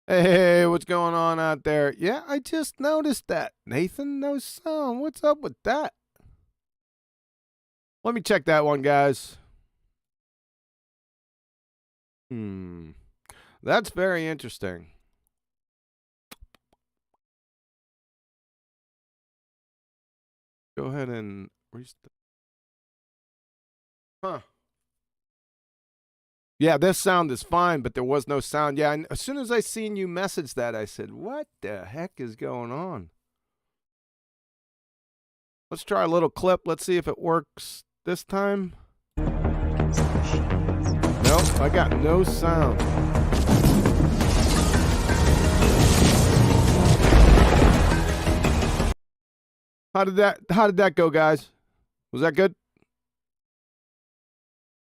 Hey, what's going on out there? Yeah, I just noticed that. Nathan, no sound. What's up with that? Let me check that one, guys. That's very interesting. Go ahead and restart. Huh. Yeah, this sound is fine, but there was no sound. Yeah, and as soon as I seen you message that, I said, what the heck is going on? Let's try a little clip. Let's see if it works this time. Nope, I got no sound. How did that go, guys? Was that good?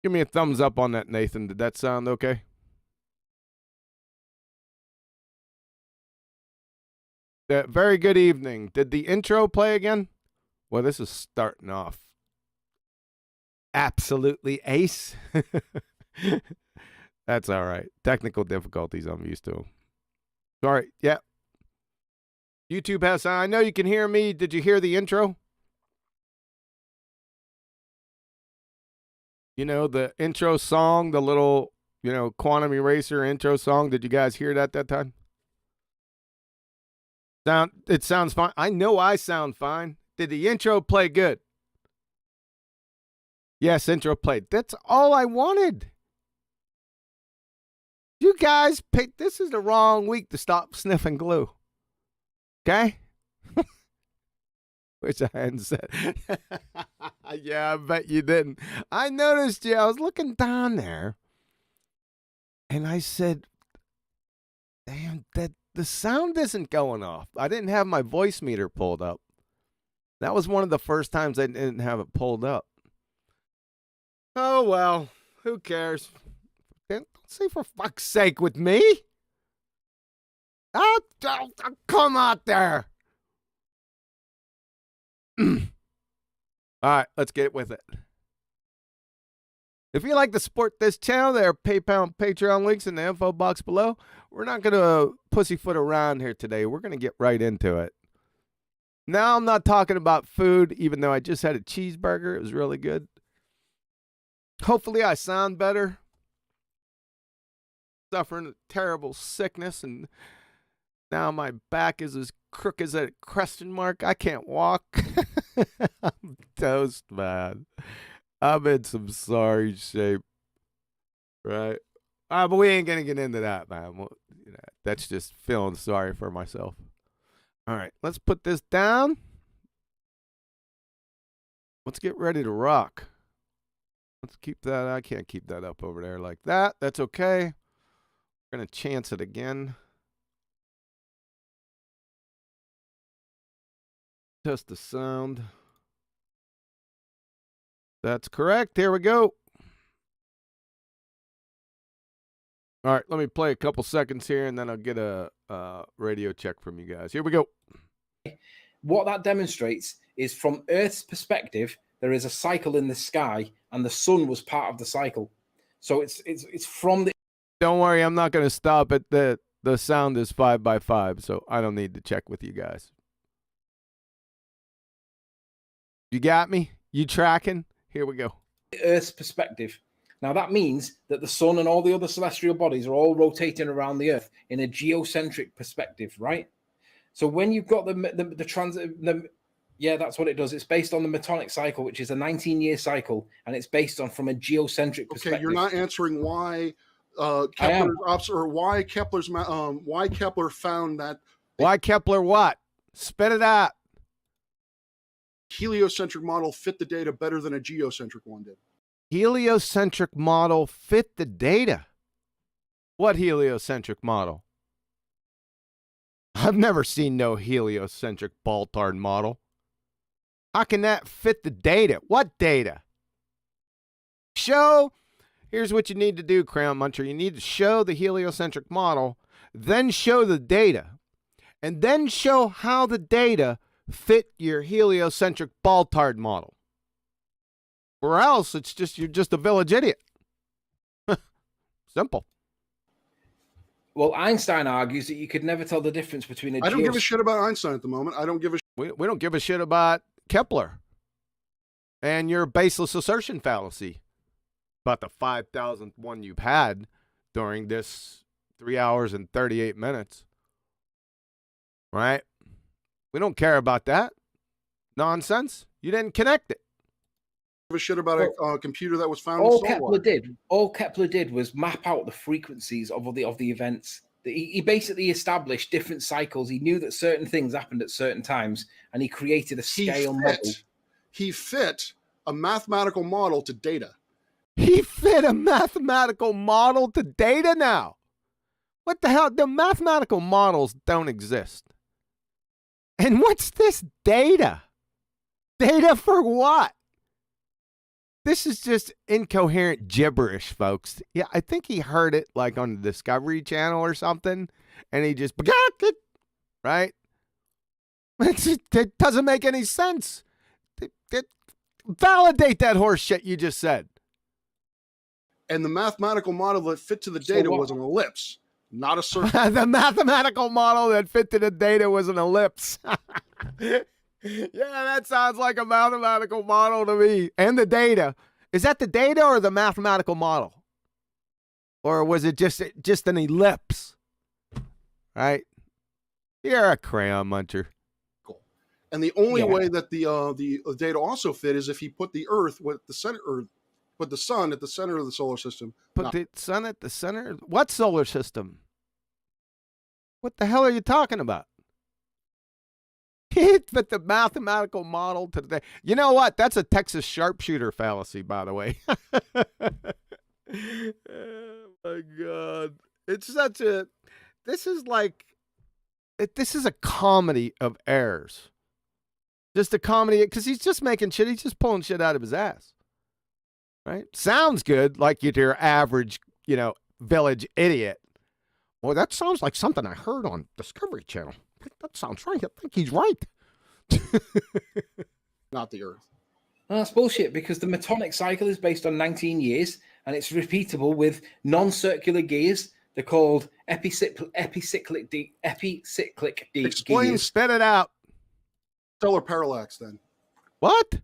Give me a thumbs up on that, Nathan. Did that sound okay? Very good evening. Did the intro play again? Well, this is starting off absolutely ace. That's all right. Technical difficulties, I'm used to. Sorry. Yeah. YouTube has sound. I know you can hear me. Did you hear the intro? You know, the intro song, the little, Quantum Eraser intro song. Did you guys hear that time? It sounds fine. I know I sound fine. Did the intro play good? Yes, intro played. That's all I wanted. You guys picked, this is the wrong week to stop sniffing glue. Okay? Which I hadn't said. Yeah, I bet you didn't. I noticed you. I was looking down there. And I said, damn, the sound isn't going off. I didn't have my voice meter pulled up. That was one of the first times I didn't have it pulled up. Oh, well, who cares? Don't say for fuck's sake with me. Oh, come out there. All right, let's get with it. If you'd like to support this channel, there are PayPal and Patreon links in the info box below. We're not going to pussyfoot around here today. We're going to get right into it. Now, I'm not talking about food, even though I just had a cheeseburger. It was really good. Hopefully, I sound better. Suffering a terrible sickness, and now my back is as crooked as a question mark. I can't walk. I'm toast, man. I'm in some sorry shape. Right? But we ain't going to get into that, man. Well, that's just feeling sorry for myself. All right, let's put this down. Let's get ready to rock. Let's keep that. I can't keep that up over there like that. That's okay. We're going to chance it again. Test the sound. That's correct. Here we go. All right, let me play a couple seconds here, and then I'll get a radio check from you guys. Here we go. What that demonstrates is, from Earth's perspective, there is a cycle in the sky, and the sun was part of the cycle. So it's from the... Don't worry, I'm not going to stop it. The sound is 5 by 5, so I don't need to check with you guys. You got me? You tracking? Here we go. Earth's perspective. Now, that means that the sun and all the other celestial bodies are all rotating around the Earth in a geocentric perspective, right? So when you've got the transit... Yeah, that's what it does. It's based on the Metonic cycle, which is a 19-year cycle, and it's based on from a geocentric perspective. Okay, you're not answering why why Kepler found that. Why Kepler what? Spit it out. Heliocentric model fit the data better than a geocentric one did. Heliocentric model fit the data. What heliocentric model? I've never seen no heliocentric BallTARD model. How can that fit the data? What data? Here's what you need to do, Crown Muncher. You need to show the heliocentric model, then show the data, and then show how the data fit your heliocentric BallTARD model. Or else you're just a village idiot. Simple. Well, Einstein argues that you could never tell the difference between a I don't give a shit about Einstein at the moment. I don't give a We don't give a shit about Kepler and your baseless assertion fallacy about the 5,000th one you've had during this 3 hours and 38 minutes. Right? We don't care about that nonsense. You didn't connect it. give a shit about a computer that was found All in Kepler saltwater. did was map out the frequencies of the events. He basically established different cycles. He knew that certain things happened at certain times, and he created a scale model. He fit a mathematical model to data. He fit a mathematical model to data now. What the hell? The mathematical models don't exist. And what's this data? Data for what? This is just incoherent gibberish, folks. Yeah, I think he heard it like on the Discovery Channel or something, and he just, right? It doesn't make any sense. Validate that horse shit you just said. And the mathematical model that fit to the data was an ellipse, not a circle. The mathematical model that fit to the data was an ellipse. Yeah, that sounds like a mathematical model to me. And the data. Is that the data or the mathematical model? Or was it just an ellipse? Right? You're a crayon muncher. Cool. And the only way that the data also fit is if he put the Earth with the center, or put the sun at the center of the solar system. Put the sun at the center? What solar system? What the hell are you talking about? But the mathematical model to the, you know what? That's a Texas sharpshooter fallacy, by the way. Oh my God. It's such a, this is a comedy of errors. Just a comedy, because he's just making shit. He's just pulling shit out of his ass. Right? Sounds good, like you're your average, village idiot. Well, that sounds like something I heard on Discovery Channel. That sounds right. I think he's right. Not the Earth. No, that's bullshit, because the Metonic cycle is based on 19 years and it's repeatable with non-circular gears. They're called epicyclic Explain, gears. spit it out. Stellar parallax, then. What?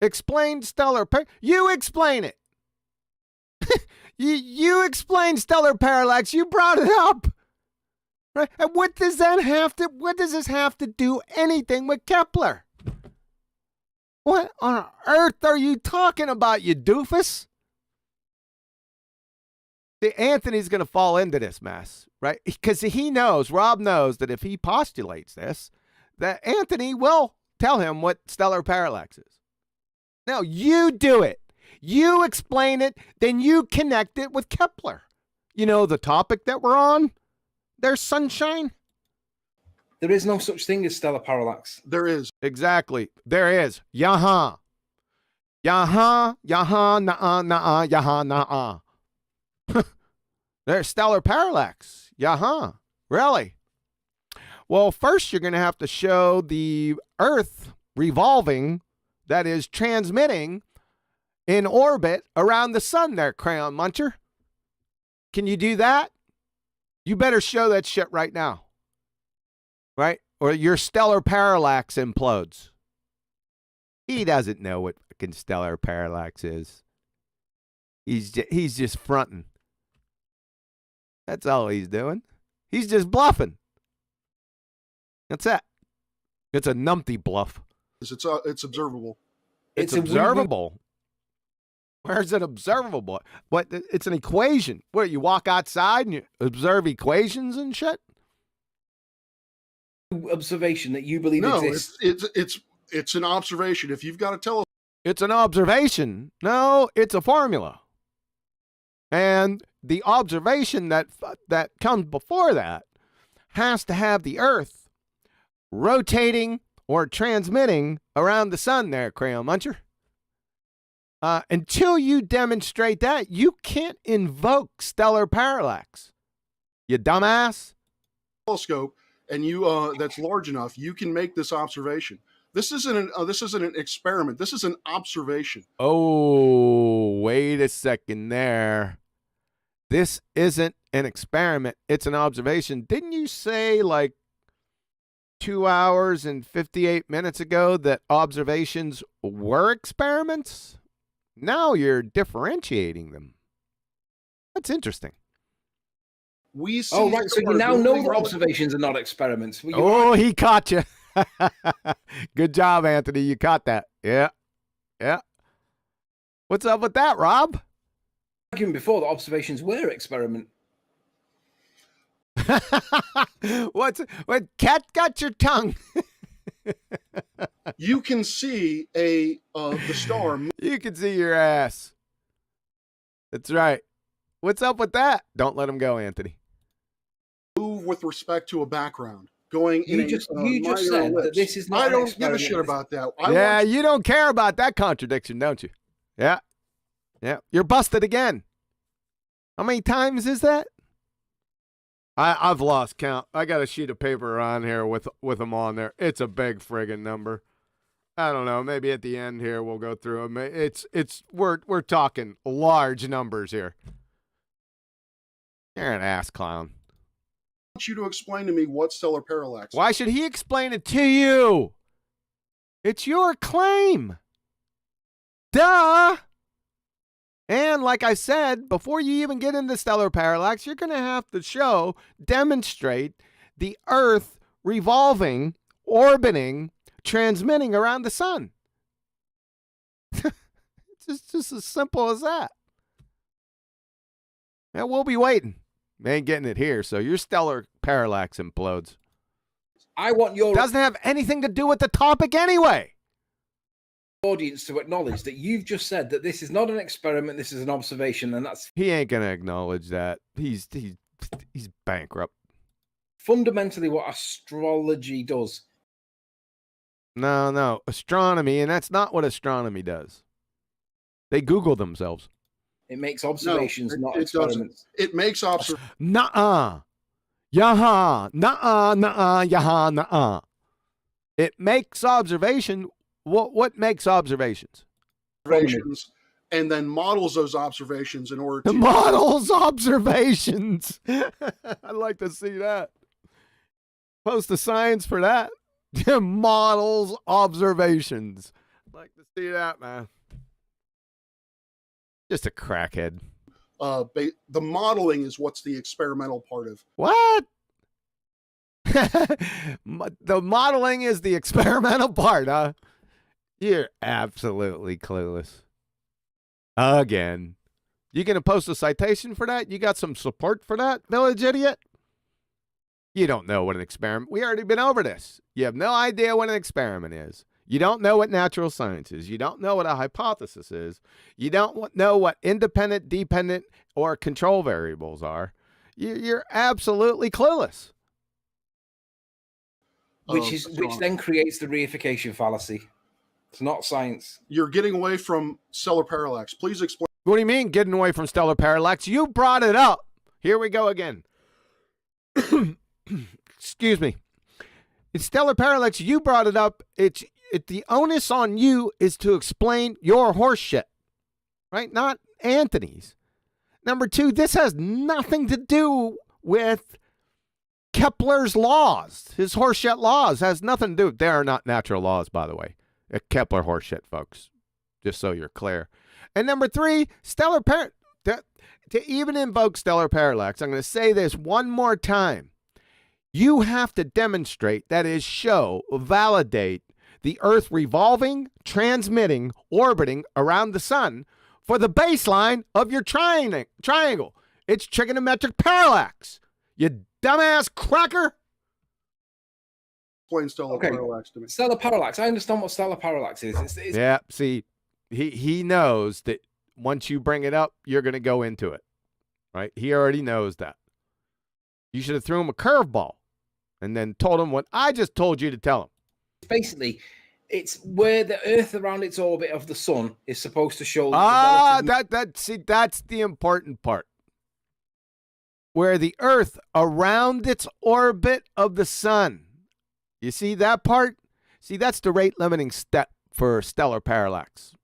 Explain stellar parallax. You explain it. you explain stellar parallax. You brought it up. Right? And what does this have to do anything with Kepler? What on earth are you talking about, you doofus? See, Anthony's going to fall into this mess, right? Because Rob knows that if he postulates this, that Anthony will tell him what stellar parallax is. Now, you do it. You explain it, then you connect it with Kepler. You know the topic that we're on? There's sunshine. There is no such thing as stellar parallax. There is. Exactly. There is. Yaha. Yaha. Yaha. Nah. Nah. Yaha. Nah. There's stellar parallax. Yaha. Really? Well, first you're going to have to show the Earth revolving, that is transmitting in orbit around the sun there, crayon muncher. Can you do that? You better show that shit right now. Right? Or your stellar parallax implodes. He doesn't know what fucking stellar parallax is. He's just fronting. That's all he's doing. He's just bluffing. That's it. It's a numpty bluff. It's observable. It's observable. Where's it observable? What? It's an equation. What, you walk outside and you observe equations and shit? Observation that you believe exists. It's an observation. If you've got to tell us, it's an observation. No, it's a formula. And the observation that comes before that has to have the Earth rotating or transmitting around the sun there, crayon muncher. Until you demonstrate that, you can't invoke stellar parallax. You dumbass. telescope, and you that's large enough, you can make this observation. This isn't an experiment. This is an observation. Oh, wait a second there. This isn't an experiment, it's an observation. Didn't you say like 2 hours and 58 minutes ago that observations were experiments? Now you're differentiating them. That's interesting. We see. Oh, right. So you now know that observations are not experiments. Oh, he caught you. Good job, Anthony. You caught that. Yeah. Yeah. What's up with that, Rob? Arguing before that observations were experiment. What cat got your tongue? You can see the star. You can see your ass. That's right. What's up with that? Don't let him go, Anthony. Move with respect to a background. Going You in just minor said ellipse. that this is not I an don't give a experiment. shit about that. Yeah, you don't care about that contradiction, don't you? Yeah. Yeah. You're busted again. How many times is that? I've lost count. I got a sheet of paper on here with them on there. It's a big friggin' number. I don't know. Maybe at the end here we'll go through them. We're talking large numbers here. You're an ass clown. I want you to explain to me what stellar parallax. Why should he explain it to you? It's your claim. Duh. And like I said, before you even get into stellar parallax, you're going to have to demonstrate the Earth revolving, orbiting, transmitting around the sun. It's just as simple as that. And we'll be waiting. Ain't getting it here, so your stellar parallax implodes. I want your Doesn't have anything to do with the topic anyway. audience to acknowledge that you've just said that this is not an experiment, this is an observation, and that's He ain't gonna acknowledge that. He's bankrupt. fundamentally what astrology does. No, astronomy, and that's not what astronomy does. They Google themselves. It makes observations, not it experiments. It makes observations. Nuh-uh. Yaha. Nuh-uh, nuh-uh, yaha, nuh-uh. It makes observation. What makes observations? And then models those observations in order to Models observations. I'd like to see that. Post the science for that. Models observations. I'd like to see that, man. Just a crackhead. the modeling is what's the experimental part of. What? The modeling is the experimental part, huh? You're absolutely clueless. Again. You gonna post a citation for that? You got some support for that, village idiot? You don't know what an experiment. We already been over this. You have no idea what an experiment is. You don't know what natural science is. You don't know what a hypothesis is. You don't know what independent, dependent, or control variables are. You're absolutely clueless. Which then creates the reification fallacy. It's not science. You're getting away from stellar parallax. Please explain. What do you mean getting away from stellar parallax? You brought it up. Here we go again. Excuse me. It's stellar parallax. You brought it up. The onus on you is to explain your horse shit, right? Not Anthony's. Number two, this has nothing to do with Kepler's laws. His horseshit laws has nothing to do. They are not natural laws, by the way. Kepler horseshit, folks. Just so you're clear. And number three, stellar parallax. To even invoke stellar parallax, I'm going to say this one more time. You have to demonstrate, that is, show, validate the Earth revolving, transmitting, orbiting around the sun for the baseline of your triangle. It's trigonometric parallax. You dumbass cracker. Explain stellar parallax to me. Stellar parallax. I understand what stellar parallax is. It's yeah, see, he knows that once you bring it up, you're going to go into it, right? He already knows that. You should have thrown him a curveball and then told him what I just told you to tell him. Basically, it's where the Earth around its orbit of the sun is supposed to show. That's the important part. Where the Earth around its orbit of the sun. You see that part? See, that's the rate limiting step for stellar parallax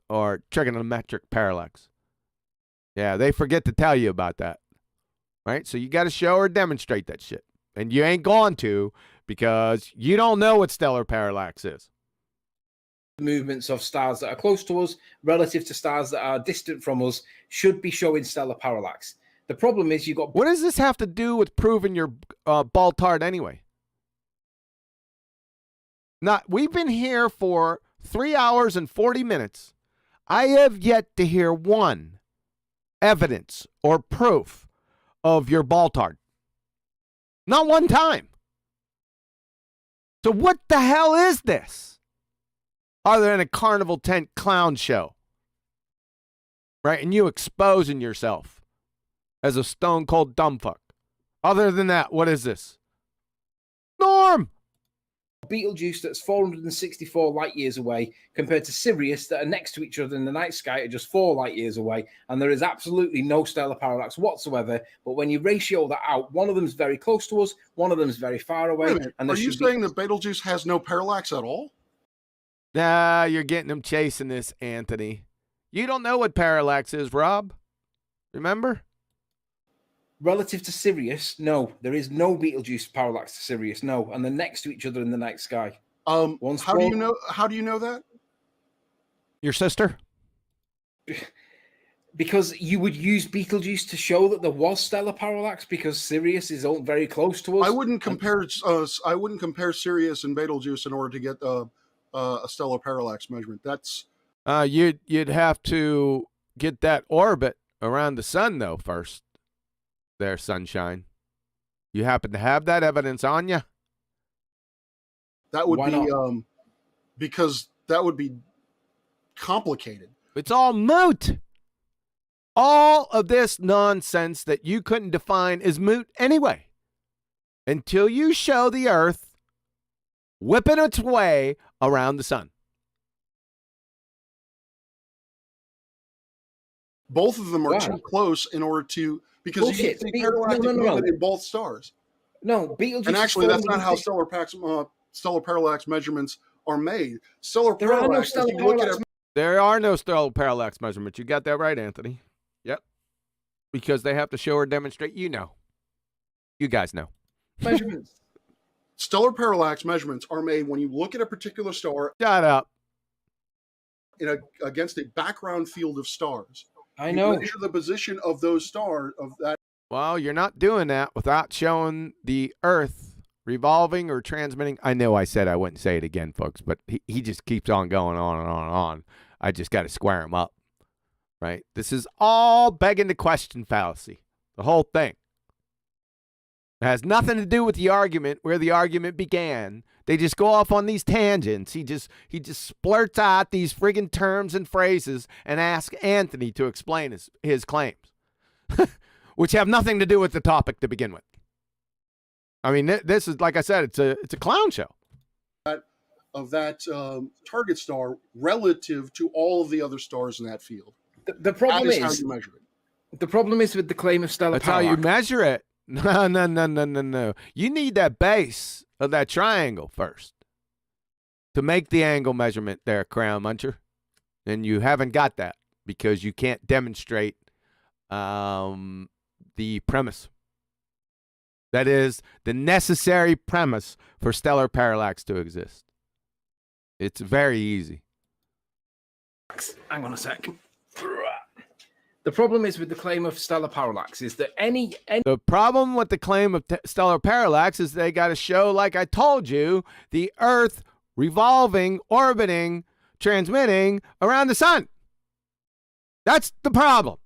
or trigonometric parallax. Yeah, they forget to tell you about that. right? So you got to show or demonstrate that shit. And you ain't going to because you don't know what stellar parallax is. Movements of stars that are close to us relative to stars that are distant from us should be showing stellar parallax. The problem is you've got... What does this have to do with proving your BallTARD anyway? We've been here for 3 hours and 40 minutes. I have yet to hear one evidence or proof of your BallTARD. Not one time. So what the hell is this? Other than a carnival tent clown show. Right? And you exposing yourself as a stone cold dumb fuck. Other than that, what is this? Norm! Betelgeuse that's 464 light years away compared to Sirius that are next to each other in the night sky are just 4 light years away, and there is absolutely no stellar parallax whatsoever. But when you ratio that out, one of them is very close to us, one of them is very far away. Wait a minute. And Are you saying that Betelgeuse has no parallax at all? Nah, you're getting them chasing this, Anthony. You don't know what parallax is, Rob. Remember? Relative to Sirius, no, there is no Betelgeuse parallax to Sirius, no, and they're next to each other in the night sky. How do you know? How do you know that? Your sister? Because you would use Betelgeuse to show that there was stellar parallax because Sirius is very close to us. I wouldn't compare. I wouldn't compare Sirius and Betelgeuse in order to get a stellar parallax measurement. That's you'd have to get that orbit around the sun though first. There, sunshine. You happen to have that evidence on you? That would be because that would be complicated. It's all moot. All of this nonsense that you couldn't define is moot anyway. Until you show the Earth whipping its way around the sun. Both of them are too close in order to, because you can see parallactic movement in both stars. No, Betelgeuse. And actually, that's not how stellar parallax measurements are made. There are no stellar parallax measurements. You got that right, Anthony. Yep. Because they have to show or demonstrate. You know. You guys know. Measurements. Stellar parallax measurements are made when you look at a particular star. Shut up. Against a background field of stars. I know. You measure the position of those stars of that. Well, you're not doing that without showing the Earth revolving or transmitting. I know I said I wouldn't say it again, folks, but he just keeps on going on and on and on. I just got to square him up, right? This is all begging the question fallacy, the whole thing. It has nothing to do with the argument, where the argument began. They just go off on these tangents. He just splurts out these friggin' terms and phrases and asks Anthony to explain his claims, which have nothing to do with the topic to begin with. I mean, this is, like I said, it's a clown show. Of that target star relative to all of the other stars in that field. The problem is how you measure it. The problem is with the claim of stellar parallax. That's how you measure it. No. You need that base of that triangle first to make the angle measurement there, Crown Muncher. And you haven't got that because you can't demonstrate the premise. That is the necessary premise for stellar parallax to exist. It's very easy. Hang on a sec. The problem is with the claim of stellar parallax is that any the problem with the claim of stellar parallax is they got to show, like I told you, the Earth revolving, orbiting, transmitting around the sun. That's the problem.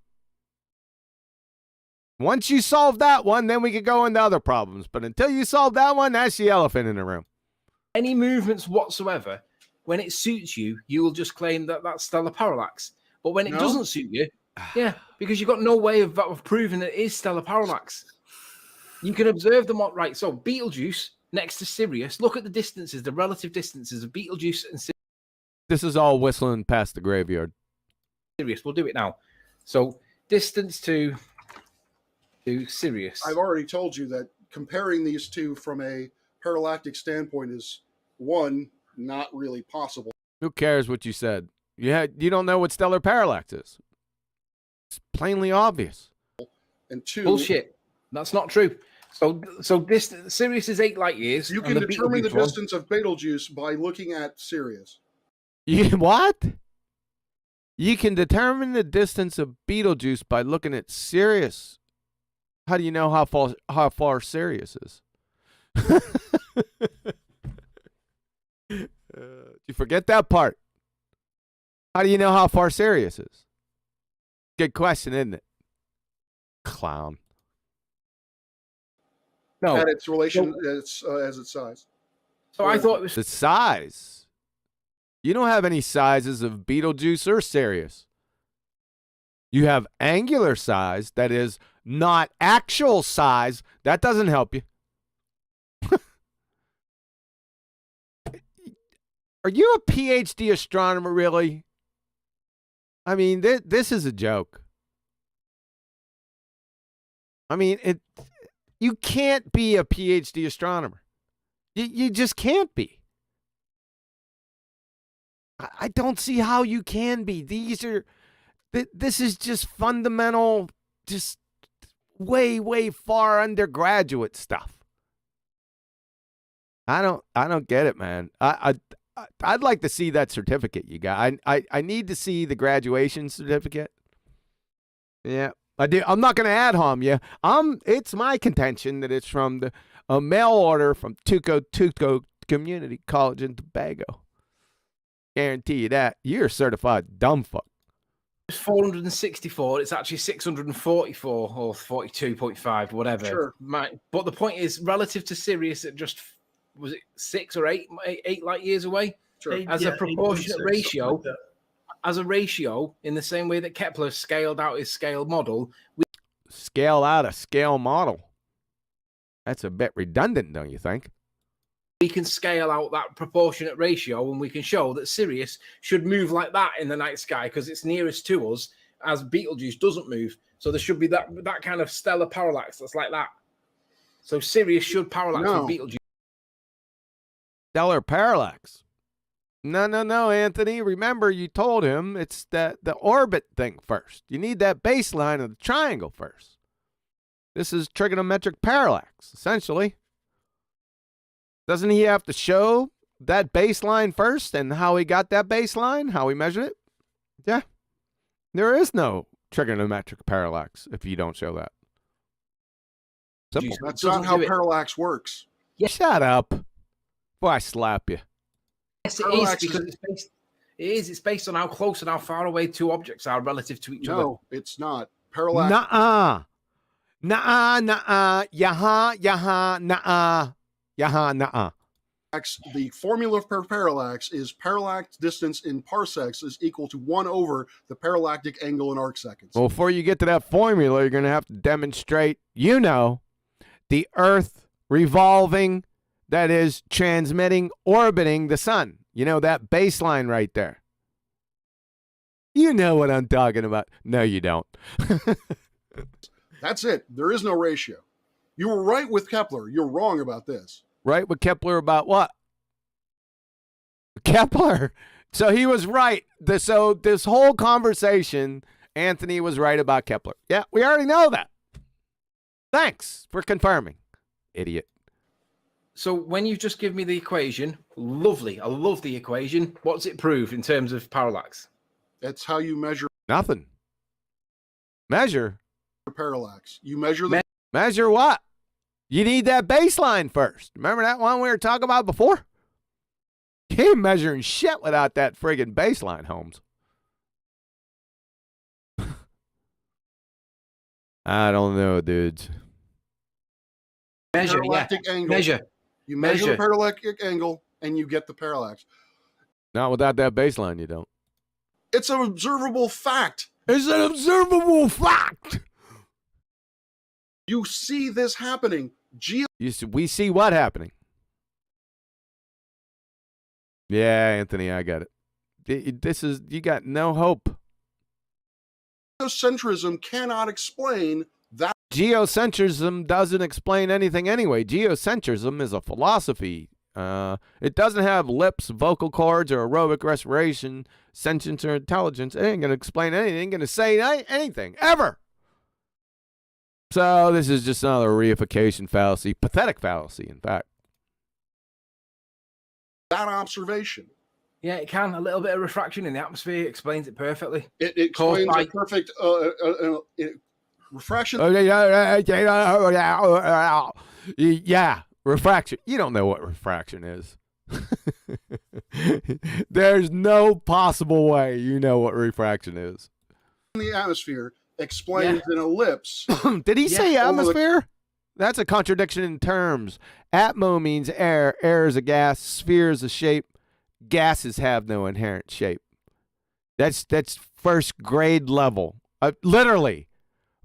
Once you solve that one, then we could go into other problems. But until you solve that one, that's the elephant in the room. Any movements whatsoever, when it suits you, you will just claim that that's stellar parallax. But when it doesn't suit you, yeah, because you've got no way of proving that it is stellar parallax. You can observe them right. So Betelgeuse next to Sirius, look at the distances, the relative distances of Betelgeuse and Sirius. This is all whistling past the graveyard. Sirius, we'll do it now. So distance to Sirius. I've already told you that comparing these two from a parallactic standpoint is, one, not really possible. Who cares what you said? You don't know what stellar parallax is. It's plainly obvious. And two, bullshit. That's not true. So this Sirius is 8 light years. You and can determine the Betelgeuse one- distance of Betelgeuse by looking at Sirius. What? You can determine the distance of Betelgeuse by looking at Sirius. How do you know how far Sirius is? You forget that part. How do you know how far Sirius is? Good question, isn't it? Clown. No. At its relation, as its size. So I thought it was The size. You don't have any sizes of Betelgeuse or Sirius. You have angular size, that is not actual size. That doesn't help you. Are you a PhD astronomer, really? I mean, this is a joke. I mean, you can't be a PhD astronomer. You just can't be. I don't see how you can be. This is just fundamental, just way, way far undergraduate stuff. I don't get it, man. I'd like to see that certificate you got. I need to see the graduation certificate. Yeah, I do. I'm not going to ad hom you. It's my contention that it's from a mail order from Tuco Community College in Tobago. Guarantee you that. You're a certified dumb fuck. It's 464. It's actually 644 or 42.5, whatever. Sure. But the point is, relative to Sirius, it just was it 6 or 8 light years away? Sure. As a proportionate ratio, as a ratio, in the same way that Kepler scaled out his scale model. Scale out a scale model. That's a bit redundant, don't you think? We can scale out that proportionate ratio, and we can show that Sirius should move like that in the night sky because it's nearest to us, as Betelgeuse doesn't move. So there should be that kind of stellar parallax that's like that. So Sirius should parallax with Betelgeuse. Stellar parallax. No, Anthony. Remember, you told him it's the orbit thing first. You need that baseline of the triangle first. This is trigonometric parallax, essentially. Doesn't he have to show that baseline first and how he got that baseline, how he measured it? Yeah. There is no trigonometric parallax if you don't show that. Simple. That's not how parallax works. Yeah. Shut up before I slap you. Yes, it is, because it's based on how close and how far away two objects are relative to each other. No, it's not. Parallax. Nuh-uh. Nuh-uh. Yaha. Nuh-uh. Yaha. Nuh-uh. The formula for parallax is parallax distance in parsecs is equal to 1 over the parallactic angle in arcseconds. Well, before you get to that formula, you're going to have to demonstrate, the Earth revolving, that is, transmitting, orbiting the sun. That baseline right there. You know what I'm talking about. No, you don't. That's it. There is no ratio. You were right with Kepler. You're wrong about this. Right with Kepler about what? Kepler. So he was right. So this whole conversation, Anthony was right about Kepler. Yeah, we already know that. Thanks for confirming, idiot. So when you just give me the equation, lovely. I love the equation. What's it prove in terms of parallax? That's how you measure Nothing. Measure? parallax. You measure the Measure what? You need that baseline first. Remember that one we were talking about before? You ain't measuring shit without that friggin' baseline, Holmes. I don't know, dudes. Measure, parallactic angle. Measure. You measure the parallactic angle and you get the parallax. Not without that baseline, you don't. It's an observable fact. It's an observable fact. You see this happening. We see what happening? Yeah, Anthony, I got it. You got no hope. Geocentrism cannot explain that. Geocentrism doesn't explain anything anyway. Geocentrism is a philosophy. It doesn't have lips, vocal cords, or aerobic respiration, sentience, or intelligence. It ain't going to explain anything. It ain't going to say anything, ever. So this is just another reification fallacy, pathetic fallacy, in fact. That observation. Yeah, it can. A little bit of refraction in the atmosphere explains it perfectly. It explains a perfect refraction. Yeah, refraction. You don't know what refraction is. There's no possible way you know what refraction is. In the atmosphere explains an ellipse. Did he say atmosphere? That's a contradiction in terms. Atmo means air. Air is a gas. Sphere is a shape. Gases have no inherent shape. That's first grade level. Literally,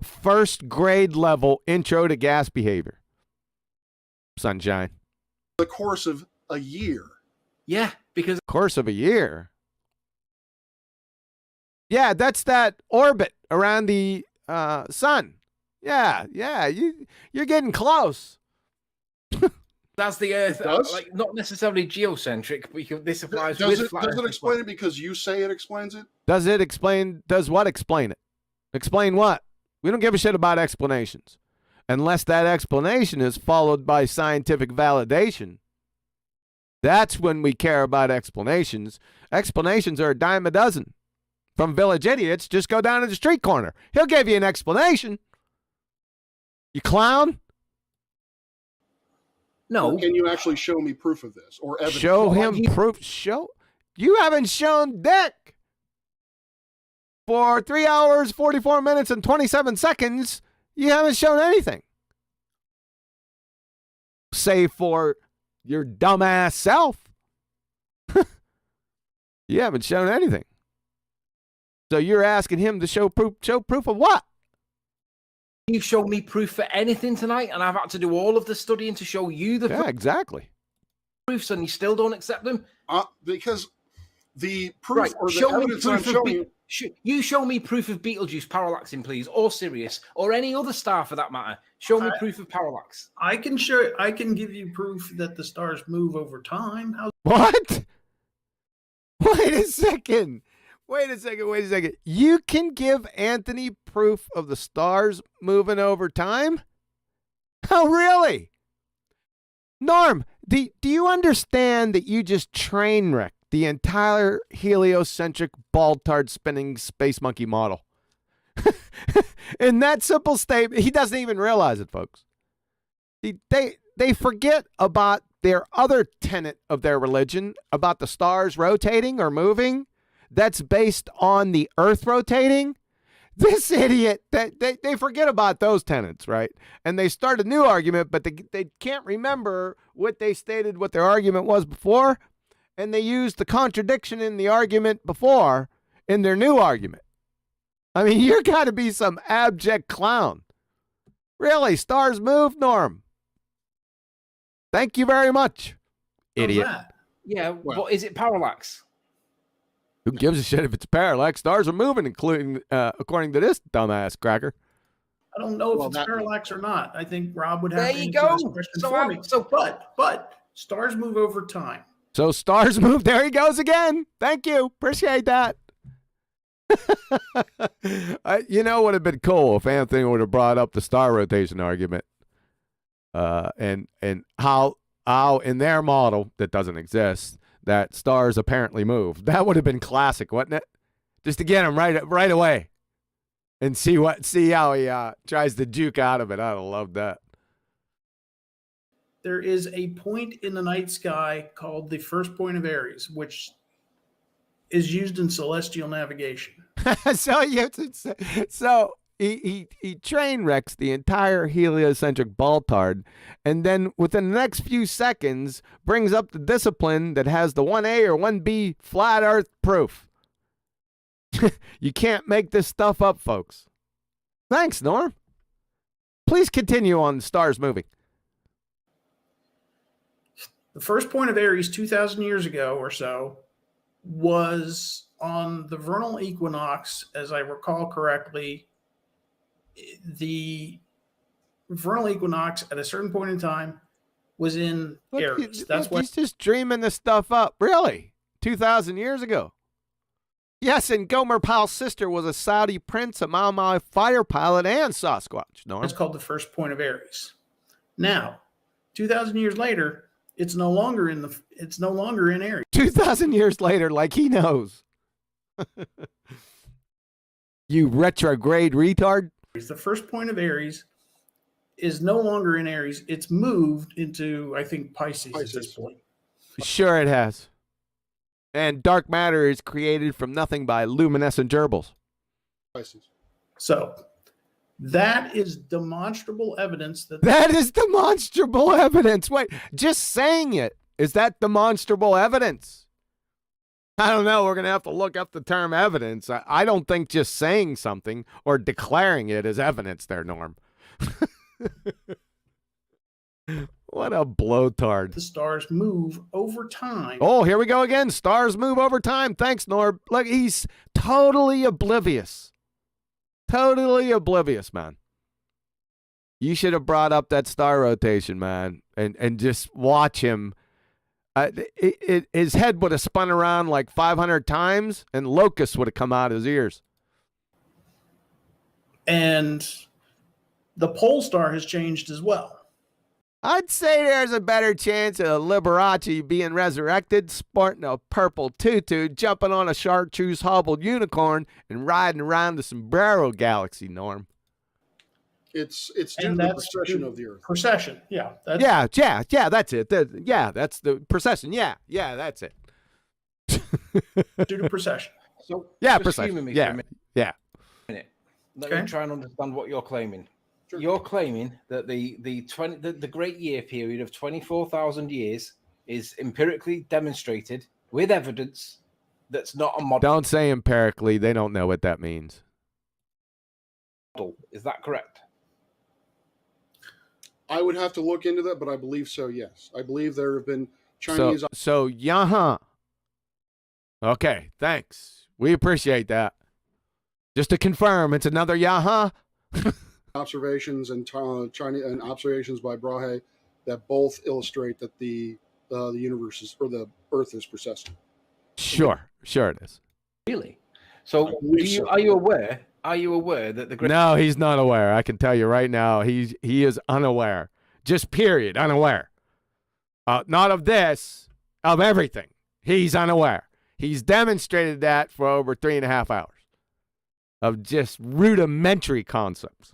first grade level intro to gas behavior. Sunshine. The course of a year. Yeah, because course of a year. Yeah, that's that orbit around the sun. Yeah, you're getting close. That's the Earth, like not necessarily geocentric, but this applies. Does it explain it because you say it explains it? Does it explain? Does what explain it? Explain what? We don't give a shit about explanations, unless that explanation is followed by scientific validation. That's when we care about explanations. Explanations are a dime a dozen. From Village Idiots, just go down to the street corner. He'll give you an explanation. You clown. No. Can you actually show me proof of this or evidence? Show him proof. Show. You haven't shown dick for 3 hours, 44 minutes, and 27 seconds. You haven't shown anything. Save for your dumbass self. You haven't shown anything. So you're asking him to show proof. Show proof of what? You've shown me proof for anything tonight, and I've had to do all of the studying to show you the exactly. proofs, and you still don't accept them? Because the proof or the evidence I'm showing you. You show me proof of Betelgeuse parallaxing, please, or Sirius, or any other star for that matter. Show me proof of parallax. I can give you proof that the stars move over time. What? Wait a second. You can give Anthony proof of the stars moving over time? Oh, really? Norm, do you understand that you just train wrecked the entire heliocentric BallTARDS spinning space monkey model? In that simple statement, he doesn't even realize it, folks. They forget about their other tenet of their religion, about the stars rotating or moving. That's based on the Earth rotating. This idiot, they forget about those tenets, right? And they start a new argument, but they can't remember what they stated, what their argument was before, and they use the contradiction in the argument before in their new argument. I mean, you're got to be some abject clown. Really, stars move, Norm? Thank you very much, idiot. Yeah, what is it, parallax? Who gives a shit if it's parallax? Stars are moving, including according to this dumbass cracker. I don't know if it's parallax or not. I think Rob would have there to you answer go. this question for me. But stars move over time. So stars move. There he goes again. Thank you. Appreciate that. You know what would have been cool if Anthony would have brought up the star rotation argument, and how in their model that doesn't exist, that stars apparently move. That would have been classic, wouldn't it? Just to get him right away and see how he tries to juke out of it. I'd have loved that. There is a point in the night sky called the first point of Aries, which is used in celestial navigation. So he train wrecks the entire heliocentric BallTARD, and then within the next few seconds brings up the discipline that has the 1A or 1B flat Earth proof. You can't make this stuff up, folks. Thanks, Norm. Please continue on stars moving. The first point of Aries 2,000 years ago or so was on the vernal equinox, as I recall correctly. The vernal equinox at a certain point in time was in Aries. That's what he's just dreaming this stuff up. Really? 2,000 years ago? Yes, and Gomer Pyle's sister was a Saudi prince, a Mau Mau fire pilot, and Sasquatch. Norm. It's called the first point of Aries. Now, 2,000 years later, it's no longer in Aries. 2,000 years later, like he knows. You retrograde retard. The first point of Aries is no longer in Aries. It's moved into, I think, Pisces. At this point. Sure it has. And dark matter is created from nothing by luminescent gerbils. So that is demonstrable evidence that is demonstrable evidence. Wait, just saying it, is that demonstrable evidence? I don't know. We're going to have to look up the term evidence. I don't think just saying something or declaring it is evidence there, Norm. What a blowtard. The stars move over time. Oh, here we go again. Stars move over time. Thanks, Norm. Look, he's totally oblivious. Totally oblivious, man. You should have brought up that star rotation, man, and just watch him. His head would have spun around like 500 times, and locusts would have come out his ears. And the pole star has changed as well. I'd say there's a better chance of Liberace being resurrected, sporting a purple tutu, jumping on a chartreuse hobbled unicorn, and riding around the Sombrero Galaxy, Norm. It's due to the precession of the Earth. Precession, yeah. Yeah, that's it. That's the precession. Yeah, that's it. Due to precession. So, yeah, just precession. humor me Yeah, for a yeah. minute. Let me try and understand what you're claiming. Sure. You're claiming that the great year period of 24,000 years is empirically demonstrated with evidence that's not a model. Don't say empirically. They don't know what that means. Is that correct? I would have to look into that, but I believe so, yes. I believe there have been Chinese... So yeah. Okay, thanks. We appreciate that. Just to confirm, it's another yaha. observations and Chinese and observations by Brahe that both illustrate that the universe is, or the Earth is precessing. Sure it is. Really? So, are you aware? Are you aware that the great... No, he's not aware. I can tell you right now, he is unaware. Just period, unaware. Not of this, of everything. He's unaware. He's demonstrated that for over 3.5 hours of just rudimentary concepts.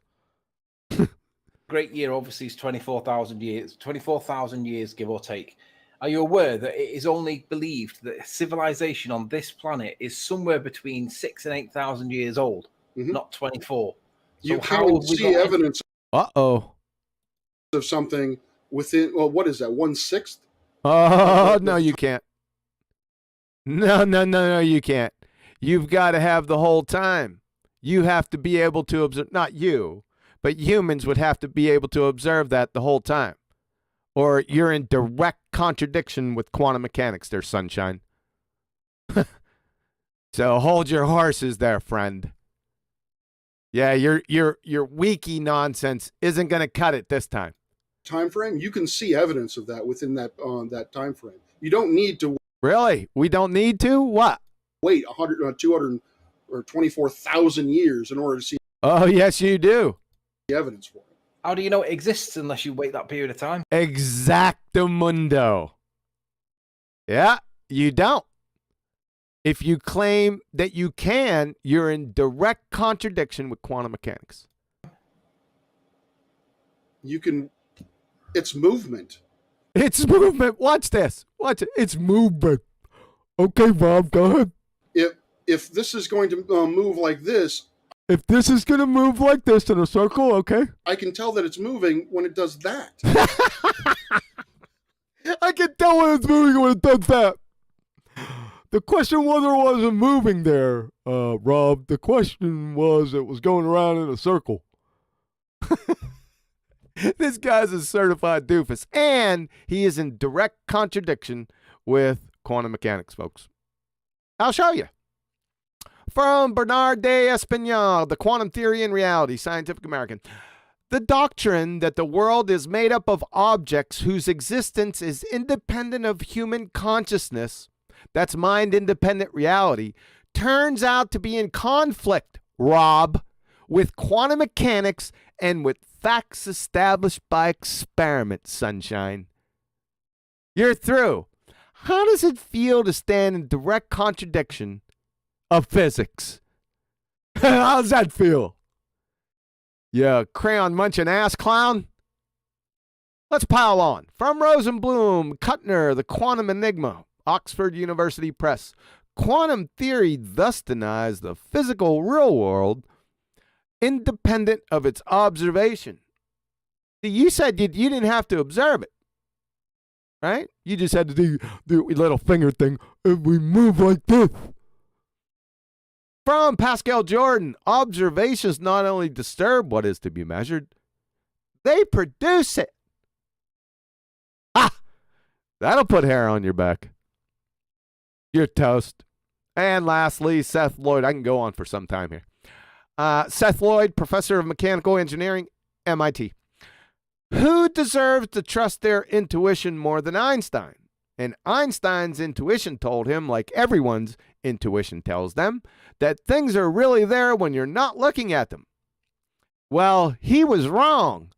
Great year obviously is 24,000 years, 24,000 years, give or take. Are you aware that it is only believed that civilization on this planet is somewhere between 6,000 and 8,000 years old, not 24? You can't see evidence of something within, well, what is that, 1/6? Oh, no, you can't. No, you can't. You've got to have the whole time. You have to be able to observe, not you, but humans would have to be able to observe that the whole time. Or you're in direct contradiction with quantum mechanics there, sunshine. So hold your horses there, friend. Yeah, your wiki nonsense isn't going to cut it this time. Time frame, you can see evidence of that within that time frame. You don't need to. Really? We don't need to? What? Wait 100, 200, or 24,000 years in order to see. Oh, yes, you do. Evidence for it. How do you know it exists unless you wait that period of time? Exactamundo. Yeah, you don't. If you claim that you can, you're in direct contradiction with quantum mechanics. You can. It's movement. It's movement. Watch this. Watch it. It's movement. Okay, Rob, go ahead. If this is going to move like this. If this is going to move like this in a circle, okay. I can tell that it's moving when it does that. I can tell when it's moving when it does that. The question was or wasn't moving there, Rob. The question was it was going around in a circle. This guy's a certified doofus, and he is in direct contradiction with quantum mechanics, folks. I'll show you. From Bernard de Espinal, The Quantum Theory and Reality, Scientific American. The doctrine that the world is made up of objects whose existence is independent of human consciousness, that's mind-independent reality, turns out to be in conflict, Rob, with quantum mechanics and with facts established by experiment, sunshine. You're through. How does it feel to stand in direct contradiction of physics? How does that feel? You crayon munching ass clown? Let's pile on. From Rosenblum, Kuttner, The Quantum Enigma, Oxford University Press. Quantum theory thus denies the physical real world independent of its observation. See, you said you didn't have to observe it, right? You just had to do the little finger thing, and we move like this. From Pascal Jordan, observations not only disturb what is to be measured, they produce it. Ah! That'll put hair on your back. You're toast. And lastly, Seth Lloyd. I can go on for some time here. Seth Lloyd, professor of mechanical engineering, MIT. Who deserves to trust their intuition more than Einstein? And Einstein's intuition told him, like everyone's intuition tells them, that things are really there when you're not looking at them. Well, he was wrong.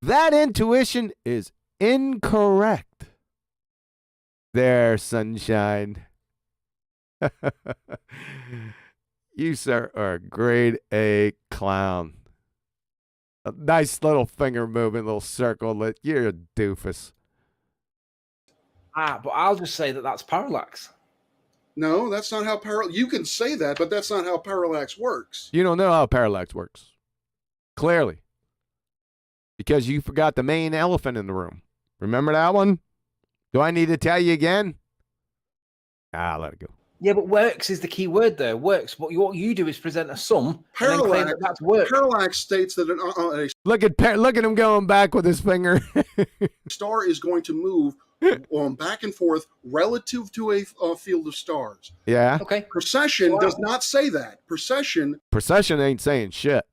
That intuition is incorrect. There, sunshine. You, sir, are a grade A clown. A nice little finger movement, little circle. You're a doofus. But I'll just say that that's parallax. No, that's not how parallax. You can say that, but that's not how parallax works. You don't know how parallax works. Clearly. Because you forgot the main elephant in the room. Remember that one? Do I need to tell you again? Let it go. Yeah, but works is the key word there. Works. What you do is present a sum. Parallax, and then claim that that's work. Parallax states that a Look at him going back with his finger. star is going to move back and forth relative to a field of stars. Yeah. Okay. Precession does not say that. Precession ain't saying shit.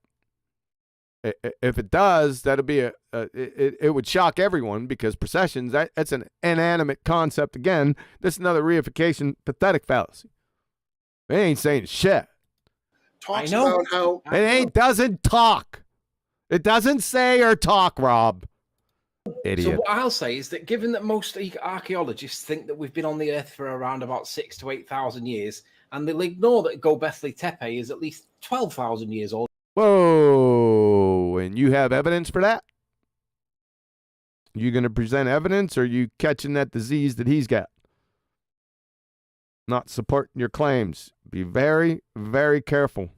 If it does, that'll be it would shock everyone, because precessions, that's an inanimate concept again. This is another reification pathetic fallacy. It ain't saying shit. talks about how Doesn't talk. It doesn't say or talk, Rob. Idiot. So what I'll say is that given that most archaeologists think that we've been on the Earth for around about 6,000 to 8,000 years, and they'll ignore that Göbekli Tepe is at least 12,000 years old. Whoa, and you have evidence for that? You going to present evidence, or are you catching that disease that he's got? Not supporting your claims. Be very, very careful.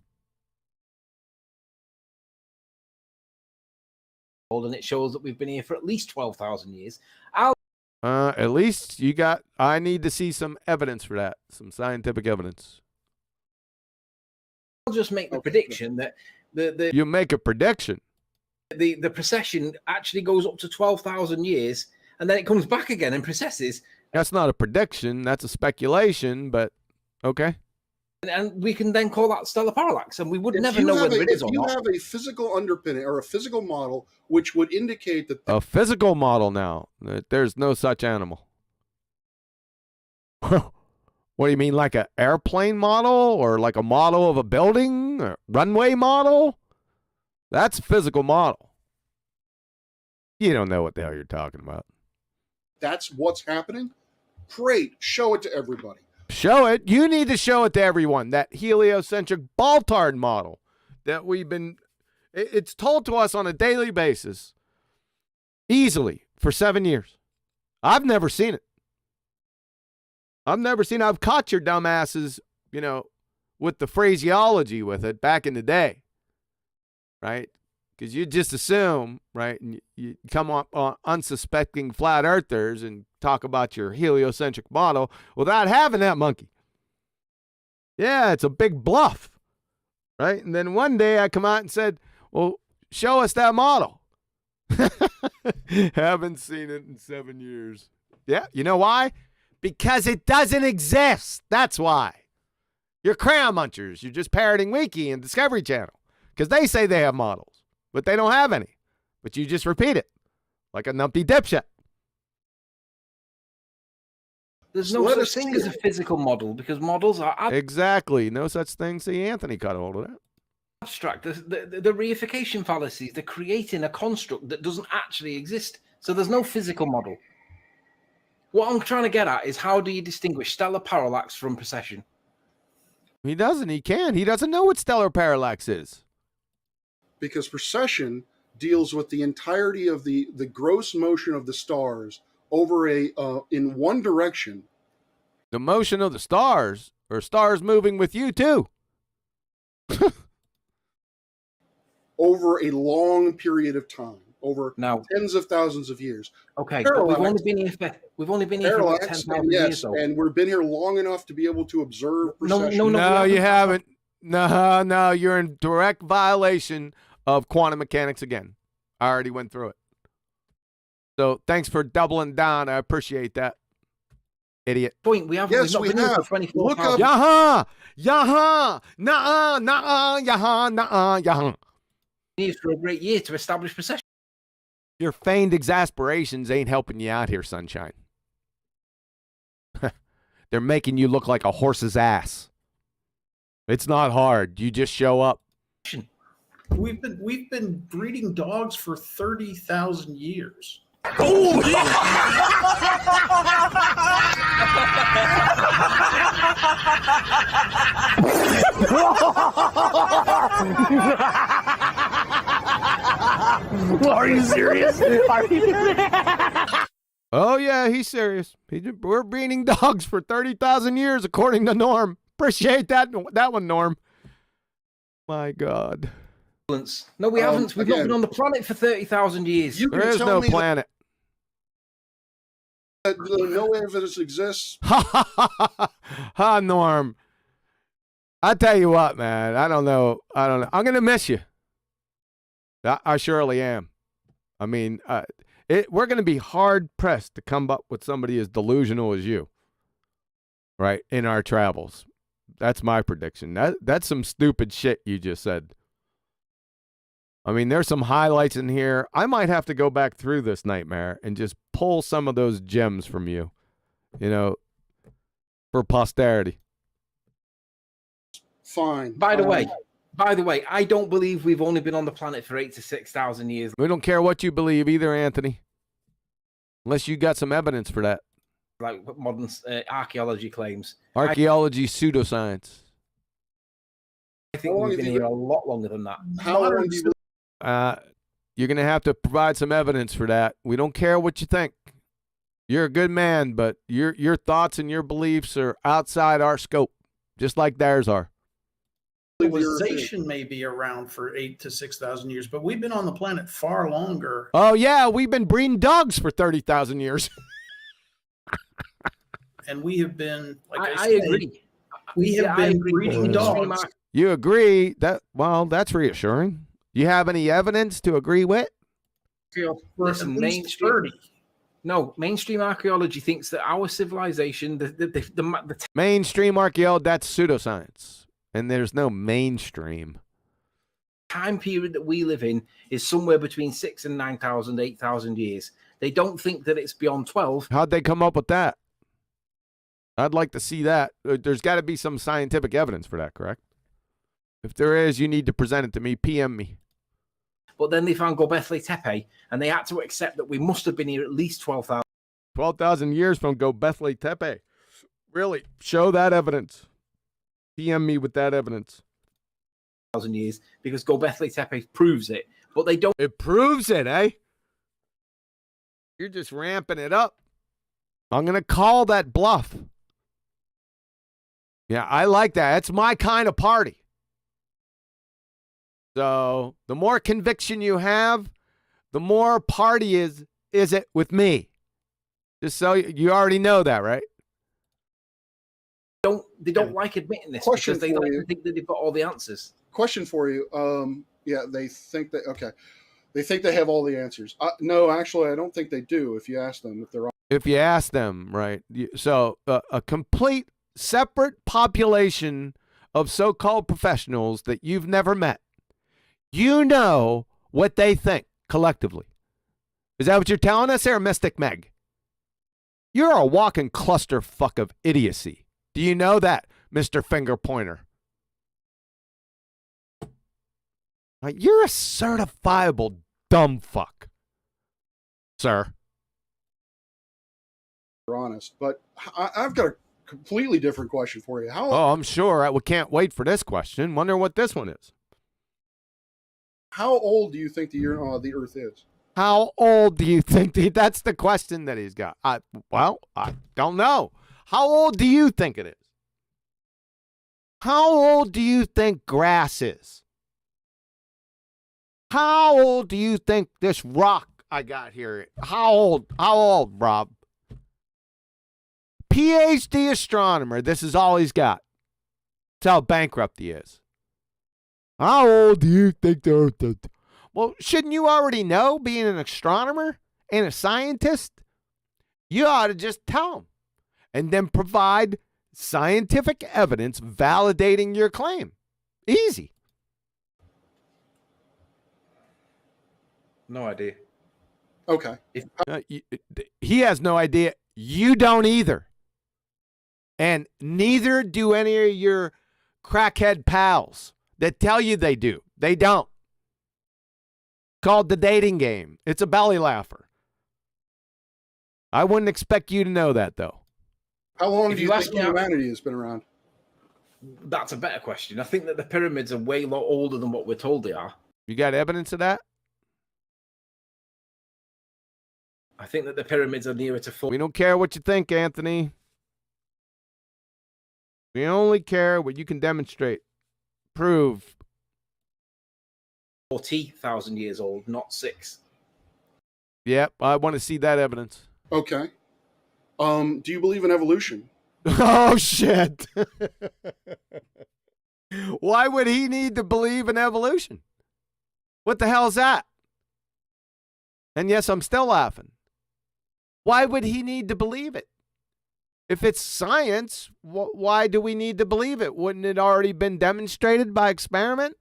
And it shows that we've been here for at least 12,000 years. At least I need to see some evidence for that, some scientific evidence. I'll just make the prediction that You make a prediction. the precession actually goes up to 12,000 years, and then it comes back again and precesses. That's not a prediction. That's a speculation, but okay. And we can then call that stellar parallax, and we would never know whether it is or not. If you have a physical underpinning or a physical model which would indicate that A physical model now. There's no such animal. What do you mean, like an airplane model, or like a model of a building, or runway model? That's a physical model. You don't know what the hell you're talking about. that's what's happening, great, show it to everybody. Show it. You need to show it to everyone. That heliocentric BallTARD model that it's told to us on a daily basis, easily, for 7 years. I've never seen it. I've caught your dumbasses, with the phraseology with it back in the day, right? Because you just assume, right, and you come on unsuspecting flat earthers and talk about your heliocentric model without having that monkey. Yeah, it's a big bluff, right? And then one day I come out and said, well, show us that model. Haven't seen it in 7 years. Yeah, you know why? Because it doesn't exist. That's why. You're crayon munchers. You're just parroting Wiki and Discovery Channel because they say they have models, but they don't have any. But you just repeat it like a numpty dipshit. There's no Let such us thing see as a it. physical model because models are Exactly. No such thing. See, Anthony caught hold of that. abstract. The reification fallacies, they're creating a construct that doesn't actually exist. So there's no physical model. What I'm trying to get at is how do you distinguish stellar parallax from precession? He doesn't. He can't. He doesn't know what stellar parallax is. Because precession deals with the entirety of the gross motion of the stars over in one direction. The motion of the stars, or stars moving with you too. Over a long period of time, over Now, tens of thousands of years. okay, but we've Parallax- only been here for about Parallax, 10,000 yes, years, though. and we've been here long enough to be able to observe No, precession. no, No, we you haven't. haven't. No, you're in direct violation of quantum mechanics again. I already went through it. So thanks for doubling down. I appreciate that. Idiot. Point. We haven't. Yes, we've not we been here for have. 24 Look up- Yaha! Yaha! Nuh-uh, nuh-uh, yaha, nuh-uh, yaha. years for a great year to establish precession. Your feigned exasperations ain't helping you out here, sunshine. They're making you look like a horse's ass. It's not hard. You just show up. We've been breeding dogs for 30,000 years. Are you serious? Are you Oh, yeah, he's serious. We're breeding dogs for 30,000 years, according to Norm. Appreciate that one, Norm. My God. No, we haven't. We've not again- been on the planet for 30,000 years. You can There is tell no me planet. that no evidence exists. Ha, ha, ha, ha, ha, Norm. I tell you what, man. I don't know. I'm going to miss you. I surely am. I mean, we're going to be hard-pressed to come up with somebody as delusional as you, right, in our travels. That's my prediction. That's some stupid shit you just said. I mean, there's some highlights in here. I might have to go back through this nightmare and just pull some of those gems from you, for posterity. Fine. By the way, I don't believe we've only been on the planet for 8,000 to 6,000 years. We don't care what you believe either, Anthony, unless you got some evidence for that. Like modern archaeology claims. Archaeology, pseudoscience. I think long we've have been you here a lot longer than that. How long do you You're going to have to provide some evidence for that. We don't care what you think. You're a good man, but your thoughts and your beliefs are outside our scope, just like theirs are. Civilization may be around for 8,000 to 6,000 years, but we've been on the planet far longer. Oh, yeah, we've been breeding dogs for 30,000 years. And we have been, like I say, agree. We have been breeding dogs. You agree that, well, that's reassuring. You have any evidence to agree with? For at Listen, least 30. No, mainstream archaeology thinks that our civilization, the Mainstream archaeology, that's pseudoscience. And there's no mainstream. time period that we live in is somewhere between 6,000 and 9,000, 8,000 years. They don't think that it's beyond 12. How'd they come up with that? I'd like to see that. There's got to be some scientific evidence for that, correct? If there is, you need to present it to me. PM me. But then they found Göbekli Tepe, and they had to accept that we must have been here at least 12,000 12,000 years from Göbekli Tepe. Really? Show that evidence. PM me with that evidence. years because Göbekli Tepe proves it. But they don't. It proves it, eh? You're just ramping it up. I'm going to call that bluff. Yeah, I like that. That's my kind of party. So the more conviction you have, the more party is it with me. Just so you already know that, right? They don't like admitting this Question because they for like you. to think that they've got all the answers. Question for you. Yeah, they think that. Okay, they think they have all the answers. No, actually, I don't think they do. If you ask them, if they're If you ask them, right? So a complete separate population of so-called professionals that you've never met. You know what they think collectively. Is that what you're telling us there, Mystic Meg? You're a walking clusterfuck of idiocy. Do you know that, Mr. Finger Pointer? Like, you're a certifiable dumb fuck, sir. You're honest, but I've got a completely different question for you. How? Oh, I'm sure. We can't wait for this question. Wonder what this one is. How old do you think the Earth is? How old do you think that's the question that he's got? Well, I don't know. How old do you think it is? How old do you think grass is? How old do you think this rock I got here? How old? How old, Rob? PhD astronomer. This is all he's got. That's how bankrupt he is. How old do you think the Earth is? Well, shouldn't you already know, being an astronomer and a scientist? You ought to just tell them and then provide scientific evidence validating your claim. Easy. No idea. Okay. He has no idea. You don't either. And neither do any of your crackhead pals that tell you they do. They don't. Called the dating game. It's a belly laugher. I wouldn't expect you to know that, though. How long do you think humanity has been around? That's a better question. I think that the pyramids are way older than what we're told they are. You got evidence of that? I think that the pyramids are nearer to 4. We don't care what you think, Anthony. We only care what you can demonstrate. Prove. 40,000 years old, not 6. Yep, I want to see that evidence. Okay. Do you believe in evolution? Oh, shit. Why would he need to believe in evolution? What the hell is that? And yes, I'm still laughing. Why would he need to believe it? If it's science, why do we need to believe it? Wouldn't it already been demonstrated by experiment?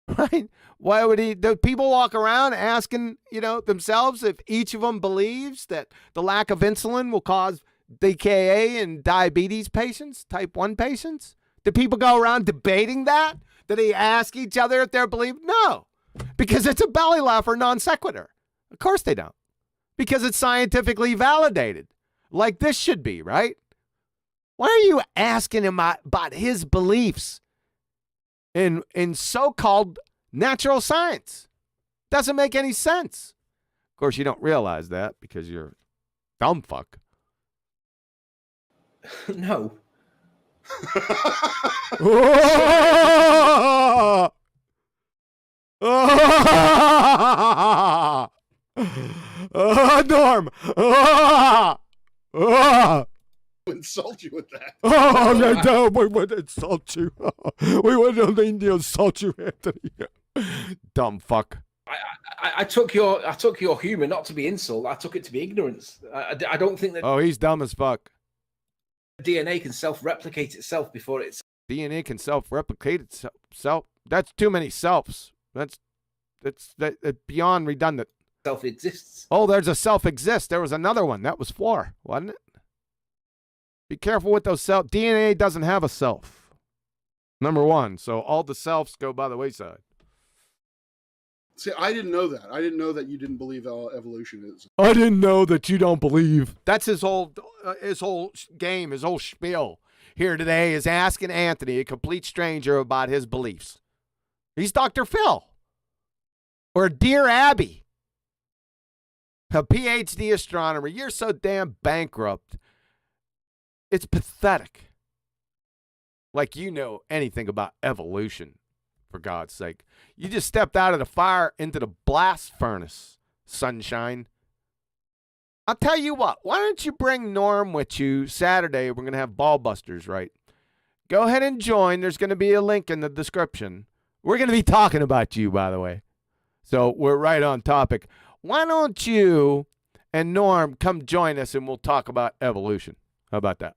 Right? Why would he? Do people walk around asking, themselves if each of them believes that the lack of insulin will cause DKA in diabetes patients, type 1 patients? Do people go around debating that? Do they ask each other if they're believing? No, because it's a belly laugher non sequitur. Of course they don't, because it's scientifically validated, like this should be, right? Why are you asking him about his beliefs in so-called natural science? Doesn't make any sense. Of course, you don't realize that because you're dumb fuck. No. Oh! Oh! Norm! Insult you with that. Oh, no, we wouldn't insult you. We wouldn't mean to insult you, Anthony. Dumb fuck. I took your humor not to be insult. I took it to be ignorance. I don't think that. Oh, he's dumb as fuck. DNA can self-replicate itself before it's. DNA can self-replicate itself. That's too many selves. That's beyond redundant. Self exists. Oh, there's a self-exist. There was another one. That was 4, wasn't it? Be careful with those self. DNA doesn't have a self. Number 1. So all the selves go by the wayside. See, I didn't know that. I didn't know that you didn't believe evolution is. I didn't know that you don't believe. That's his whole game, his whole spiel here today is asking Anthony, a complete stranger, about his beliefs. He's Dr. Phil. Or Dear Abby. A PhD astronomer. You're so damn bankrupt. It's pathetic. Like you know anything about evolution, for God's sake. You just stepped out of the fire into the blast furnace, sunshine. I'll tell you what, why don't you bring Norm with you Saturday? We're going to have BALLBUSTERS, right? Go ahead and join. There's going to be a link in the description. We're going to be talking about you, by the way. So we're right on topic. Why don't you and Norm come join us and we'll talk about evolution? How about that?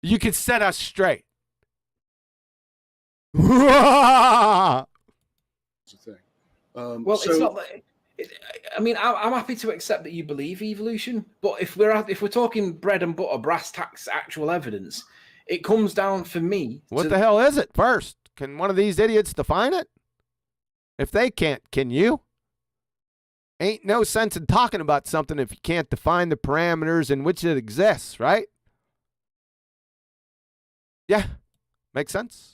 You can set us straight. It's a thing. Well, so, it's not that. I mean, I'm happy to accept that you believe evolution, but if we're talking bread and butter, brass tacks, actual evidence, it comes down for me. What the hell is it first? Can one of these idiots define it? If they can't, can you? Ain't no sense in talking about something if you can't define the parameters in which it exists, right? Yeah, makes sense.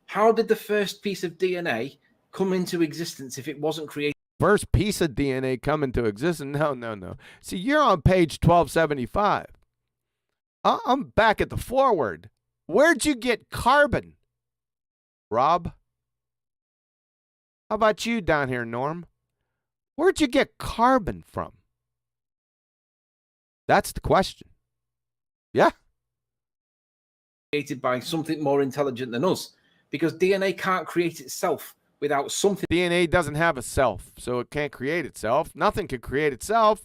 How did the first piece of DNA come into existence if it wasn't created? First piece of DNA come into existence? No. See, you're on page 1275. I'm back at the forward. Where'd you get carbon, Rob? How about you down here, Norm? Where'd you get carbon from? That's the question. Yeah. Created by something more intelligent than us, because DNA can't create itself without something. DNA doesn't have a self, so it can't create itself. Nothing can create itself.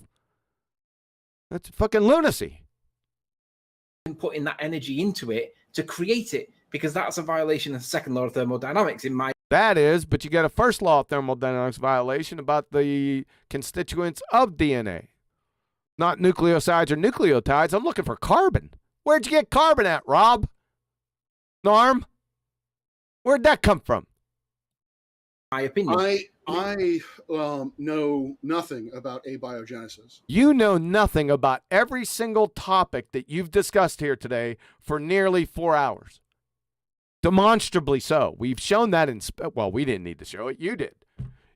That's fucking lunacy. Putting that energy into it to create it, because that's a violation of the second law of thermodynamics in my. That is, but you got a first law of thermodynamics violation about the constituents of DNA. Not nucleosides or nucleotides. I'm looking for carbon. Where'd you get carbon at, Rob? Norm? Where'd that come from? My opinion. I know nothing about abiogenesis. You know nothing about every single topic that you've discussed here today for nearly 4 hours. Demonstrably so. We've shown that in, well, we didn't need to show it. You did.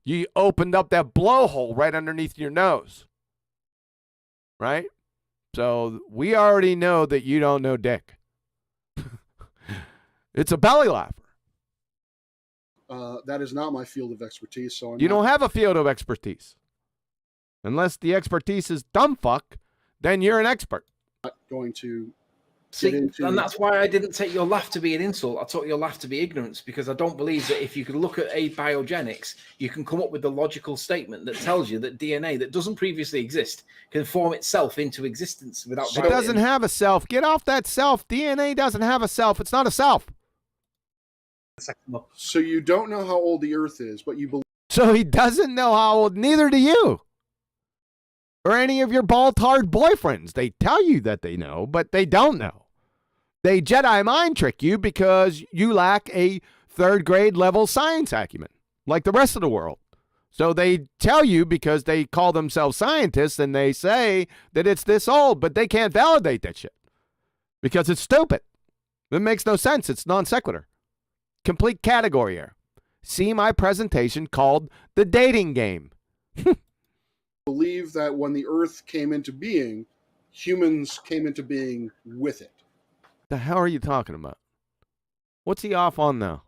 You opened up that blowhole right underneath your nose. Right? So we already know that you don't know dick. It's a belly laugher. That is not my field of expertise. So you don't have a field of expertise. Unless the expertise is dumb fuck, then you're an expert. Not going to See, and that's why I didn't take your laugh to be an insult. I took your laugh to be ignorance, because I don't believe that if you could look at abiogenics, you can come up with the logical statement that tells you that DNA that doesn't previously exist can form itself into existence without. It doesn't have a self. Get off that self. DNA doesn't have a self. It's not a self. So you don't know how old the Earth is, but you believe. So he doesn't know how old. Neither do you. Or any of your BallTARD boyfriends. They tell you that they know, but they don't know. They Jedi mind trick you because you lack a third grade level science acumen, like the rest of the world. So they tell you because they call themselves scientists and they say that it's this old, but they can't validate that shit because it's stupid. It makes no sense. It's non sequitur. Complete category error. See my presentation called The Dating Game. Believe that when the Earth came into being, humans came into being with it. The hell are you talking about? What's he off on now?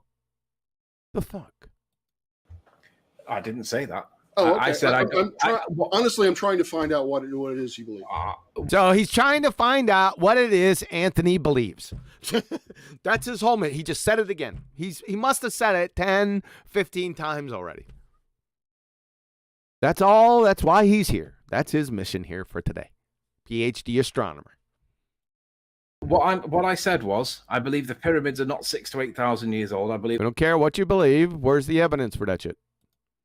The fuck? I didn't say that. Oh, okay. I said honestly, I'm trying to find out what it is you believe. So he's trying to find out what it is Anthony believes. That's his whole minute. He just said it again. He must have said it 10, 15 times already. That's all. That's why he's here. That's his mission here for today. PhD astronomer. What I said was, I believe the pyramids are not 6,000 to 8,000 years old. I believe. I don't care what you believe. Where's the evidence for that shit?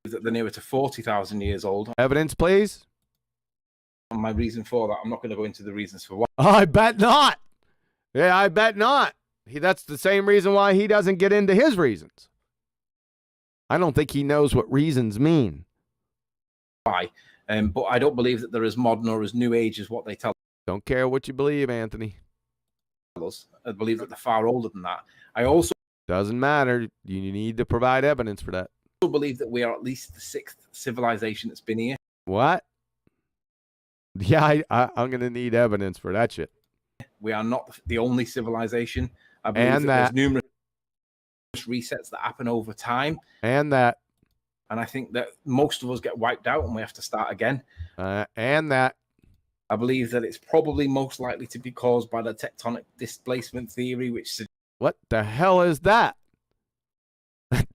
That they're nearer to 40,000 years old. Evidence, please. My reason for that, I'm not going to go into the reasons for why. I bet not. Yeah, I bet not. That's the same reason why he doesn't get into his reasons. I don't think he knows what reasons mean. Why? But I don't believe that they're as modern or as new age as what they tell. Don't care what you believe, Anthony. Us. I believe that they're far older than that. I also doesn't matter. You need to provide evidence for that. I also believe that we are at least the 6th civilization that's been here. What? Yeah, I'm going to need evidence for that shit. We are not the only civilization. I believe there's numerous resets that happen over time. And that. And I think that most of us get wiped out and we have to start again. And that. I believe that it's probably most likely to be caused by the tectonic displacement theory, which... What the hell is that?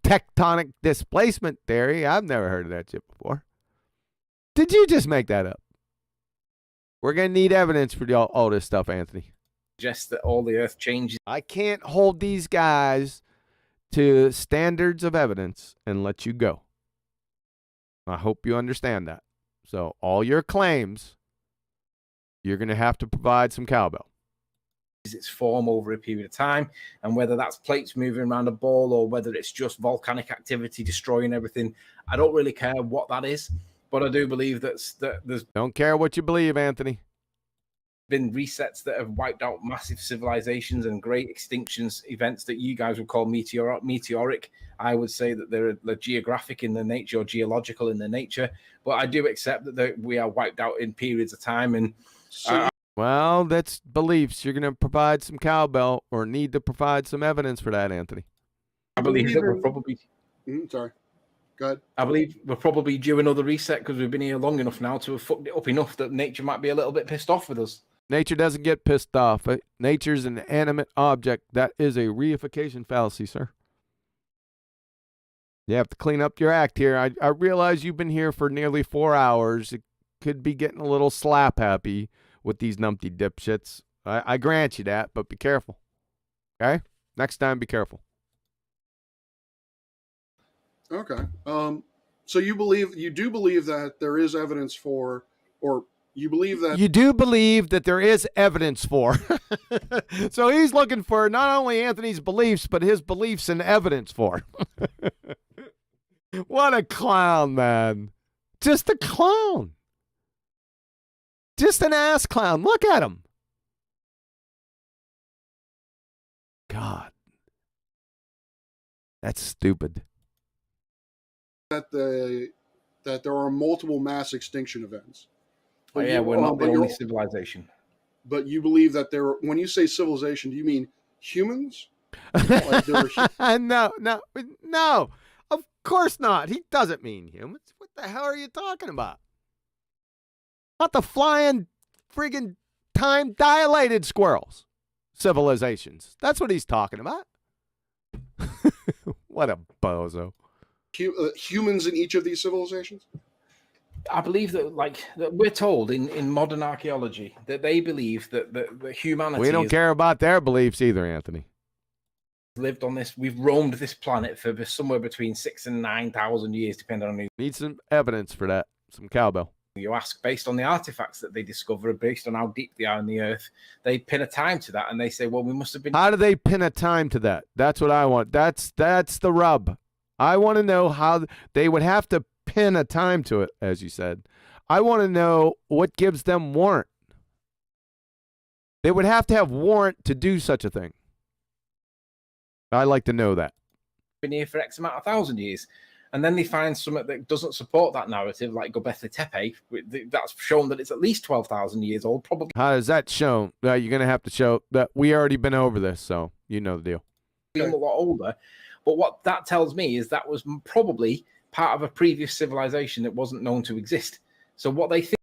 Tectonic displacement theory? I've never heard of that shit before. Did you just make that up? We're going to need evidence for all this stuff, Anthony. Suggests that all the Earth changes. I can't hold these guys to standards of evidence and let you go. I hope you understand that. So all your claims, you're going to have to provide some cowbell. Its form over a period of time, and whether that's plates moving around a ball or whether it's just volcanic activity destroying everything, I don't really care what that is, but I do believe that there's Don't care what you believe, Anthony. been resets that have wiped out massive civilizations and great extinctions events that you guys would call meteoric. I would say that they're geographic in their nature or geological in their nature, but I do accept that we are wiped out in periods of time. And Well, that's beliefs. You're going to provide some cowbell or need to provide some evidence for that, Anthony. I believe that we're probably... Sorry. Go ahead. I believe we're probably due another reset because we've been here long enough now to have fucked it up enough that nature might be a little bit pissed off with us. Nature doesn't get pissed off. Nature's an animate object. That is a reification fallacy, sir. You have to clean up your act here. I realize you've been here for nearly 4 hours. It could be getting a little slap happy with these numpty dipshits. I grant you that, but be careful. Okay? Next time, be careful. Okay. So you do believe that there is evidence for, or you believe that You do believe that there is evidence for. So he's looking for not only Anthony's beliefs, but his beliefs and evidence for. What a clown, man. Just a clown. Just an ass clown. Look at him. God. That's stupid. that there are multiple mass extinction events. Oh, yeah, we're not the only civilization. But you believe that when you say civilization, do you mean humans? Like No. Of course not. He doesn't mean humans. What the hell are you talking about? Not the flying friggin' time-dilated squirrels. Civilizations. That's what he's talking about. What a bozo. Humans in each of these civilizations? I believe that, that we're told in modern archaeology that they believe that humanity. We don't care about their beliefs either, Anthony. Lived on this. We've roamed this planet for somewhere between 6,000 and 9,000 years, depending on who Need some evidence for that. Some cowbell. you ask. Based on the artifacts that they discover, based on how deep they are in the earth, they pin a time to that, and they say, "Well, we must have been." How do they pin a time to that? That's what I want. That's the rub. I want to know how they would have to pin a time to it, as you said. I want to know what gives them warrant. They would have to have warrant to do such a thing. I'd like to know that. Been here for X amount of thousand years, and then they find something that doesn't support that narrative, like Göbekli Tepe. That's shown that it's at least 12,000 years old, probably. How is that shown? You're going to have to show that we already been over this, so you know the deal. A lot older, but what that tells me is that was probably part of a previous civilization that wasn't known to exist. So what they think.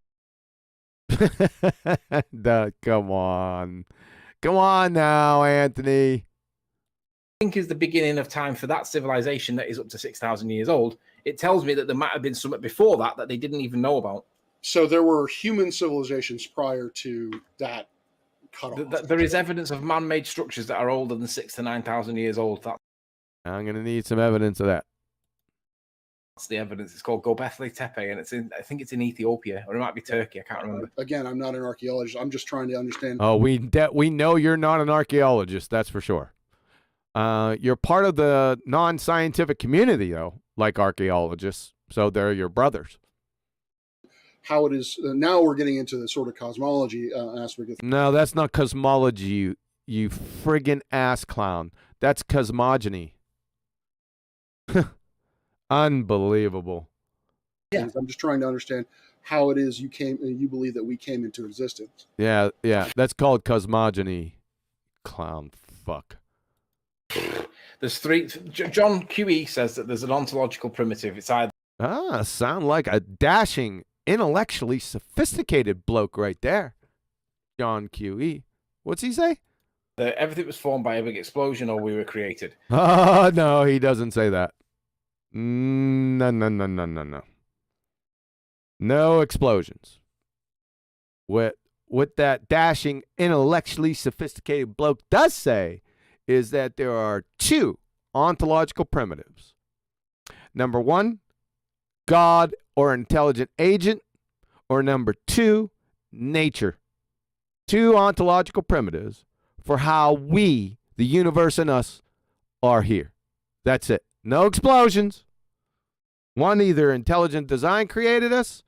Come on now, Anthony. Think is the beginning of time for that civilization that is up to 6,000 years old. It tells me that there might have been something before that they didn't even know about. So there were human civilizations prior to that cutoff. There is evidence of man-made structures that are older than 6,000 to 9,000 years old. I'm going to need some evidence of that. That's the evidence. It's called Göbekli Tepe, and I think it's in Ethiopia, or it might be Turkey. I can't remember. Again, I'm not an archaeologist. I'm just trying to understand. Oh, we know you're not an archaeologist. That's for sure. You're part of the non-scientific community, though, like archaeologists. So they're your brothers. How it is now, we're getting into the sort of cosmology aspect of. No, that's not cosmology. You friggin' ass clown. That's cosmogony. Unbelievable. Yeah, I'm just trying to understand how it is you believe that we came into existence. Yeah. That's called cosmogony. Clown fuck. There's three. John QE says that there's an ontological primitive. It's either Sound like a dashing, intellectually sophisticated bloke right there. John QE. What's he say? that everything was formed by a big explosion or we were created. Oh, no, he doesn't say that. No. No explosions. What that dashing, intellectually sophisticated bloke does say is that there are two ontological primitives. Number one, God or intelligent agent, or number 2, nature. 2 ontological primitives for how we, the universe and us, are here. That's it. No explosions. One, either intelligent design created us,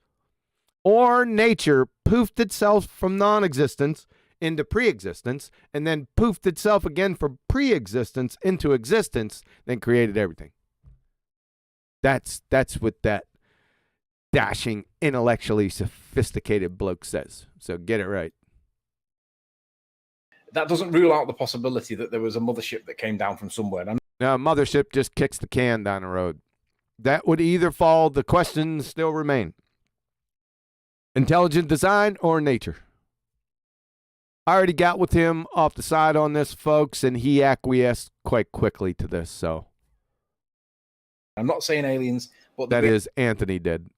or nature poofed itself from non-existence into pre-existence, and then poofed itself again from pre-existence into existence, then created everything. That's what that dashing, intellectually sophisticated bloke says. So get it right. That doesn't rule out the possibility that there was a mothership that came down from somewhere. Now, mothership just kicks the can down the road. That would either fall, the questions still remain. Intelligent design or nature? I already got with him off the side on this, folks, and he acquiesced quite quickly to this, so. I'm not saying aliens, but that is, Anthony did.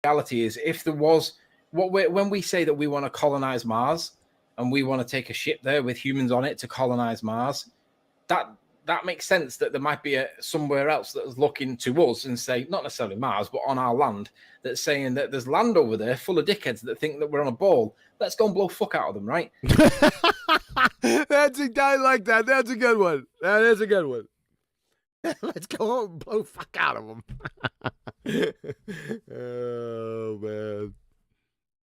The reality is, if there was, when we say that we want to colonize Mars, and we want to take a ship there with humans on it to colonize Mars, that makes sense that there might be somewhere else that's looking to us and say, not necessarily Mars, but on our land, that's saying that there's land over there full of dickheads that think that we're on a ball. Let's go and blow fuck out of them, right? I like that. That's a good one. That is a good one. Let's go and blow fuck out of them. Oh, man.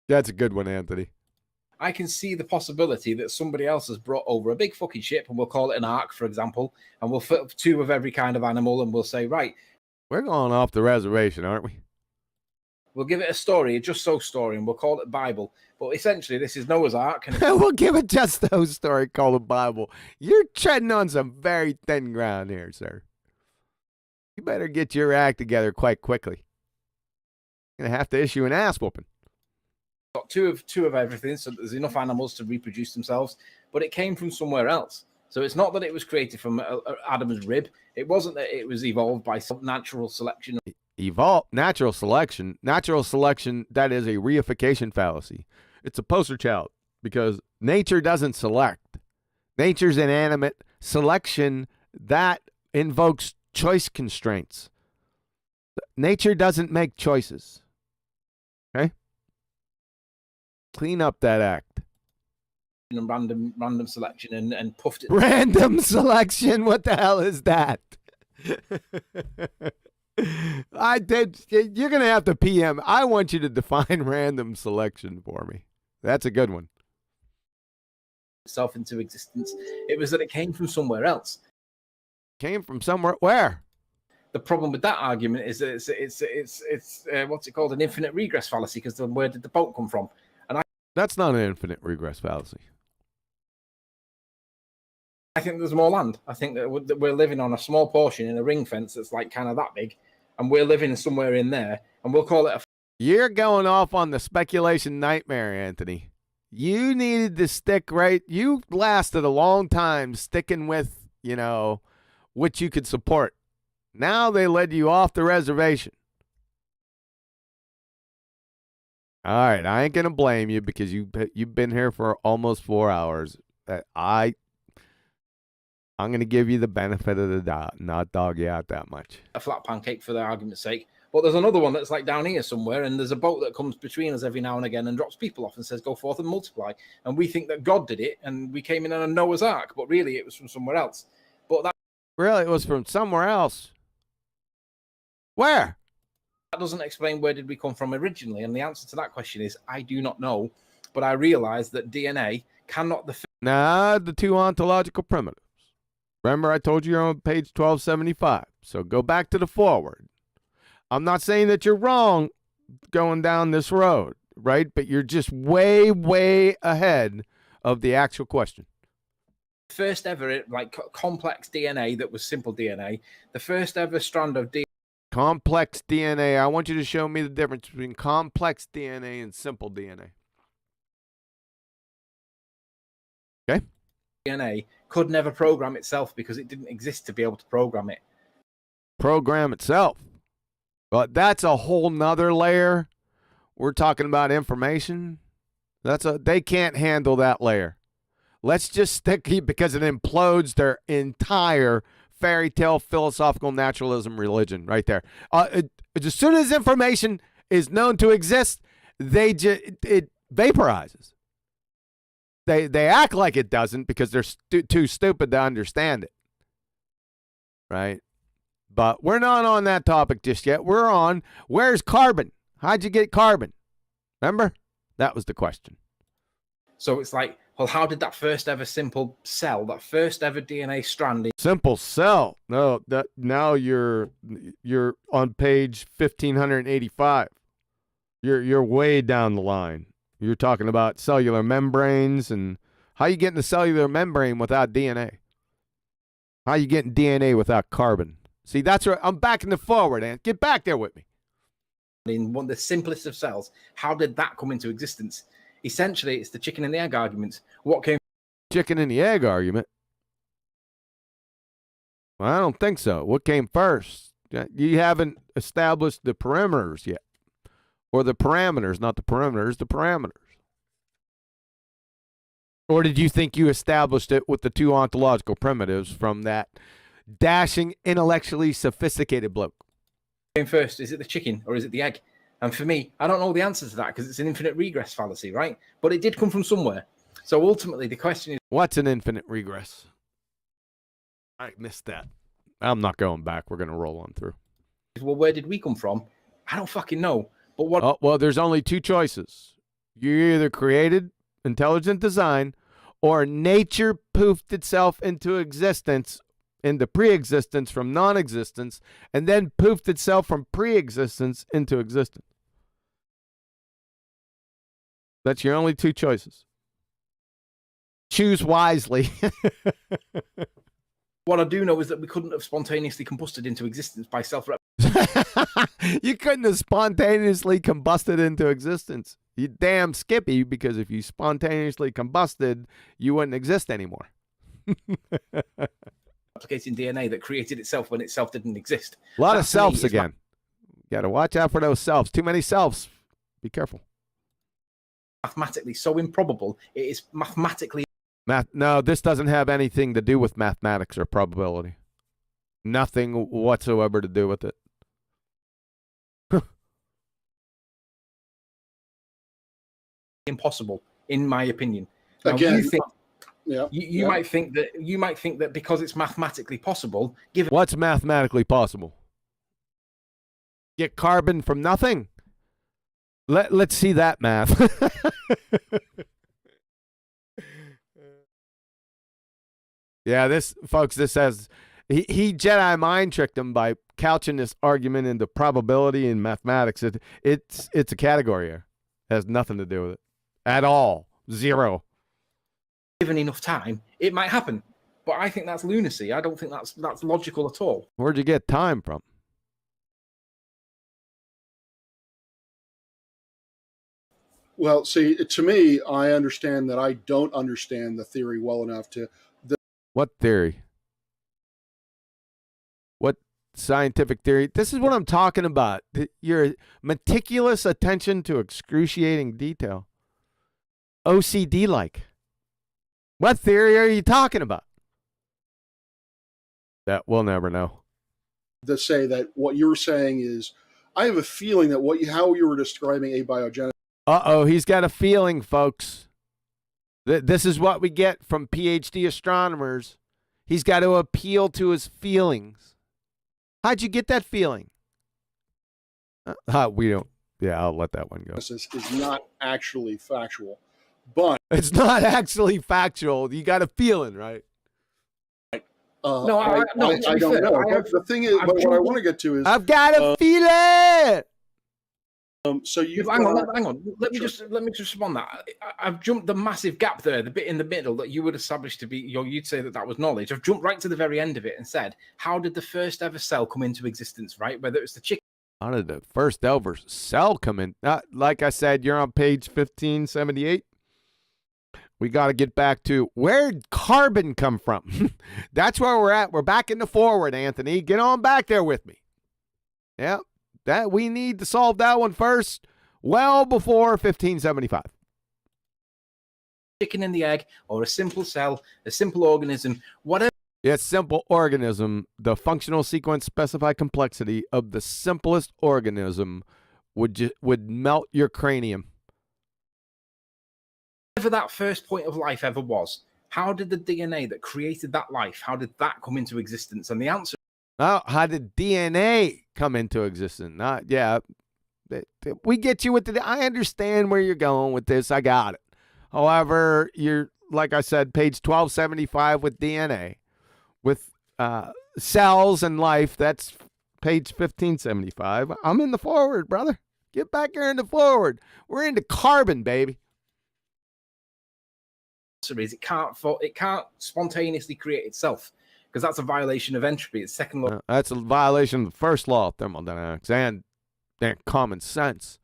That's a good one, Anthony. I can see the possibility that somebody else has brought over a big fucking ship, and we'll call it an ark, for example, and we'll fit 2 of every kind of animal, and we'll say, right, we're going off the reservation, aren't we? We'll give it a story, a just so story, and we'll call it Bible. But essentially, this is Noah's Ark. And we'll give it just so story, call it Bible. You're treading on some very thin ground here, sir. You better get your act together quite quickly. You're going to have to issue an ass whooping. Got two of everything, so there's enough animals to reproduce themselves, but it came from somewhere else. So it's not that it was created from Adam's rib. It wasn't that it was evolved by some natural selection. Natural selection, that is a reification fallacy. It's a poster child because nature doesn't select. Nature's inanimate. Selection, that invokes choice constraints. Nature doesn't make choices. Okay? Clean up that act. And random selection and puffed it. Random selection? What the hell is that? You're going to have to PM. I want you to define random selection for me. That's a good one. Itself into existence. It was that it came from somewhere else. Came from somewhere where? The problem with that argument is that it's what's it called? An infinite regress fallacy, because where did the boat come from? That's not an infinite regress fallacy. I think there's more land. I think that we're living on a small portion in a ring fence that's like kind of that big, and we're living somewhere in there, and we'll call it a... You're going off on the speculation nightmare, Anthony. You needed to stick right. You lasted a long time sticking with, what you could support. Now they led you off the reservation. All right, I ain't going to blame you because you've been here for almost 4 hours. I'm going to give you the benefit of the doubt, not dog you out that much. A flat pancake for the argument's sake. But there's another one that's like down here somewhere, and there's a boat that comes between us every now and again and drops people off and says, go forth and multiply. And we think that God did it, and we came in on a Noah's Ark, but really it was from somewhere else. But that... Really, it was from somewhere else. Where? That doesn't explain where did we come from originally, and the answer to that question is I do not know, but I realize that DNA cannot... The 2 ontological primitives. Remember, I told you you're on page 1275, so go back to the foreword. I'm not saying that you're wrong going down this road, right? But you're just way, way ahead of the actual question. First ever, complex DNA that was simple DNA, the first ever strand of DNA. Complex DNA. I want you to show me the difference between complex DNA and simple DNA. Okay? DNA could never program itself because it didn't exist to be able to program it. Program itself. But that's a whole nother layer. We're talking about information. They can't handle that layer. Let's just stick, because it implodes their entire fairy tale philosophical naturalism religion right there. As soon as information is known to exist, it vaporizes. They act like it doesn't because they're too stupid to understand it. Right? But we're not on that topic just yet. We're on, where's carbon? How'd you get carbon? Remember? That was the question. So it's like, well, how did that first ever simple cell, that first ever DNA strand? Simple cell. No, now you're on page 1585. You're way down the line. You're talking about cellular membranes and how you get in the cellular membrane without DNA. How you getting DNA without carbon? See, that's where I'm backing the forward, Ant. Get back there with me. In one of the simplest of cells, how did that come into existence? Essentially, it's the chicken and the egg argument. What came? Chicken and the egg argument? Well, I don't think so. What came first? You haven't established the perimeters yet. Or the parameters, not the perimeters, the parameters. Or did you think you established it with the two ontological primitives from that dashing, intellectually sophisticated bloke? Came first? Is it the chicken or is it the egg? And for me, I don't know the answer to that because it's an infinite regress fallacy, right? But it did come from somewhere. So ultimately, the question is, what's an infinite regress? I missed that. I'm not going back. We're going to roll on through. Well, where did we come from? I don't fucking know. But what? Oh, well, there's only two choices. You either created intelligent design or nature poofed itself into existence, into pre-existence from non-existence, and then poofed itself from pre-existence into existence. That's your only two choices. Choose wisely. What I do know is that we couldn't have spontaneously combusted into existence by self-rep. You couldn't have spontaneously combusted into existence. You damn Skippy, because if you spontaneously combusted, you wouldn't exist anymore. Replicating DNA that created itself when itself didn't exist. A lot of selves again. Got to watch out for those selves. Too many selves. Be careful. Mathematically so improbable, it is mathematically. No, this doesn't have anything to do with mathematics or probability. Nothing whatsoever to do with it. Impossible, in my opinion. Now, Again, you might think that because it's mathematically possible, given what's mathematically possible? Get carbon from nothing? Let's see that math. Yeah, this has he Jedi mind tricked him by couching this argument into probability and mathematics. It's a category here. It has nothing to do with it at all. Zero. given enough time, it might happen. But I think that's lunacy. I don't think that's logical at all. Where'd you get time from? Well, see, to me, I understand that I don't understand the theory well enough to. What theory? What scientific theory? This is what I'm talking about. Your meticulous attention to excruciating detail. OCD-like. What theory are you talking about? That we'll never know. To say that what you're saying is, I have a feeling that how you were describing abiogenesis. Uh-oh, he's got a feeling, folks. This is what we get from PhD astronomers. He's got to appeal to his feelings. How'd you get that feeling? We don't. Yeah, I'll let that one go. Is not actually factual, but it's not actually factual. You got a feeling, right? no, I don't know. The thing is, but what I want to get to is, I've got a feeling. So you hang on. Let me just respond that. I've jumped the massive gap there, the bit in the middle that you would establish to be, you'd say that was knowledge. I've jumped right to the very end of it and said, how did the first ever cell come into existence, right? Whether it's the chicken. How did the first ever cell come in? Like I said, you're on page 1578. We got to get back to where'd carbon come from? That's where we're at. We're back in the forward, Anthony. Get on back there with me. Yeah. That we need to solve that one first, well before 1575. Chicken and the egg, or a simple cell, a simple organism, whatever. Yes, simple organism. The functional sequence specify complexity of the simplest organism would melt your cranium. Whatever that first point of life ever was, how did the DNA that created that life, how did that come into existence? And the answer. Oh, how did DNA come into existence? We get you with the. I understand where you're going with this. I got it. However, you're like I said, page 1275 with DNA, with cells and life. That's page 1575. I'm in the forward, brother. Get back here in the forward. We're into carbon, baby. Is it can't spontaneously create itself, because that's a violation of entropy. It's second law. That's a violation of the first law of thermodynamics and common sense.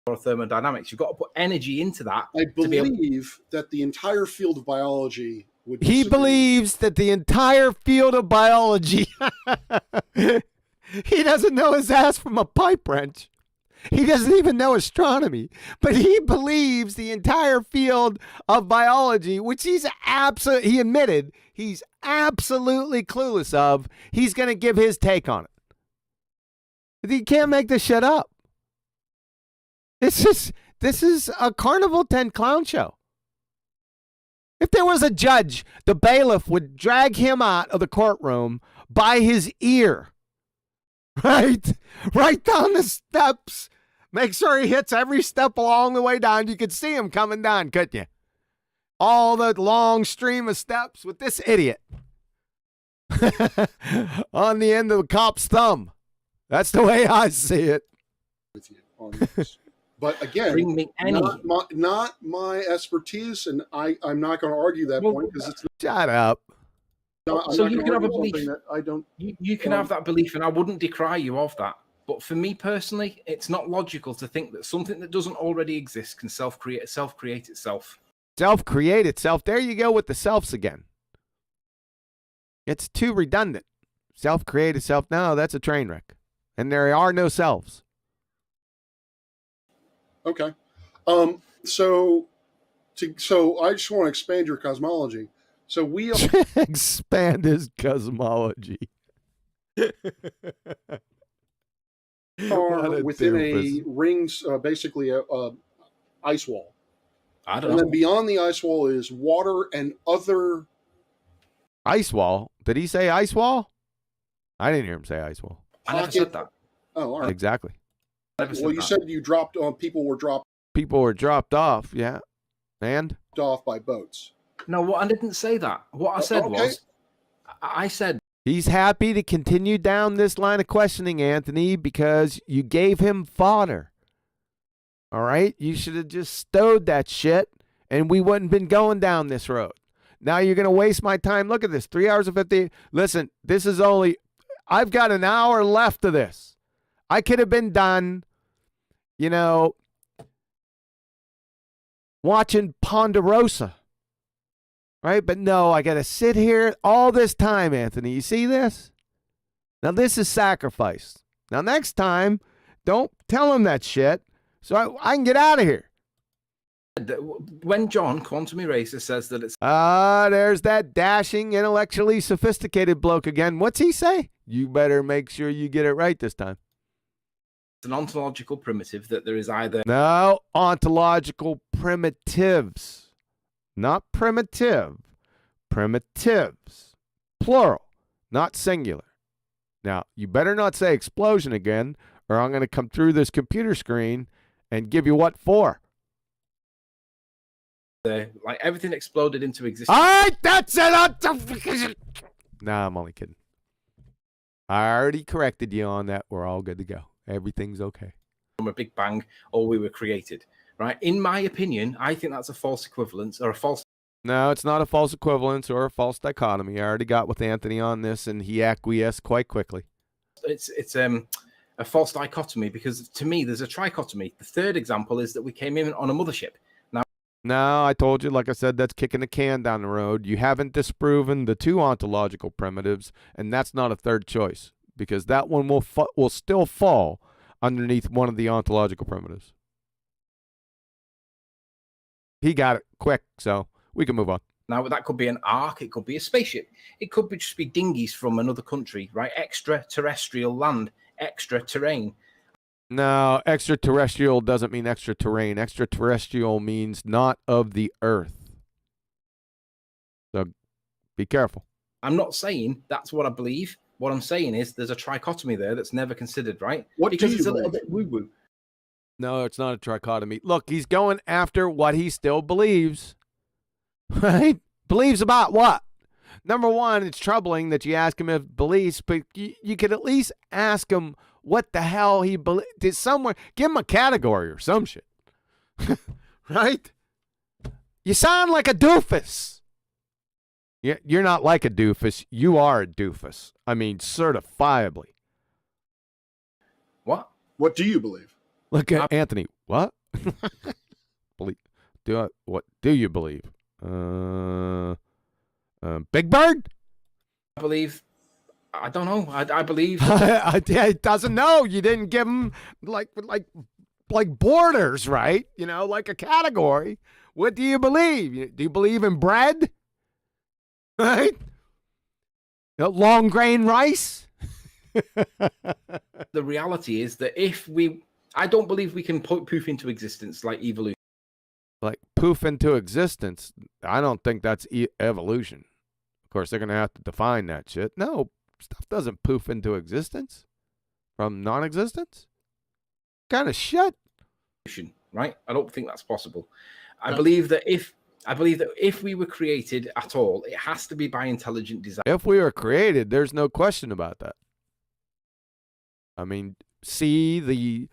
Or thermodynamics. You've got to put energy into that. I believe that the entire field of biology would. He believes that the entire field of biology. He doesn't know his ass from a pipe wrench. He doesn't even know astronomy, but he believes the entire field of biology, which he admitted he's absolutely clueless of, he's going to give his take on it. He can't make this shit up. This is a Carnival 10 clown show. If there was a judge, the bailiff would drag him out of the courtroom by his ear. Right down the steps. Make sure he hits every step along the way down. You could see him coming down, couldn't you? All the long stream of steps with this idiot on the end of the cop's thumb. That's the way I see it. With you on this. But again, Bring me any. not my expertise, and I'm not going to argue that point because it's Shut up. not. So I'm you not can gonna have a argue belief. something that I don't. You can have that belief, and I wouldn't decry you of that. But for me personally, it's not logical to think that something that doesn't already exist can self-create itself. Self-create itself. There you go with the selves again. It's too redundant. Self-create itself. No, that's a train wreck. And there are no selves. Okay. So I just want to expand your cosmology. So we are, Expand his cosmology. What a within doofus. a rings, basically a ice wall, I don't and know. then beyond the ice wall is water and other. Ice wall? Did he say ice wall? I didn't hear him say ice wall. I never said that. Oh, all right. Exactly. Well, you said you dropped on people were dropped People were dropped off, yeah. And? off by boats. No, what I didn't say that. What I said okay. was, I said He's happy to continue down this line of questioning, Anthony, because you gave him fodder. All right? You should have just stowed that shit, and we wouldn't been going down this road. Now you're going to waste my time. Look at this, 3 hours and 50. Listen, this is only, I've got an hour left of this. I could have been done, watching Ponderosa. Right? But no, I got to sit here all this time, Anthony. You see this? Now, this is sacrifice. Now, next time, don't tell him that shit so I can get out of here. when John, Quantum Eraser, says that it's There's that dashing, intellectually sophisticated bloke again. What's he say? You better make sure you get it right this time. an ontological primitive, that there is either No, ontological primitives. Not primitive. Primitives. Plural, not singular. Now, you better not say explosion again, or I'm going to come through this computer screen and give you what for. like everything exploded into existence. All right, that's it. Nah, I'm only kidding. I already corrected you on that. We're all good to go. Everything's okay. From a big bang, or we were created, right? In my opinion, I think that's a false equivalence or a false. No, it's not a false equivalence or a false dichotomy. I already got with Anthony on this, and he acquiesced quite quickly. It's a false dichotomy, because to me there's a trichotomy. The third example is that we came in on a mothership. No, I told you, like I said, that's kicking the can down the road. You haven't disproven the two ontological primitives, and that's not a third choice, because that one will still fall underneath one of the ontological primitives. He got it quick, so we can move on. Now, that could be an ark, it could be a spaceship, it could be just be dinghies from another country, right? Extraterrestrial land, extra terrain. No, extraterrestrial doesn't mean extra terrain. Extraterrestrial means not of the Earth. So be careful. I'm not saying that's what I believe. What I'm saying is there's a trichotomy there that's never considered, right? What because do it's you a little believe? bit woo-woo. No, it's not a trichotomy. Look, he's going after what he still believes. Right? Believes about what? Number one, it's troubling that you ask him if beliefs, but you could at least ask him what the hell he believes. Did somewhere give him a category or some shit. Right? You sound like a doofus. You're not like a doofus. You are a doofus. I mean, certifiably. What? What do you believe? Look at Anthony. What? What do you believe? Big Bird? I believe, I don't know. I believe. He doesn't know. You didn't give him like borders, right? You know, like a category. What do you believe? Do you believe in bread? Right? Long grain rice? The reality is that I don't believe we can poof into existence like evolution. Like poof into existence. I don't think that's evolution. Of course, they're going to have to define that shit. No, stuff doesn't poof into existence from non-existence. Kind of shit. Right? I don't think that's possible. I believe that if we were created at all, it has to be by intelligent design. If we were created, there's no question about that. I mean, see the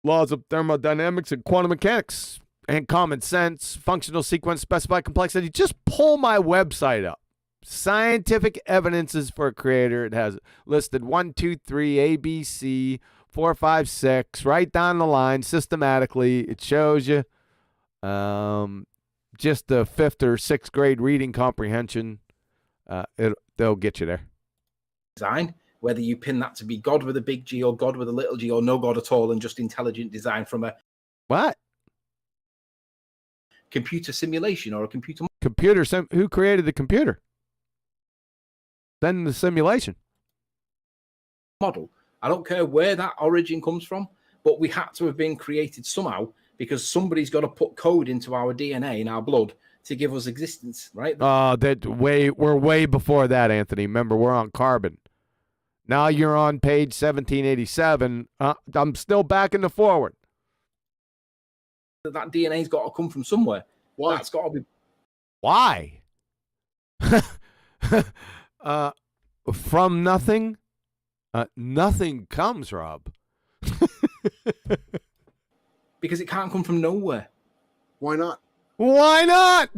laws of thermodynamics and quantum mechanics and common sense, functional sequence, specified complexity. Just pull my website up. Scientific evidences for a creator. It has listed 1, 2, 3, A, B, C, 4, 5, 6, right down the line systematically. It shows you just the 5th or 6th grade reading comprehension. They'll get you there. Design, whether you pin that to be God with a big G or God with a little g or no God at all and just intelligent design from a What? computer simulation or a computer Who created the computer? Then the simulation. model. I don't care where that origin comes from, but we had to have been created somehow because somebody's got to put code into our DNA in our blood to give us existence, right? We're way before that, Anthony. Remember, we're on carbon. Now you're on page 1787. I'm still backing the forward. That DNA's got to come from somewhere. Why? That's got to be. Why? From nothing, nothing comes, Rob. Because it can't come from nowhere. Why not? Why not?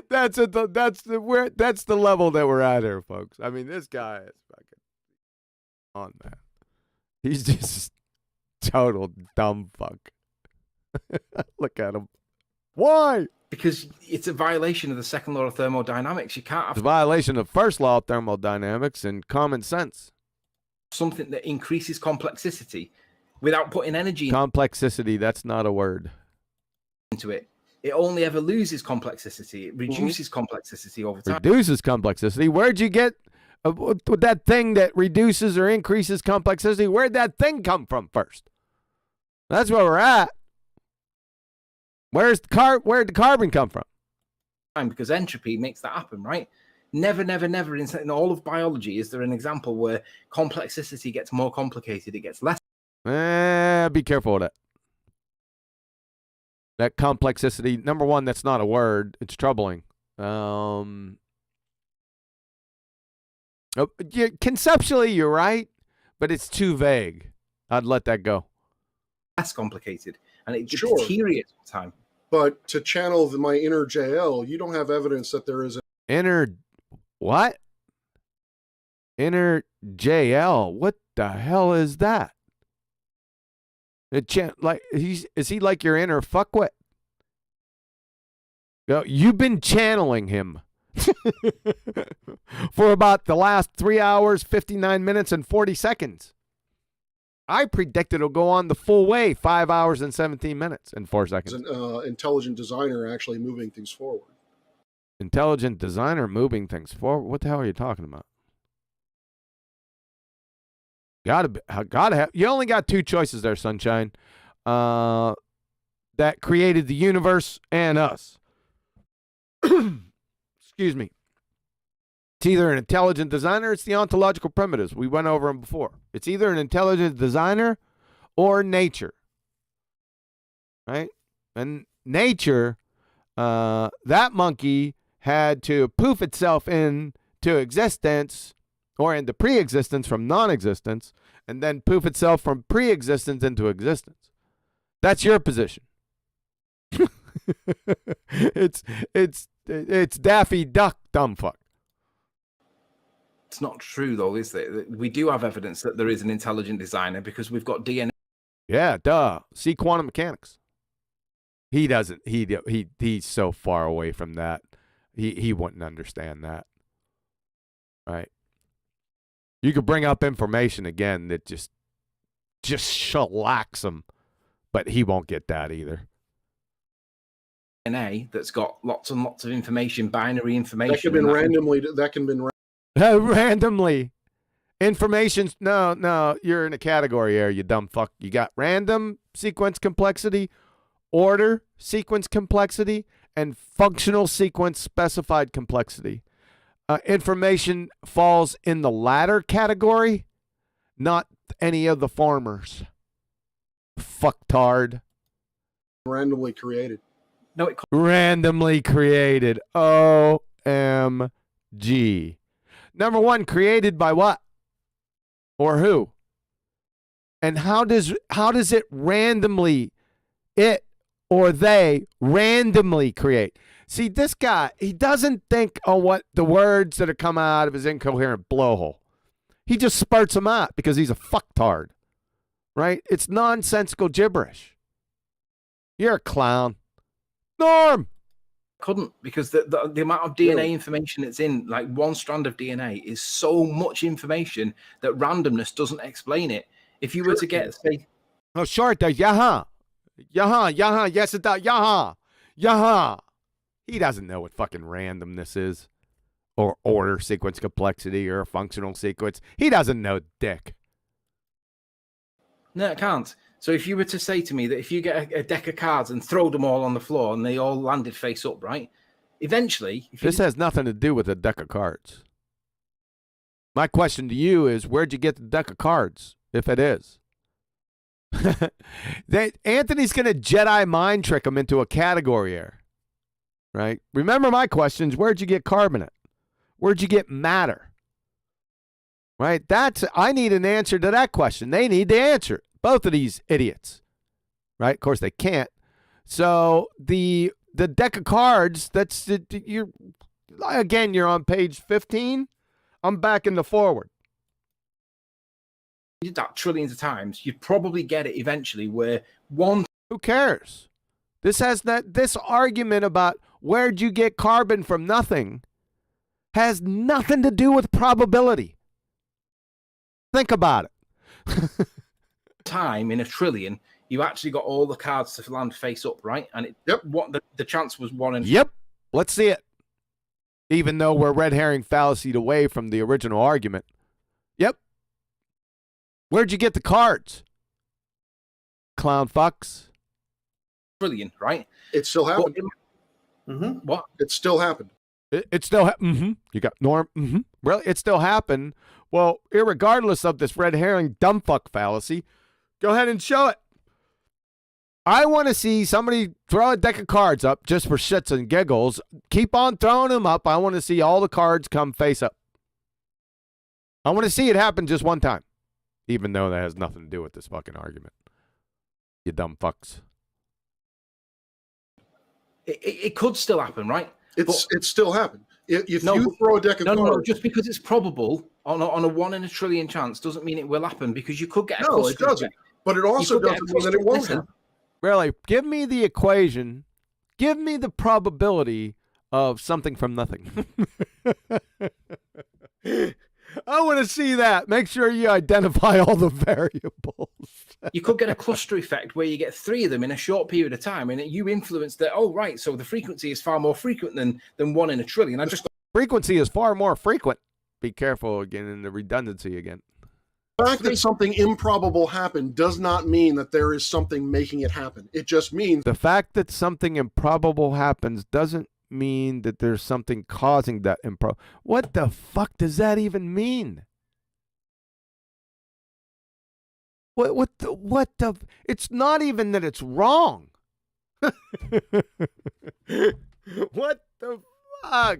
That's the level that we're at here, folks. I mean, this guy is fucking on, man. He's just total dumb fuck. Look at him. Why? Because it's a violation of the second law of thermodynamics. You can't have It's a violation of first law of thermodynamics and common sense. something that increases complexity without putting energy Complexity, that's not a word. into it. It only ever loses complexity. It reduces complexity over time. Reduces complexity. Where'd you get that thing that reduces or increases complexity? Where'd that thing come from first? That's where we're at. Where'd the carbon come from? Because entropy makes that happen, right? Never in all of biology is there an example where complexity gets more complicated. It gets less. Be careful with that. That complexity, number one, that's not a word. It's troubling. Conceptually, you're right, but it's too vague. I'd let that go. Less complicated, and it Sure. deteriorates with time. But to channel my inner JL, you don't have evidence that there is a Inner what? Inner JL. What the hell is that? Is he like your inner fuckwit? You've been channeling him for about the last 3 hours, 59 minutes, and 40 seconds. I predict it'll go on the full way, 5 hours and 17 minutes and 4 seconds. It's an intelligent designer actually moving things forward. Intelligent designer moving things forward. What the hell are you talking about? Gotta have. You only got 2 choices there, Sunshine. That created the universe and us. Excuse me. It's either an intelligent designer, it's the ontological primitives. We went over them before. It's either an intelligent designer or nature. Right? And nature, that monkey had to poof itself into existence or into pre-existence from non-existence, and then poof itself from pre-existence into existence. That's your position. It's Daffy Duck, dumb fuck. It's not true, though, is it? We do have evidence that there is an intelligent designer because we've got DNA. Yeah, duh. See quantum mechanics. He doesn't. He's so far away from that. He wouldn't understand that. Right? You could bring up information again that just shellacks him, but he won't get that either. DNA that's got lots and lots of information, binary information. That can be randomly. That can be randomly. Information. No, you're in a category here, you dumb fuck. You got random sequence complexity, order sequence complexity, and functional sequence specified complexity. Information falls in the latter category, not any of the formers. Fucktard. Randomly created. No, it randomly created. OMG. Number one, created by what? Or who? And how does it randomly, it or they randomly create? See, this guy, he doesn't think on what the words that are coming out of his incoherent blowhole. He just spurts them out because he's a fucktard, right? It's nonsensical gibberish. You're a clown. Norm! Couldn't, because the amount of DNA information that's in, like one strand of DNA is so much information that randomness doesn't explain it. If you were to get, say... Oh, short does, yes it does, He doesn't know what fucking randomness is, or order sequence complexity, or a functional sequence. He doesn't know dick. No, it can't. So if you were to say to me that if you get a deck of cards and throw them all on the floor and they all landed face up, right? Eventually... This has nothing to do with a deck of cards. My question to you is, where'd you get the deck of cards, if it is? Anthony's going to Jedi mind trick him into a category here, right? Remember my questions, where'd you get carbonate? Where'd you get matter? Right? I need an answer to that question. They need to answer it. Both of these idiots, right? Of course, they can't. So the deck of cards, you're on page 15. I'm back in the forward. You did that trillions of times. You'd probably get it eventually where one... Who cares? This argument about where'd you get carbon from nothing has nothing to do with probability. Think about it. Time in a trillion, you actually got all the cards to land face up, right? And the chance was 1 in... Yep. Let's see it. Even though we're red herring fallacied away from the original argument. Yep. Where'd you get the cards? Clown fucks. Trillion, right? It still happened. What? It still happened. It still happened. You got Norm. Really? It still happened. Well, irregardless of this red herring dumb fuck fallacy, go ahead and show it. I want to see somebody throw a deck of cards up just for shits and giggles. Keep on throwing them up. I want to see all the cards come face up. I want to see it happen just one time, even though that has nothing to do with this fucking argument. You dumb fucks. It could still happen, right? It's still happened. If you throw a deck of cards... No, just because it's probable on a 1 in a trillion chance doesn't mean it will happen, because you could get a No, it doesn't. But it also doesn't mean that it won't happen. Really, give me the equation. Give me the probability of something from nothing. I want to see that. Make sure you identify all the variables. You could get a cluster effect where you get 3 of them in a short period of time, and you influence that. Oh, right. So the frequency is far more frequent than 1 in a trillion. I just Frequency is far more frequent. Be careful again in the redundancy again. The fact that something improbable happened does not mean that there is something making it happen. It just means The fact that something improbable happens doesn't mean that there's something causing that improbable. What the fuck does that even mean? What the it's not even that it's wrong. What the fuck?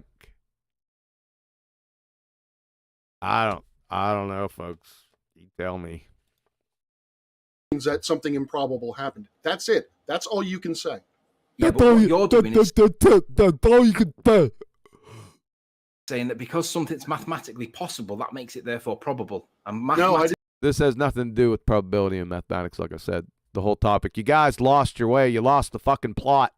I don't know, folks. You tell me. that something improbable happened. That's it. That's all you can say. Yeah, but what you're doing is that's all you can say. saying that because something's mathematically possible, that makes it therefore probable. And This has nothing to do with probability and mathematics, like I said. The whole topic. You guys lost your way. You lost the fucking plot.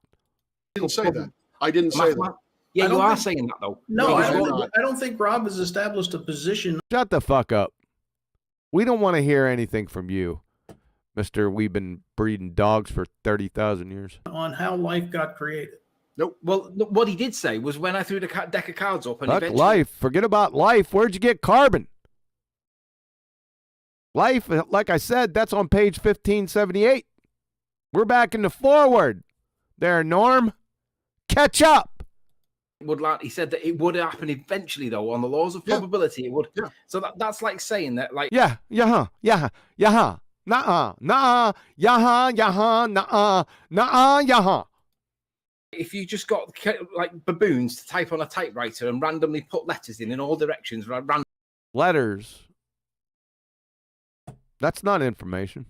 I didn't say that. I didn't say that. Yeah, you are saying that, though. No, No, I don't think Rob has established a position Shut the fuck up. We don't want to hear anything from you, Mr. We've been breeding dogs for 30,000 years. on how life got created. Well, what he did say was when I threw the deck of cards up and Fuck eventually... life. Forget about life. Where'd you get carbon? Life, like I said, that's on page 1578. We're back in the forward. There, Norm. Catch up. He said that it would happen eventually, though, on the laws of probability. It would. Yeah. So that's like saying that, like... Yeah, nuh-uh, nuh-uh, nuh-uh. If you just got like baboons to type on a typewriter and randomly put letters in all directions, Letters. That's not information.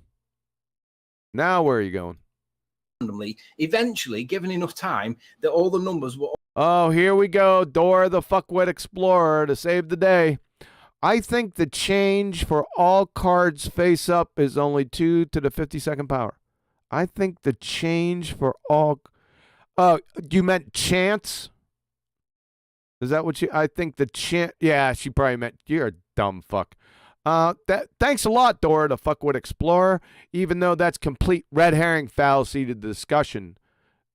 Now where are you going? randomly, eventually, given enough time, that all the numbers were... Oh, here we go. Dora the fuckwit explorer to save the day. I think the change for all cards face up is only 2 to the 52nd power. I think the change for all... you meant chance? Is that what I think the chance... Yeah, she probably meant... You're a dumb fuck. Thanks a lot, Dora the fuckwit explorer, even though that's complete red herring fallacy to the discussion.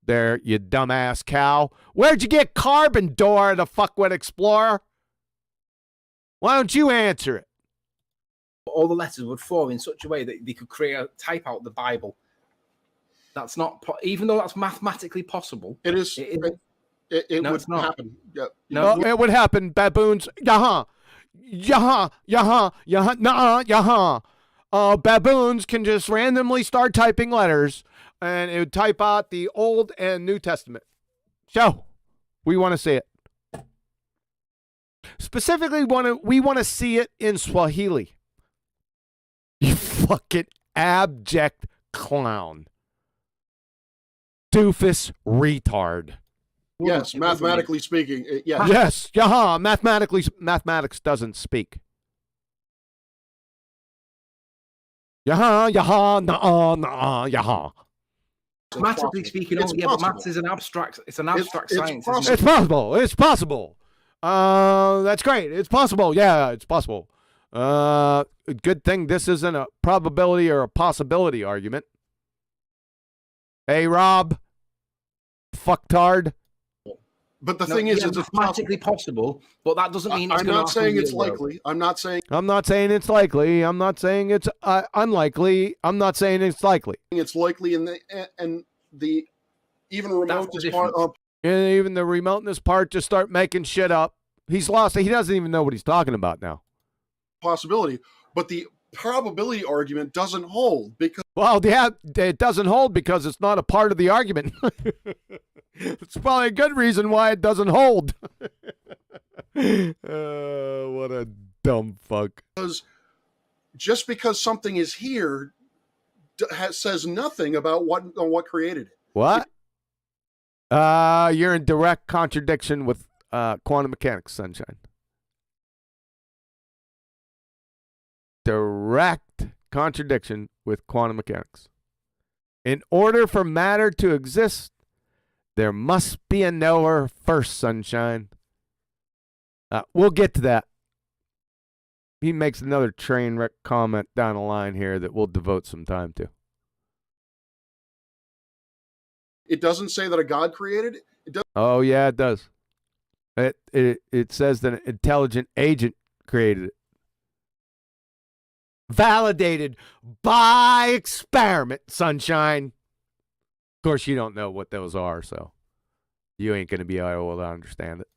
There, you dumbass cow. Where'd you get carbon, Dora the fuckwit explorer? Why don't you answer it? All the letters would form in such a way that they could type out the Bible. That's not... even though that's mathematically possible... It is... It No, would it's not. happen. Yeah. No, It would happen, baboons. Yaha. Baboons can just randomly start typing letters, and it would type out the Old and New Testament. So, we want to see it. Specifically, we want to see it in Swahili. You fucking abject clown. Doofus retard. Yes, mathematically speaking, yes. Yes, mathematics doesn't speak. Yaha. Mathematically speaking, It's but possible. maths is an abstract. It's an abstract It's science. possible. It's possible. That's great. It's possible. Yeah, it's possible. Good thing this isn't a probability or a possibility argument. Hey, Rob. Fucktard. But the thing is, it's mathematically possible, but that doesn't mean it's I'm gonna not saying happen it's in the real likely. I'm not saying it's likely. I'm not saying it's unlikely. I'm not saying it's likely. it's likely in the even remotest part of And even the remoteness part, just start making shit up. He's lost. He doesn't even know what he's talking about now. possibility. But the probability argument doesn't hold because Well, yeah, it doesn't hold because it's not a part of the argument. It's probably a good reason why it doesn't hold. What a dumb fuck. just because something is here says nothing about what created it. What? You're in direct contradiction with quantum mechanics, Sunshine. Direct contradiction with quantum mechanics. In order for matter to exist, there must be a knower first, Sunshine. We'll get to that. He makes another train wreck comment down the line here that we'll devote some time to. It doesn't say that a God created it. It does. Oh yeah, it does. It says that an intelligent agent created it. Validated by experiment, sunshine. Of course, you don't know what those are, so you ain't going to be able to understand it.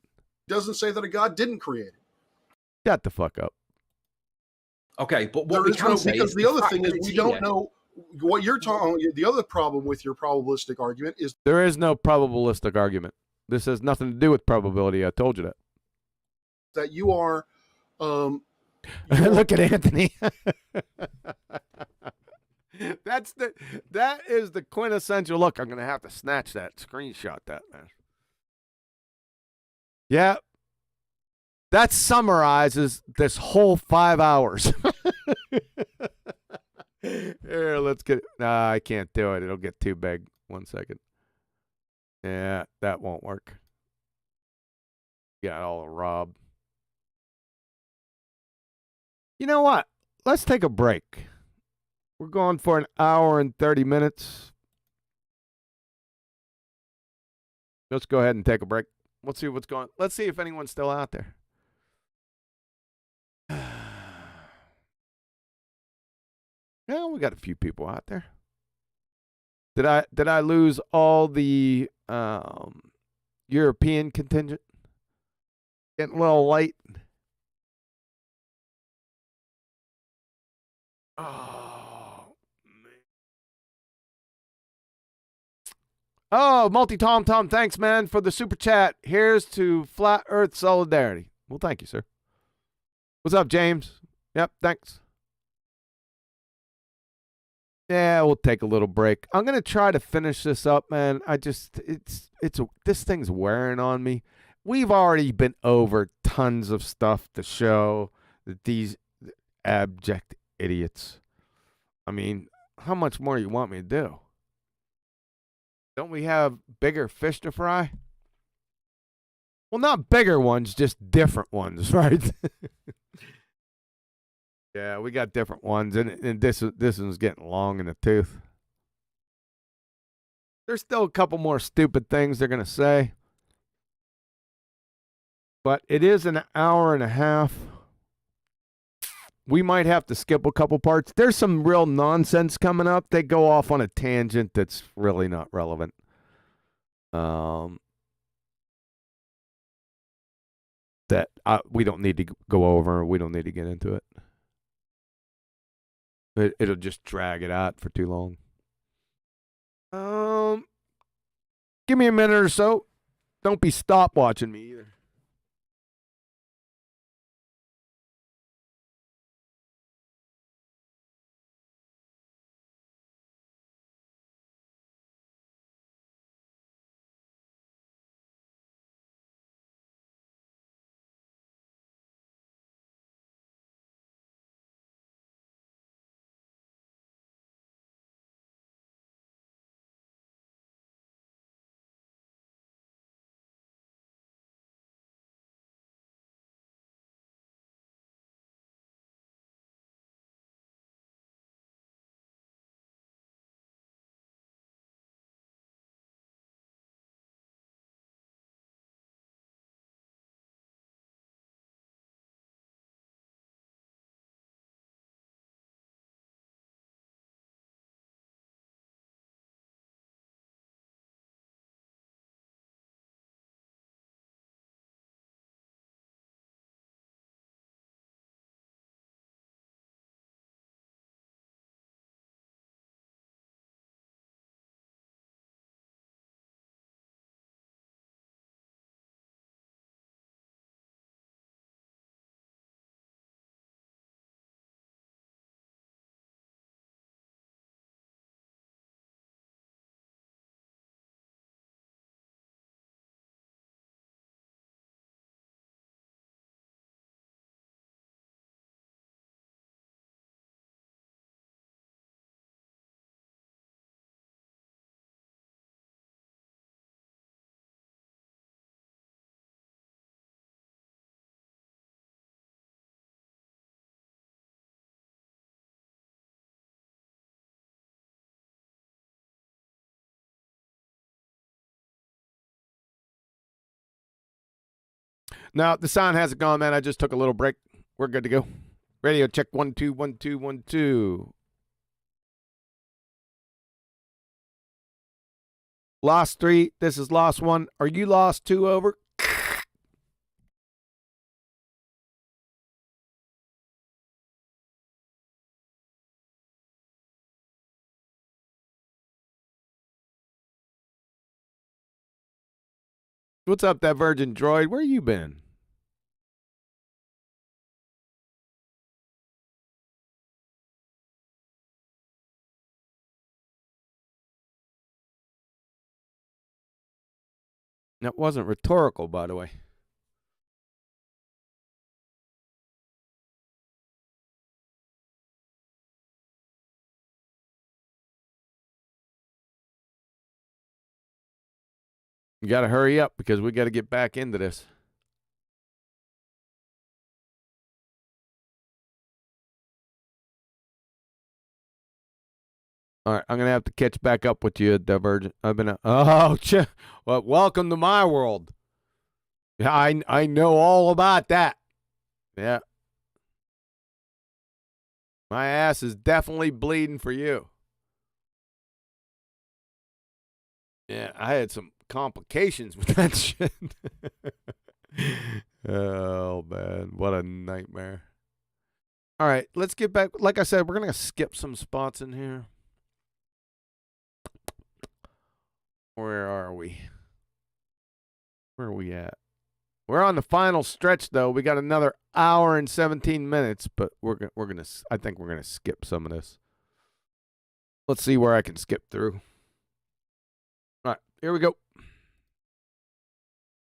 Doesn't say that a God didn't create it. Shut the fuck up. Okay, but what we can say because is the other thing is we don't here. know what you're talking. The other problem with your probabilistic argument is There is no probabilistic argument. This has nothing to do with probability. I told you that. that you are. Look at Anthony. That is the quintessential look. I'm gonna have to snatch that, screenshot that, man. Yeah. That summarizes this whole 5 hours. Here, let's get. Nah, I can't do it. It'll get too big. 1 second. Yeah, that won't work. Got all Rob. You know what? Let's take a break. We're going for an hour and 30 minutes. Let's go ahead and take a break. Let's see what's going on. Let's see if anyone's still out there. Yeah, we got a few people out there. Did I lose all the European contingent? Getting a little light. Oh, man. Oh, Multi-Tom Tom, thanks, man, for the super chat. Here's to Flat Earth Solidarity. Well, thank you, sir. What's up, James? Yep, thanks. Yeah, we'll take a little break. I'm gonna try to finish this up, man. This thing's wearing on me. We've already been over tons of stuff to show that these abject idiots. I mean, how much more you want me to do? Don't we have bigger fish to fry? Well, not bigger ones, just different ones, right? Yeah, we got different ones, and this one's getting long in the tooth. There's still a couple more stupid things they're going to say. But it is an hour and a half. We might have to skip a couple parts. There's some real nonsense coming up. They go off on a tangent that's really not relevant. That we don't need to go over. We don't need to get into it. It'll just drag it out for too long. Give me a minute or so. Don't be stopwatching me either. No, the sound hasn't gone, man. I just took a little break. We're good to go. Radio check 1 2 1 2 1 2. Lost 3. This is lost 1. Are you lost 2? Over. What's up, that virgin droid? Where you been? That wasn't rhetorical, by the way. You got to hurry up because we got to get back into this. All right, I'm going to have to catch back up with you, Divergent. I've been, well, welcome to my world. Yeah, I know all about that. Yeah. My ass is definitely bleeding for you. Yeah, I had some complications with that shit. Oh, man. What a nightmare. All right, let's get back. Like I said, we're going to skip some spots in here. Where are we? Where are we at? We're on the final stretch, though. We got another hour and 17 minutes, but I think we're gonna skip some of this. Let's see where I can skip through. All right, here we go.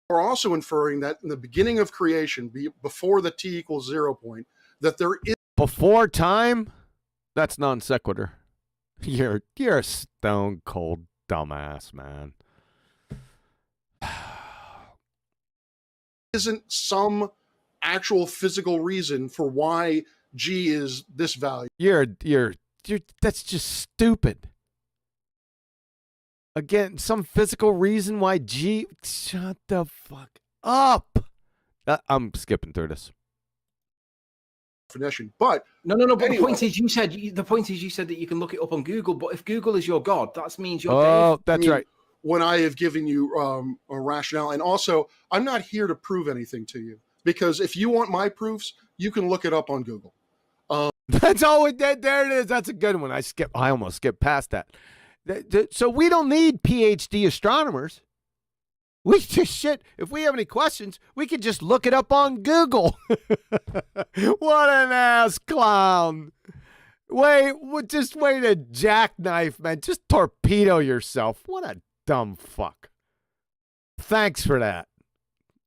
We're also inferring that in the beginning of creation, before the t equals 0 point, that there is before time. That's non sequitur. You're a stone cold dumbass, man. Isn't some actual physical reason for why G is this value. You're that's just stupid. Again, some physical reason why G. Shut the fuck up. I'm skipping through this. Definition, but no. But anyway. The point is you said that you can look it up on Google. But if Google is your god, that means you're. Oh, that's right. When I have given you a rationale, and also I'm not here to prove anything to you, because if you want my proofs, you can look it up on Google. That's all we did. There it is. That's a good one. I almost skipped past that. So we don't need PhD astronomers. We just shit. If we have any questions, we can just look it up on Google. What an ass clown. Just way to jackknife, man. Just torpedo yourself. What a dumb fuck. Thanks for that.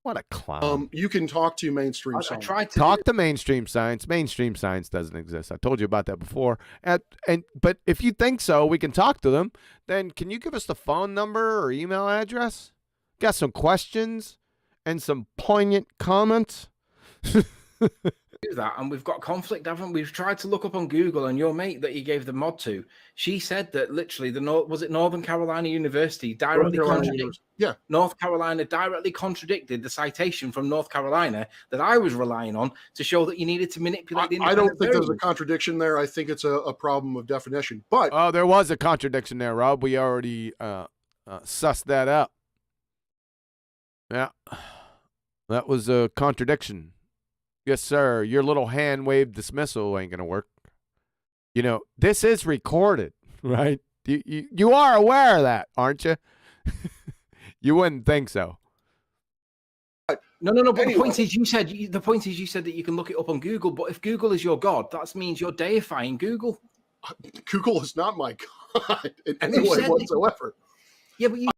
What a clown. You can talk to mainstream science. Talk to mainstream science. Mainstream science doesn't exist. I told you about that before. But if you think so, we can talk to them. Then can you give us the phone number or email address? Got some questions and some poignant comments? Do that, and we've got conflict, haven't we? We've tried to look up on Google, and your mate that you gave the mod to, she said that literally Northern Carolina University directly contradicted. Yeah, North Carolina directly contradicted the citation from North Carolina that I was relying on to show that you needed to manipulate the I don't think there's a contradiction there. I think it's a problem of definition. But there was a contradiction there, Rob. We already sussed that out. Yeah, that was a contradiction. Yes, sir. Your little hand wave dismissal ain't gonna work. You know, this is recorded, right? You are aware of that, aren't you? You wouldn't think so. No. But anyway. The point is, you said that you can look it up on Google. But if Google is your god, that means you're deifying Google. Google is not my god in any way whatsoever. Yeah, but you.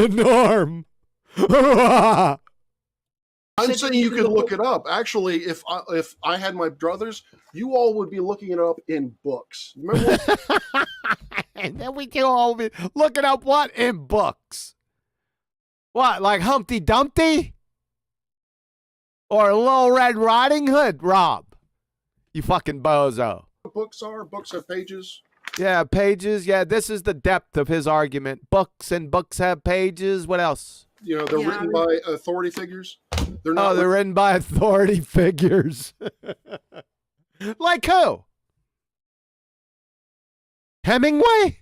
Norm. I'm saying you could look it up. Actually, if I had my druthers, you all would be looking it up in books. Remember? And then we can all be looking up what in books? What, like Humpty Dumpty? Or Little Red Riding Hood, Rob? You fucking bozo. Books have pages. Yeah, pages. Yeah, this is the depth of his argument. Books and books have pages. What else? they're written by authority figures. They're not. Oh, they're written by authority figures. Like who? Hemingway?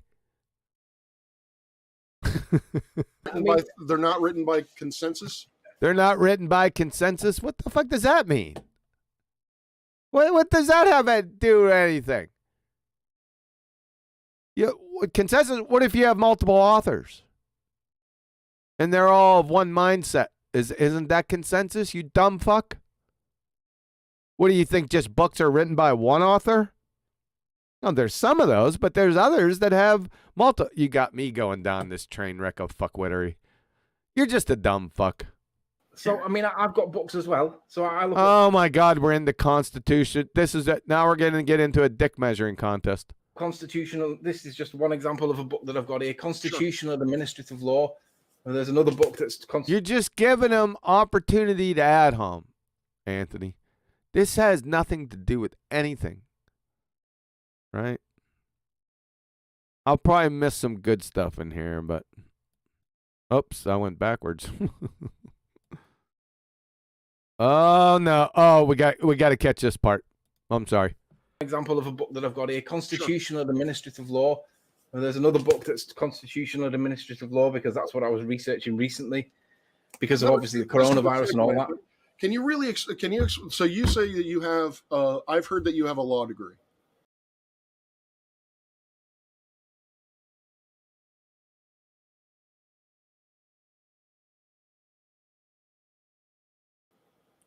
They're not written by consensus. They're not written by consensus? What the fuck does that mean? What does that have to do with anything? Consensus, what if you have multiple authors? And they're all of one mindset. Isn't that consensus, you dumb fuck? What do you think, just books are written by one author? No, there's some of those, but there's others that have multiple. You got me going down this train wreck of fuckwittery. You're just a dumb fuck. So, I mean, I've got books as well. So I look Oh, my God, we're in the Constitution. This is it. Now we're going to get into a dick measuring contest. Constitutional. This is just one example of a book that I've got here. Constitutional Administrative Law. And there's another book that's... You're just giving them opportunity to add home, Anthony. This has nothing to do with anything. Right? I'll probably miss some good stuff in here, but... Oops, I went backwards. Oh, no. Oh, we got to catch this part. I'm sorry. Example of a book that I've got here. Constitutional Administrative Law. And there's another book that's Constitutional Administrative Law, because that's what I was researching recently, because of obviously the coronavirus and all that. Can you really, so you say that you have, I've heard that you have a law degree.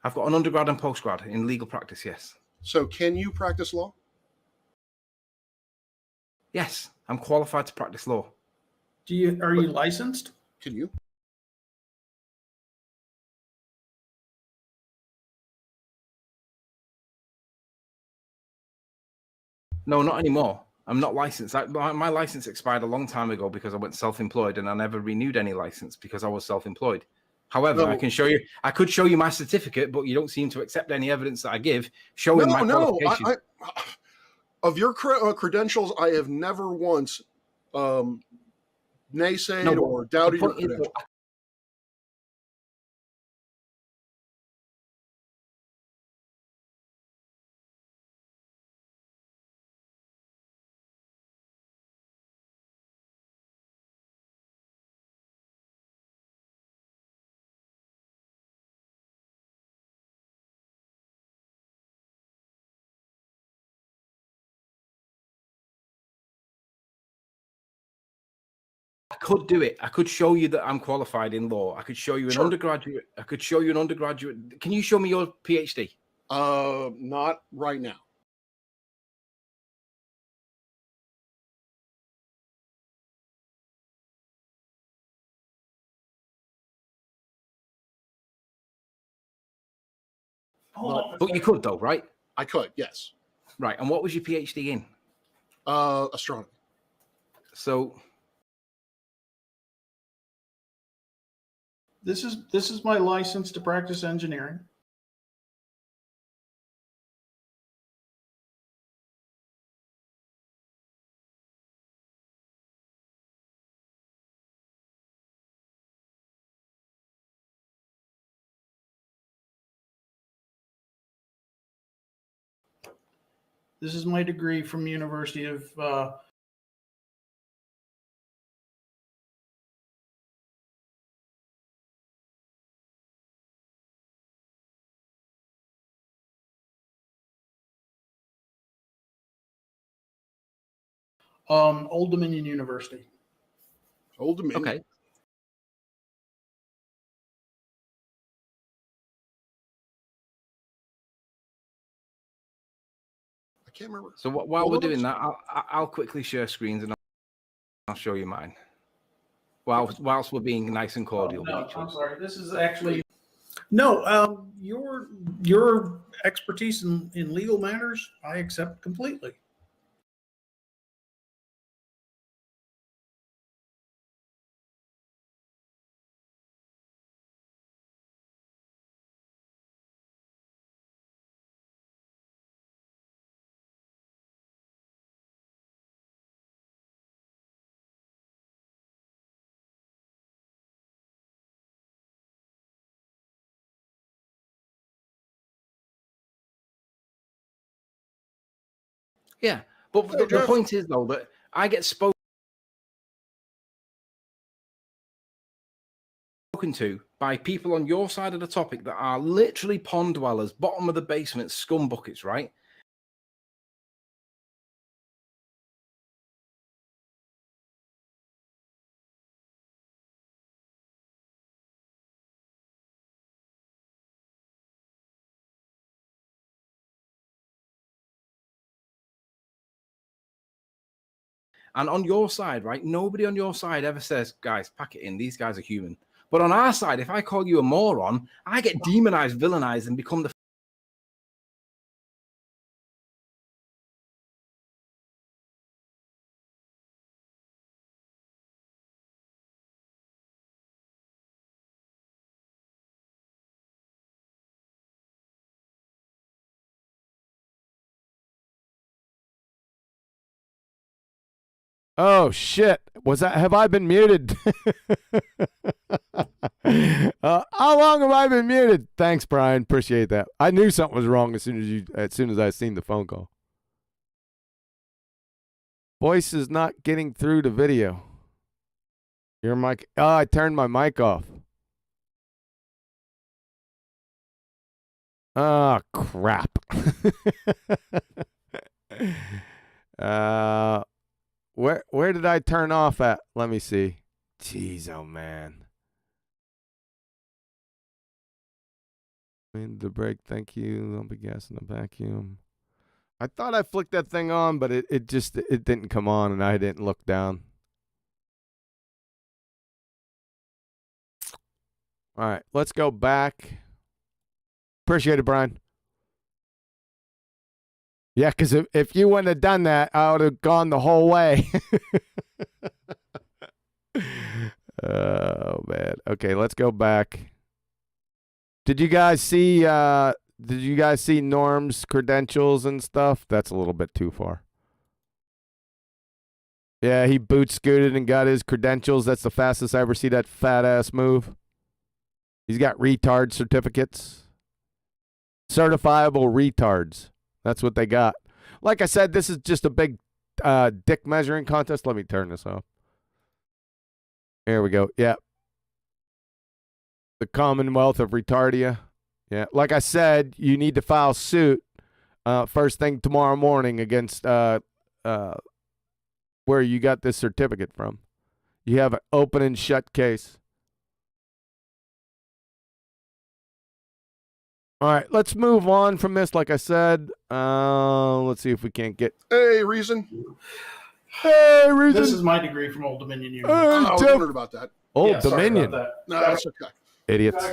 I've got an undergrad and postgrad in legal practice, yes. So can you practice law? Yes, I'm qualified to practice law. Are you licensed? Can you? No, not anymore. I'm not licensed. My license expired a long time ago because I went self-employed, and I never renewed any license because I was self-employed. However, I can show you. I could show you my certificate, but you don't seem to accept any evidence that I give showing my qualifications. Of your credentials, I have never once naysayed or doubted your credentials. I could do it. I could show you that I'm qualified in law. I could show you an undergraduate. I could show you an undergraduate. Can you show me your PhD? Not right now. But you could, though, right? I could, yes. Right. And what was your PhD in? Astronomy. So This is my license to practice engineering. This is my degree from University of Old Dominion University. Old Dominion. okay. I can't remember. So while we're doing that, I'll quickly share screens and I'll show you mine. Whilst we're being nice and cordial. No, I'm sorry. This is actually no. Your expertise in legal matters, I accept completely. Yeah, but Hey, the Jeff. point is though that I get spoken to by people on your side of the topic that are literally pond dwellers, bottom of the basement, scum buckets, right? And on your side, right, nobody on your side ever says, guys, pack it in. These guys are human. But on our side, if I call you a moron, I get demonized, villainized, and become the Oh shit! Was that? Have I been muted? How long have I been muted? Thanks, Brian. Appreciate that. I knew something was wrong as soon as I seen the phone call. Voice is not getting through the video. Your mic. Oh, I turned my mic off. Oh crap. Where did I turn off at? Let me see. Jeez, oh man. Wind the brake, thank you. I'll be gas in the vacuum. I thought I flicked that thing on, but it didn't come on and I didn't look down. All right, let's go back. Appreciate it, Brian. Yeah, because if you wouldn't have done that, I would have gone the whole way. Oh man. Okay, let's go back. Did you guys see Norm's credentials and stuff? That's a little bit too far. Yeah, he boot scooted and got his credentials. That's the fastest I ever see that fat ass move. He's got retard certificates. Certifiable retards. That's what they got. Like I said, this is just a big dick measuring contest. Let me turn this off. There we go. Yeah. The Commonwealth of Retardia. Yeah. Like I said, you need to file suit first thing tomorrow morning against where you got this certificate from. You have an open and shut case. All right, let's move on from this. Like I said, let's see if we can't get. Hey, Reason. Hey, Reason. This is my degree from Old Dominion University. I was wondering about that. Old Yeah, sorry Dominion. about that. No, that's okay. Idiots.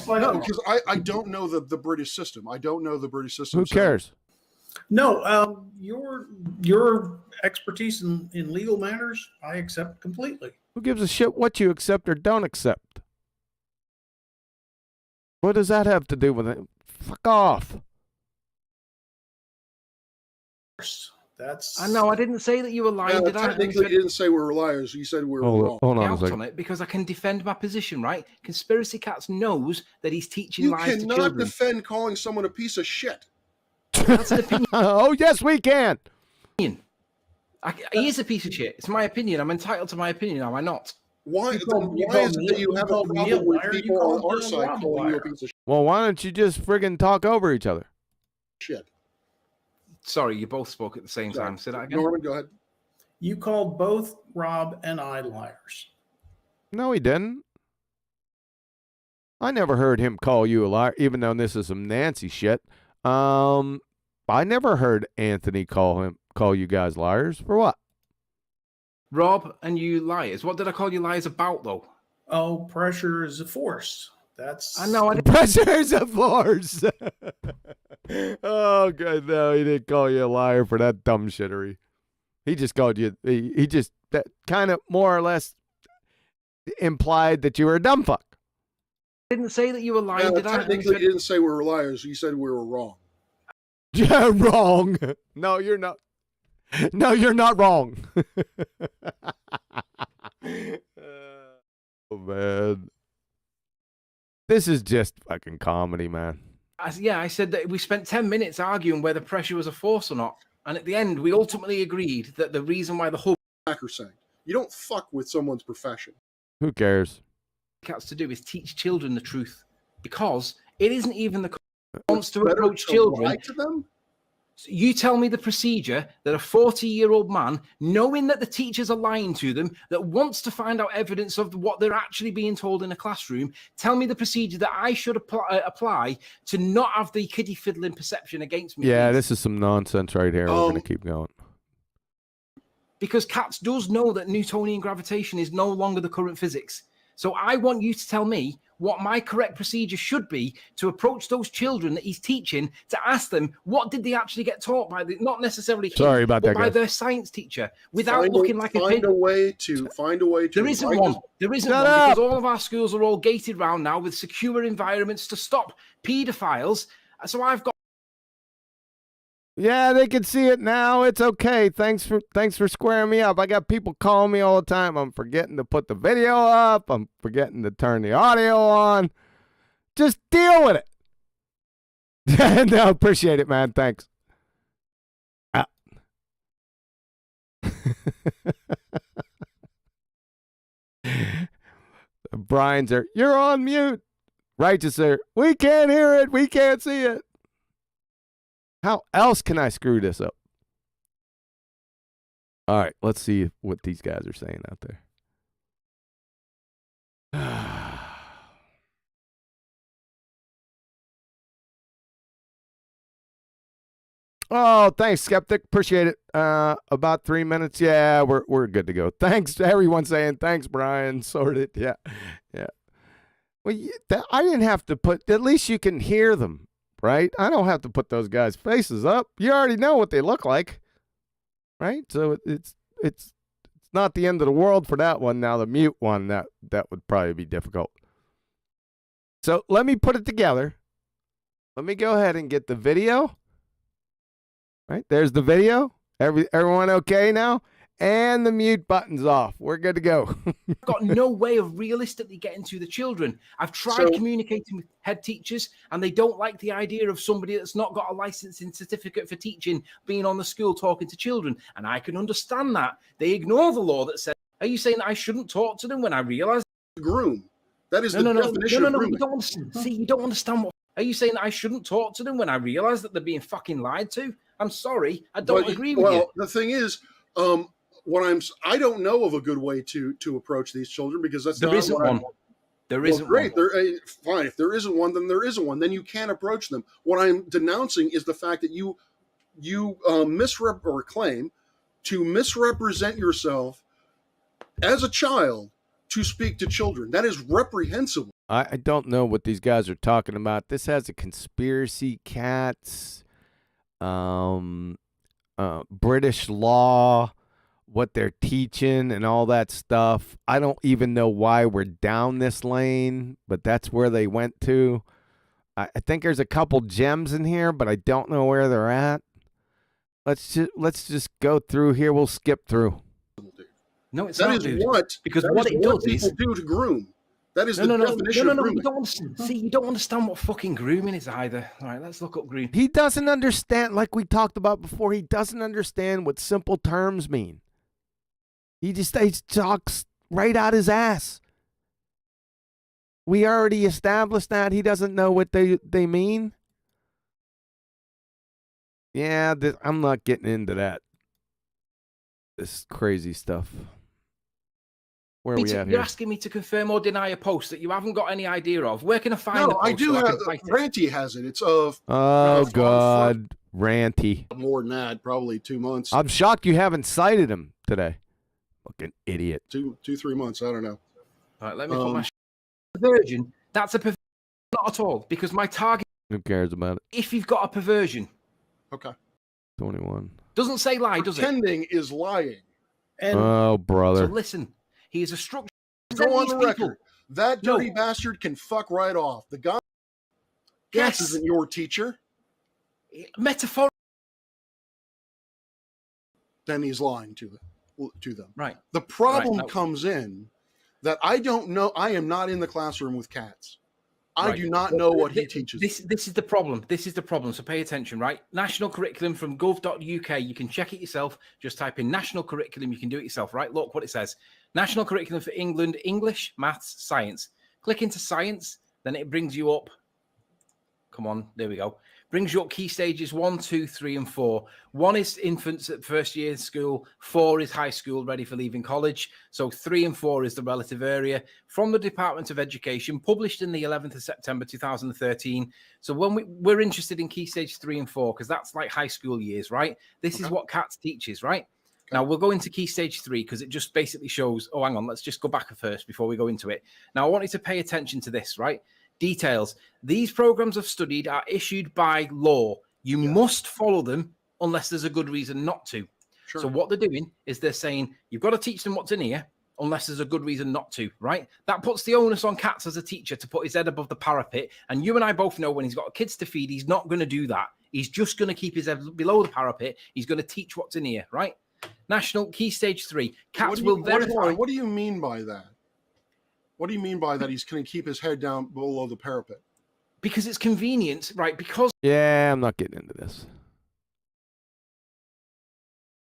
No, because I don't know the British system. I don't know the British system. Who cares? No, your expertise in legal matters, I accept completely. Who gives a shit what you accept or don't accept? What does that have to do with it? Fuck off. That's. I know. I didn't say that you were lying, No, did I? technically, you didn't say we were liars. You said we were wrong. Hold on a Out second. on it because I can defend my position, right? Conspiracy Cats knows that he's teaching You lies to cannot children. defend calling someone a piece of shit. That's an opinion. Oh, yes, we can. He is a piece of shit. It's my opinion. I'm entitled to my opinion. Am I not? Why, You called- you why is called it that me- you you have a called me a problem with liar, you people on called our Bill side Rob a calling you a liar. piece of Well, why don't you just friggin' talk over each other? shit? Sorry, you both spoke at the same time. Say that again. Norman, go ahead. You called both Rob and I liars. No, he didn't. I never heard him call you a liar, even though this is some Nancy shit. I never heard Anthony call you guys liars. For what? Rob and you liars. What did I call you liars about, though? Oh, pressure is a force. That's. I know. I didn't. Pressure's a force. Oh, God, no, he didn't call you a liar for that dumb shittery. He just called you, he just kind of more or less implied that you were a dumb fuck. Didn't say that you were lying, did I? Technically, you didn't say we were liars. You said we were wrong. Yeah, wrong. No, you're not. No, you're not wrong. Oh, man. This is just fucking comedy, man. I said that we spent 10 minutes arguing whether pressure was a force or not. And at the end, we ultimately agreed that the reason why the Hubble Sacrosanct. You don't fuck with someone's profession. Who cares? has to do is teach children the truth, because it isn't even the wants to Better approach to children. lie to them? You tell me the procedure that a 40-year-old man, knowing that the teachers are lying to them, that wants to find out evidence of what they're actually being told in a classroom, tell me the procedure that I should apply to not have the kiddie fiddling perception against me. Yeah, please. this is some nonsense right here. We're going to keep going. Because Katz does know that Newtonian gravitation is no longer the current physics. So I want you to tell me what my correct procedure should be to approach those children that he's teaching, to ask them what did they actually get taught by, not necessarily Sorry about that, by guys. their science teacher, without looking like a kid. Find a way to. There isn't one. There isn't one, because all of our schools are all gated round now with secure environments to stop paedophiles. So I've got. Yeah, they can see it now. It's okay. Thanks for squaring me up. I got people calling me all the time. I'm forgetting to put the video up. I'm forgetting to turn the audio on. Just deal with it. No, appreciate it, man. Thanks. Brian's there. You're on mute. Righteous sir. We can't hear it. We can't see it. How else can I screw this up? All right, let's see what these guys are saying out there. Oh, thanks, Skeptic. Appreciate it. About 3 minutes. Yeah, we're good to go. Thanks to everyone saying thanks, Brian. Sorted. Yeah. Well, I didn't have to put. At least you can hear them. Right? I don't have to put those guys' faces up. You already know what they look like. Right? So it's not the end of the world for that one. Now the mute one, that would probably be difficult. So let me put it together. Let me go ahead and get the video. Right? There's the video. Everyone okay now? And the mute button's off. We're good to go. I've got no way of realistically getting to the children. I've tried communicating with head teachers, and they don't like the idea of somebody that's not got a licensing certificate for teaching being on the school talking to children. And I can understand that. They ignore the law that says, are you saying that I shouldn't talk to them when I realize? Groom. That is the definition of grooming. You don't understand. See, you don't understand what. Are you saying that I shouldn't talk to them when I realize that they're being fucking lied to? I'm sorry. I don't agree with you. Well, the thing is, I don't know of a good way to approach these children, because there isn't one. There isn't great. one. Fine. If there isn't one, then there isn't one. Then you can't approach them. What I'm denouncing is the fact that you claim to misrepresent yourself as a child to speak to children. That is reprehensible. I don't know what these guys are talking about. This has a conspiracy, cats, British law, what they're teaching and all that stuff. I don't even know why we're down this lane, but that's where they went to. I think there's a couple gems in here, but I don't know where they're at. Let's just go through here. We'll skip through. No, it's not. Because what it does is people do to groom. That is the definition of grooming. You don't understand. See, you don't understand what fucking grooming is either. All right, let's look up grooming. He doesn't understand, like we talked about before. He doesn't understand what simple terms mean. He talks right out his ass. We already established that. He doesn't know what they mean. Yeah, I'm not getting into that. This crazy stuff. Where are we at here? You're asking me to confirm or deny a post that you haven't got any idea of. Where can I find the post? I do have Ranty has it. It's oh God, Ranty. More than that, probably 2 months. I'm shocked you haven't cited him today. Fucking idiot. 2-3 months. I don't know. All right, let me put my perversion. That's a perversion. Not at all, because my target. Who cares about it? If you've got a perversion. Okay. 21. Doesn't say lie, does it? Pretending is lying. And oh, brother. So listen, he is a structure. Go on the record. That dirty bastard can fuck right off. The guy isn't your teacher. Metaphor. Then he's lying to them. Right. The problem comes in that I don't know. I am not in the classroom with cats. I do not know what he teaches. This is the problem. This is the problem. So pay attention, right? National curriculum from gov.uk. You can check it yourself. Just type in national curriculum. You can do it yourself, right? Look what it says. National curriculum for England, English, maths, science. Click into science. Then it brings you up. Come on. There we go. Brings you up key stages 1, 2, 3, and 4. 1 is infants at first year in school. 4 is high school, ready for leaving college. So 3 and 4 is the relative area from the Department of Education, published in the 11th of September 2013. So when we're interested in key stage 3 and 4, because that's like high school years, right? This is what CATS teaches, right? Now we'll go into key stage 3 because it just basically shows. Oh, hang on, let's just go back first before we go into it. Now I want you to pay attention to this, right? Details. These programs of studied are issued by law. You must follow them unless there's a good reason not to. Sure. So what they're doing is they're saying you've got to teach them what's in here unless there's a good reason not to, right? That puts the onus on CATS as a teacher to put his head above the parapet. And you and I both know when he's got kids to feed, he's not going to do that. He's just going to keep his head below the parapet. He's going to teach what's in here, right? National Key Stage 3. CATS will verify. What do you mean by that? What do you mean by that he's going to keep his head down below the parapet? Because it's convenient, right? Because Yeah, I'm not getting into this.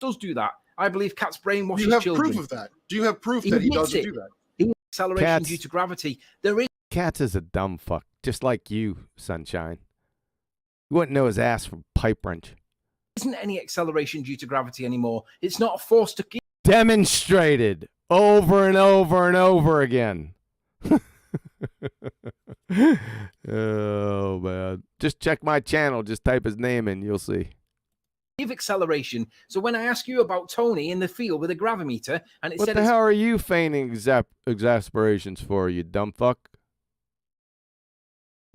it does do that. I believe CATS brainwashes Do you have children. proof of that? Do you have proof He that he admits doesn't it. do that? Acceleration CATS. due to gravity. There Cats is a dumb fuck, just like you, Sunshine. You wouldn't know his ass from pipe wrench. isn't any acceleration due to gravity anymore. It's not a force to keep. Demonstrated over and over and over again. Oh, man. Just check my channel. Just type his name in. You'll see. Give acceleration. So when I ask you about Tony in the field with a gravimeter, and it What said the it's hell are you feigning exasperations for, you dumb fuck?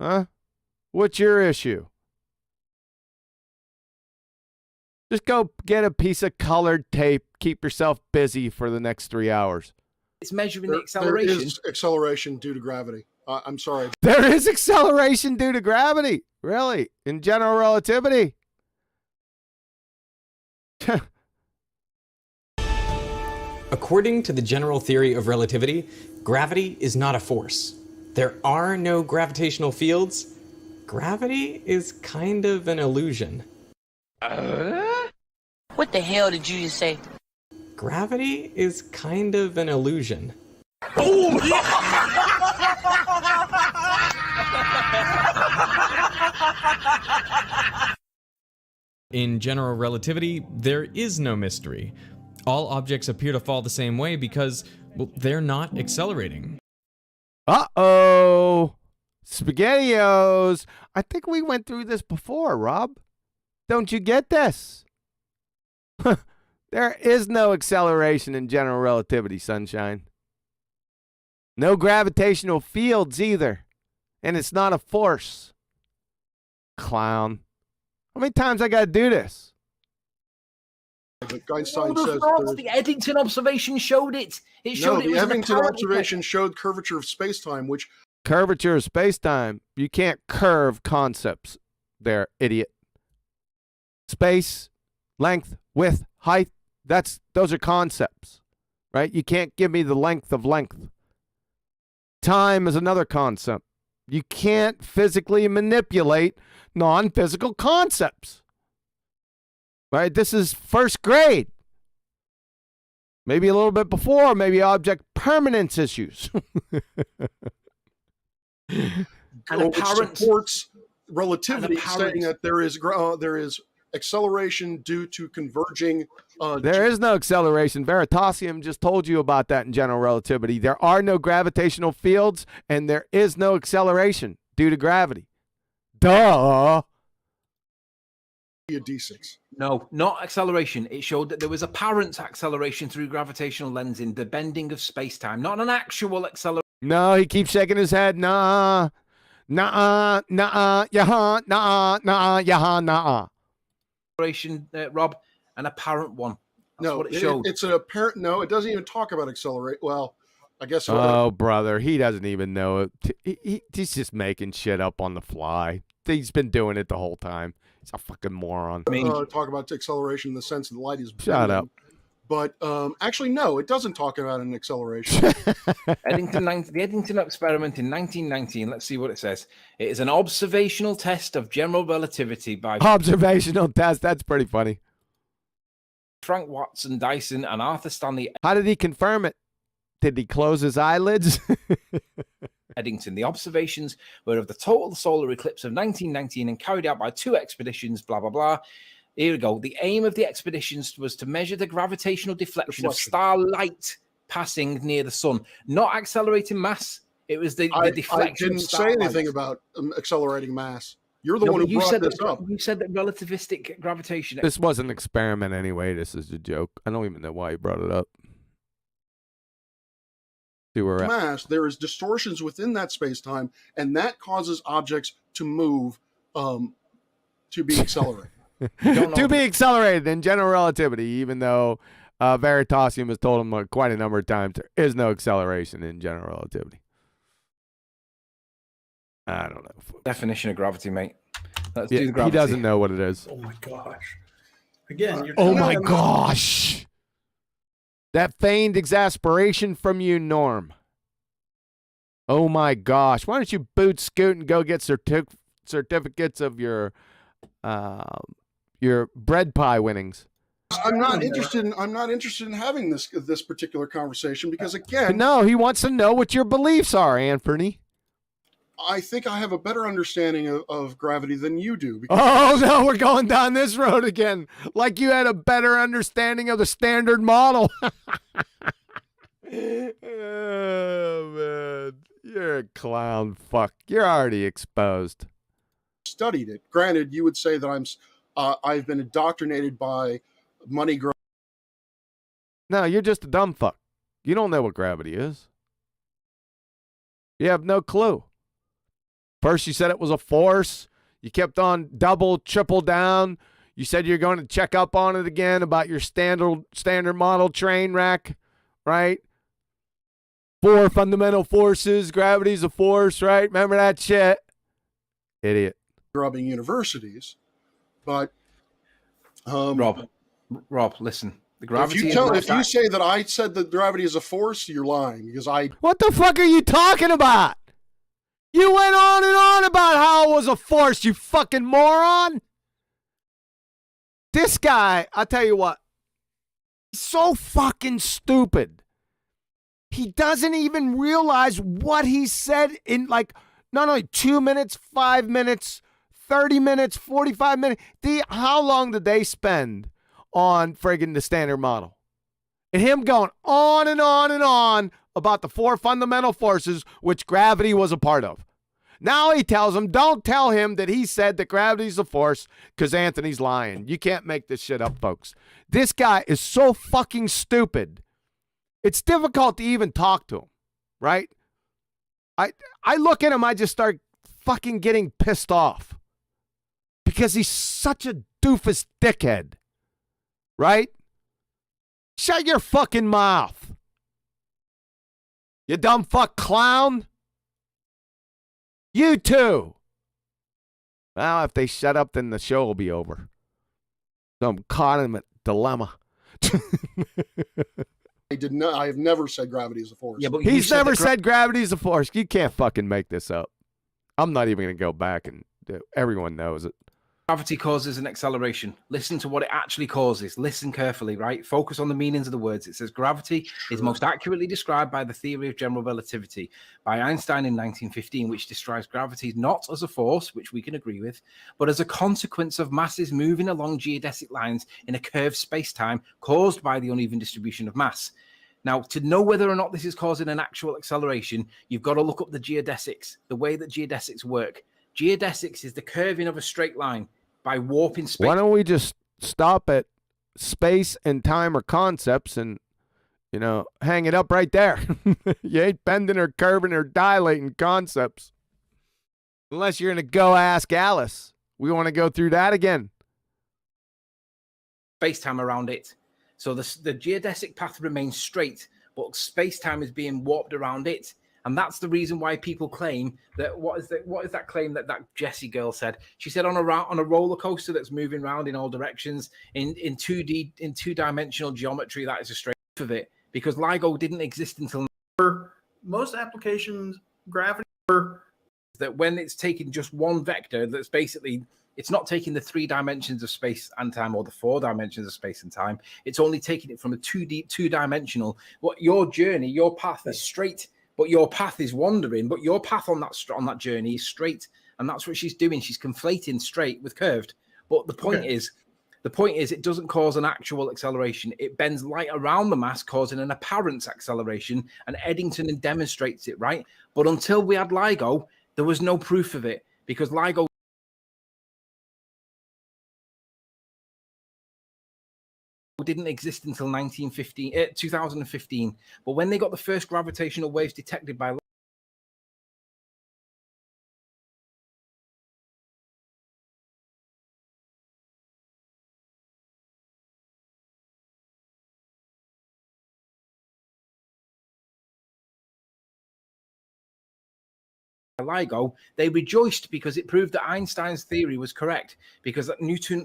Huh? What's your issue? Just go get a piece of colored tape. Keep yourself busy for the next 3 hours. it's measuring the There acceleration. is acceleration due to gravity. I'm sorry. There is acceleration due to gravity. Really? In general relativity? According to the general theory of relativity, gravity is not a force. There are no gravitational fields. Gravity is kind of an illusion. What the hell did you just say? Gravity is kind of an illusion. In general relativity, there is no mystery. All objects appear to fall the same way because, well, they're not accelerating. Uh-oh. SpaghettiOs. I think we went through this before, Rob. Don't you get this? There is no acceleration in general relativity, Sunshine. No gravitational fields either. And it's not a force. Clown. How many times I gotta do this? But Einstein the says thoughts, there's- the Eddington observation showed it. It no, showed it the was an Eddington apparent observation showed curvature of space-time, which Curvature of space-time. You can't curve concepts there, idiot. Space, length, width, height, those are concepts, right? You can't give me the length of length. Time is another concept. You can't physically manipulate non-physical concepts. Right? This is first grade. Maybe a little bit before, maybe object permanence issues. which apparent- supports relativity, an apparent- saying that there is acceleration due to converging. There is no acceleration. Veritasium just told you about that in general relativity. There are no gravitational fields, and there is no acceleration due to gravity. Duh. a D6. No, not acceleration. It showed that there was apparent acceleration through gravitational lensing, the bending of space-time, not an actual acceleration. No, he keeps shaking his head. Nah. Nah, nah, yaha, nah, nah, yaha, nah. Rob, an apparent one. That's No, what it showed. it's an apparent. No, it doesn't even talk about accelerate. Well, I guess. Oh, brother, he doesn't even know it. He's just making shit up on the fly. He's been doing it the whole time. He's a fucking moron. I mean, talk about acceleration in the sense that light is. Shut up. But actually, no, it doesn't talk about an acceleration. The Eddington experiment in 1919. Let's see what it says. It is an observational test of general relativity by Observational test. That's pretty funny. Frank Watson Dyson and Arthur Stanley How did he confirm it? Did he close his eyelids? Eddington. The observations were of the total solar eclipse of 1919 and carried out by 2 expeditions, blah, blah, blah. Here we go. The aim of the expeditions was to measure the gravitational deflection of starlight passing near the sun, not accelerating mass. It was the deflection. I didn't say anything about accelerating mass. You're the one who brought this up. You said that relativistic gravitation. This was an experiment anyway. This is a joke. I don't even know why he brought it up. See where we're at. Mass, there is distortions within that space-time, and that causes objects to move to be accelerated. To be accelerated in general relativity, even though Veritasium has told him quite a number of times there is no acceleration in general relativity. I don't know. Definition of gravity, mate. Let's do the gravity. He doesn't know what it is. Oh my gosh. Again, you're Oh my gosh. That feigned exasperation from you, Norm. Oh my gosh. Why don't you boot scoot and go get certificates of your bread pie winnings? I'm not interested in having this particular conversation because, again, no, he wants to know what your beliefs are, Anthony. I think I have a better understanding of gravity than you do. Oh no, we're going down this road again. Like you had a better understanding of the standard model. Oh man, you're a clown. Fuck, you're already exposed. Studied it. Granted, you would say that I've been indoctrinated by money. No, you're just a dumb fuck. You don't know what gravity is. You have no clue. First, you said it was a force. You kept on double, triple down. You said you're going to check up on it again about your standard model train wreck, right? 4 fundamental forces. Gravity's a force, right? Remember that shit? Idiot. Grubbing universities, but Rob, listen. The gravity. If you say that I said that gravity is a force, you're lying because I. What the fuck are you talking about? You went on and on about how it was a force, you fucking moron. This guy, I'll tell you what, he's so fucking stupid. He doesn't even realize what he said in like not only 2 minutes, 5 minutes, 30 minutes, 45 minutes. How long did they spend on friggin' the standard model? And him going on and on and on about the 4 fundamental forces which gravity was a part of. Now he tells him, don't tell him that he said that gravity's a force because Anthony's lying. You can't make this shit up, folks. This guy is so fucking stupid. It's difficult to even talk to him, right? I look at him, I just start fucking getting pissed off because he's such a doofus dickhead, right? Shut your fucking mouth. You dumb fuck clown. You too. Well, if they shut up, then the show will be over. So I'm caught in a dilemma. I have never said gravity is a force. Yeah, but he's never said gravity is a force. You can't fucking make this up. I'm not even going to go back and everyone knows it. Gravity causes an acceleration. Listen to what it actually causes. Listen carefully, right? Focus on the meanings of the words. It says gravity is most accurately described by the theory of general relativity by Einstein in 1915, which describes gravity not as a force, which we can agree with, but as a consequence of masses moving along geodesic lines in a curved space-time caused by the uneven distribution of mass. Now, to know whether or not this is causing an actual acceleration, you've got to look up the geodesics, the way that geodesics work. Geodesics is the curving of a straight line by warping space. Why don't we just stop at space and time or concepts and, hang it up right there? You ain't bending or curving or dilating concepts. Unless you're going to go ask Alice. We want to go through that again. Space-time around it. So the geodesic path remains straight, but space-time is being warped around it. And that's the reason why people claim that what is that claim that Jessie girl said? She said on a roller coaster that's moving around in all directions in 2D in 2-dimensional geometry, that is a straight of it, because LIGO didn't exist until most applications gravity that when it's taking just one vector, that's basically it's not taking the 3 dimensions of space and time or the 4 dimensions of space and time. It's only taking it from a 2-dimensional. What your journey, your path is straight, but your path is wandering. But your path on that journey is straight, and that's what she's doing. She's conflating straight with curved. But the point is, it doesn't cause an actual acceleration. It bends light around the mass, causing an apparent acceleration. And Eddington demonstrates it, right? But until we had LIGO, there was no proof of it, because LIGO didn't exist until 2015. But when they got the first gravitational waves detected by LIGO, they rejoiced because it proved that Einstein's theory was correct, because Newton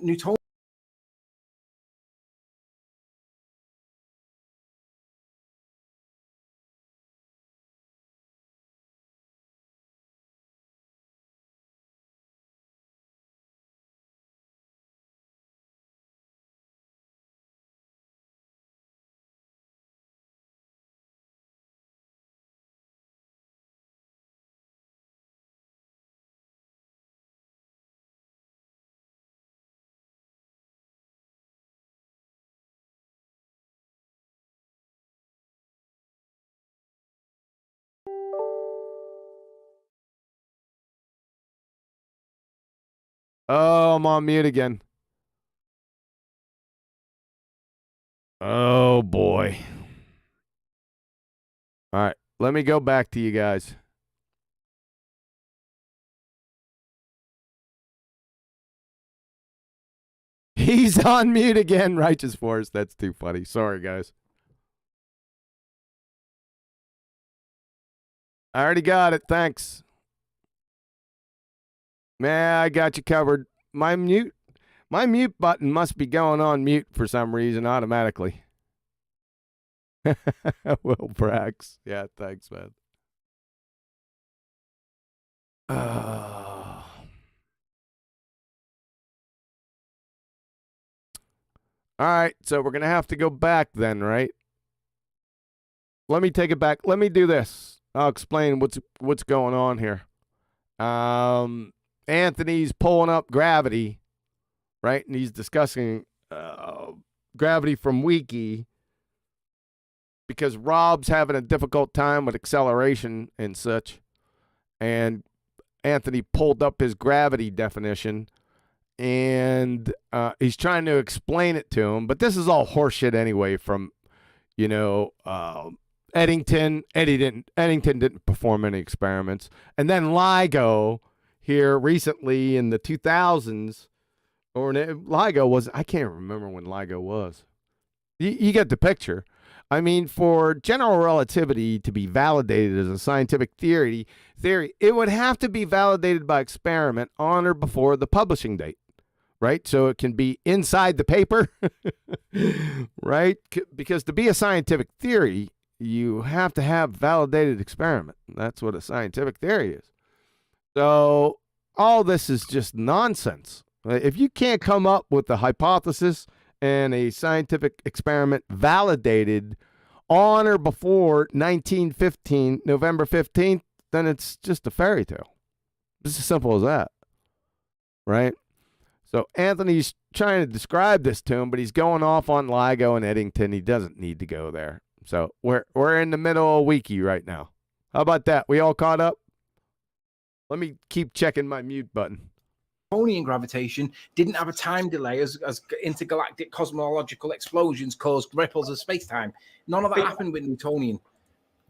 Oh, I'm on mute again. Oh, boy. All right. Let me go back to you guys. He's on mute again, Righteous Force. That's too funny. Sorry, guys. I already got it. Thanks. Man, I got you covered. My mute button must be going on mute for some reason automatically. Will Brax. Yeah, thanks, man. All right, so we're going to have to go back then, right? Let me take it back. Let me do this. I'll explain what's going on here. Anthony's pulling up gravity, right? And he's discussing gravity from Wiki because Rob's having a difficult time with acceleration and such. And Anthony pulled up his gravity definition, and he's trying to explain it to him. But this is all horseshit anyway from, Eddington. Eddington didn't perform any experiments. And then LIGO here recently in the 2000s, or LIGO was, I can't remember when LIGO was. You get the picture. I mean, for general relativity to be validated as a scientific theory, it would have to be validated by experiment on or before the publishing date, right? So it can be inside the paper, right? Because to be a scientific theory, you have to have validated experiment. That's what a scientific theory is. So all this is just nonsense. If you can't come up with a hypothesis and a scientific experiment validated on or before 1915, November 15th, then it's just a fairy tale. It's as simple as that, right? So Anthony's trying to describe this to him, but he's going off on LIGO and Eddington. He doesn't need to go there. So we're in the middle of Wiki right now. How about that? We all caught up? Let me keep checking my mute button. Newtonian gravitation didn't have a time delay as intergalactic cosmological explosions caused ripples of space-time. None of that happened with Newtonian.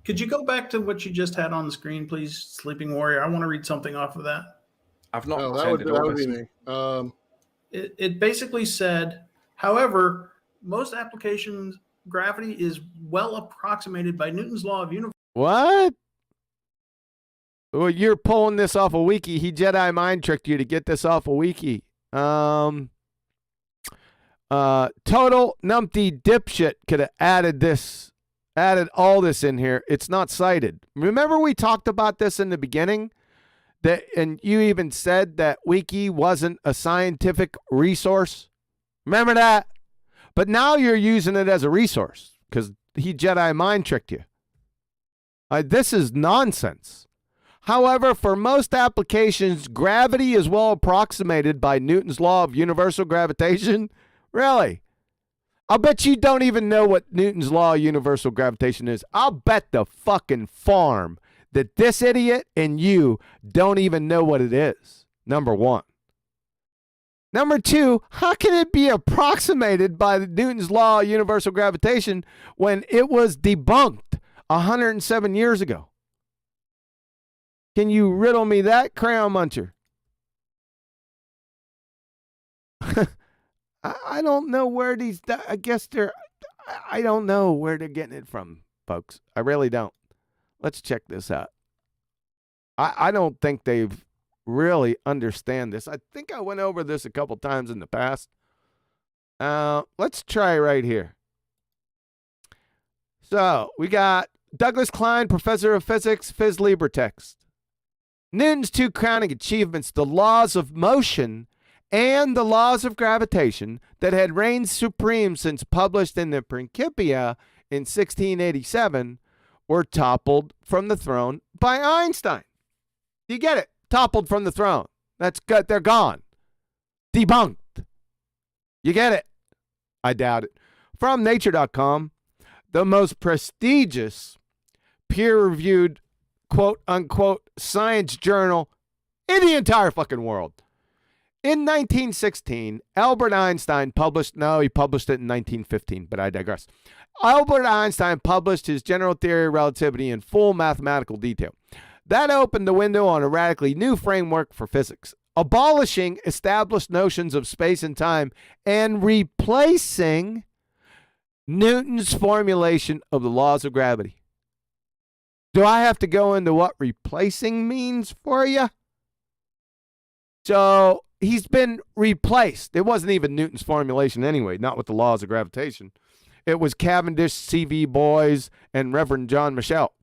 Could you go back to what you just had on the screen, please, Sleeping Warrior? I want to read something off of that. I've not. Oh, that would be me. It basically said, however, most applications, gravity is well approximated by Newton's law of universal. What? Well, you're pulling this off a wiki. He Jedi mind tricked you to get this off a wiki. Total numpty dipshit could have added all this in here. It's not cited. Remember we talked about this in the beginning? And you even said that wiki wasn't a scientific resource. Remember that? But now you're using it as a resource because he Jedi mind tricked you. This is nonsense. However, for most applications, gravity is well approximated by Newton's law of universal gravitation. Really? I'll bet you don't even know what Newton's law of universal gravitation is. I'll bet the fucking farm that this idiot and you don't even know what it is. Number one. Number two, how can it be approximated by Newton's law of universal gravitation when it was debunked 107 years ago? Can you riddle me that, Crayon Muncher? I don't know where these, I guess I don't know where they're getting it from, folks. I really don't. Let's check this out. I don't think they've really understand this. I think I went over this a couple times in the past. Let's try right here. So we got Douglas Klein, professor of physics, Phys Libre text. Newton's two crowning achievements, the laws of motion and the laws of gravitation that had reigned supreme since published in the Principia in 1687, were toppled from the throne by Einstein. You get it? Toppled from the throne. That's good. They're gone. Debunked. You get it? I doubt it. From Nature.com, the most prestigious peer-reviewed quote-unquote science journal in the entire fucking world. In 1916, Albert Einstein published, no, he published it in 1915, but I digress. Albert Einstein published his general theory of relativity in full mathematical detail. That opened the window on a radically new framework for physics, abolishing established notions of space and time and replacing Newton's formulation of the laws of gravity. Do I have to go into what replacing means for you? So he's been replaced. It wasn't even Newton's formulation anyway, not with the laws of gravitation. It was Cavendish, C.V. Boys, and Reverend John Michel.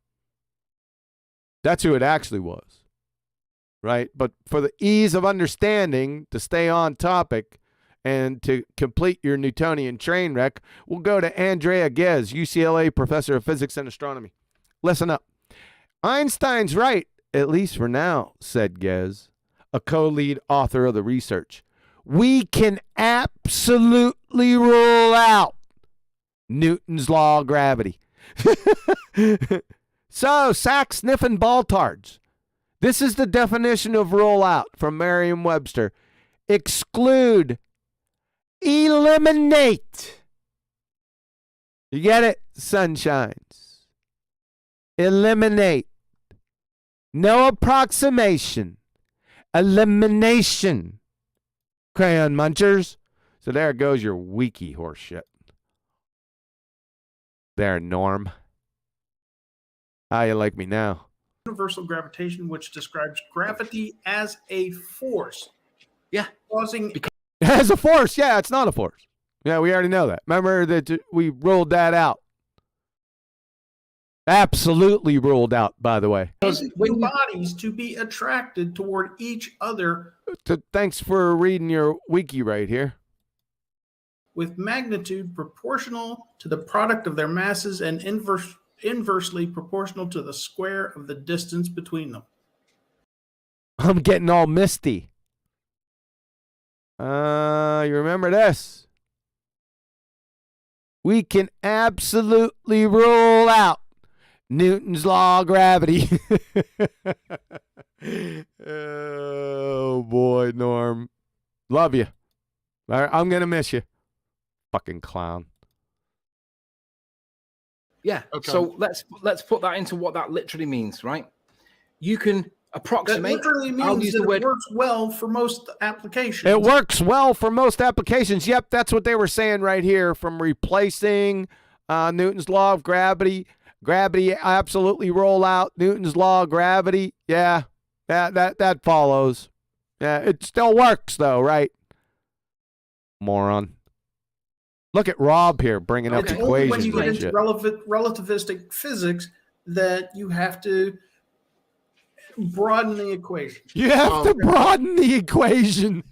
That's who it actually was, right? But for the ease of understanding, to stay on topic, and to complete your Newtonian train wreck, we'll go to Andrea Ghez, UCLA professor of physics and astronomy. Listen up. Einstein's right, at least for now, said Ghez, a co-lead author of the research. We can absolutely rule out Newton's law of gravity. So, sack sniffing BallTARDS. This is the definition of rule out from Merriam-Webster. Exclude. Eliminate. You get it? Sunshines. Eliminate. No approximation. Elimination. Crayon munchers. So there goes your wiki horse shit. There, Norm. How you like me now? Universal gravitation, which describes gravity as a force. Yeah. Causing As a force. Yeah, it's not a force. Yeah, we already know that. Remember that we ruled that out. Absolutely ruled out, by the way. two bodies to be attracted toward each other. Thanks for reading your wiki right here. With magnitude proportional to the product of their masses and inversely proportional to the square of the distance between them. I'm getting all misty. You remember this? We can absolutely rule out Newton's law of gravity. Oh, boy, Norm. Love you. All right, I'm going to miss you. Fucking clown. Yeah. Okay. So let's put that into what that literally means, right? You can approximate. That literally means that it works well for most applications. It works well for most applications. Yep, that's what they were saying right here. From replacing Newton's law of gravity, Gravity absolutely roll out. Newton's law of gravity. Yeah, that follows. Yeah, it still works though, right? Moron. Look at Rob here bringing up It's only when equations you get and into shit. relativistic physics that you have to broaden the equation. You have to broaden the equation.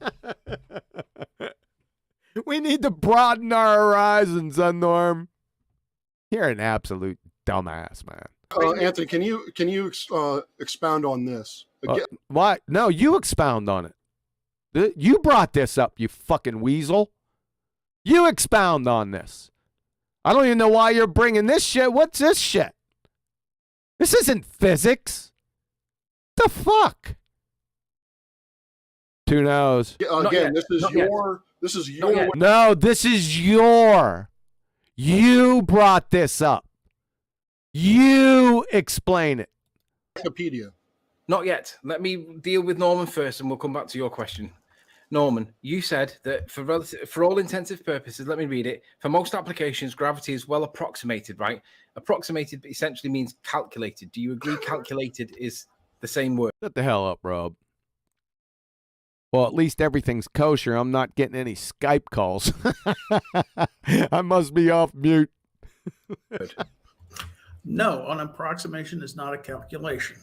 We need to broaden our horizons, Norm. You're an absolute dumbass, man. Anthony, can you expound on this? What? No, you expound on it. You brought this up, you fucking weasel. You expound on this. I don't even know why you're bringing this shit. What's this shit? This isn't physics. The fuck? Who knows? Again, this is your. No, this is your. You brought this up. You explain it. Wikipedia. Not yet. Let me deal with Norman first, and we'll come back to your question. Norman, you said that for all intensive purposes, let me read it. For most applications, gravity is well approximated, right? Approximated essentially means calculated. Do you agree calculated is the same word? Shut the hell up, Rob. Well, at least everything's kosher. I'm not getting any Skype calls. I must be off mute. No, an approximation is not a calculation.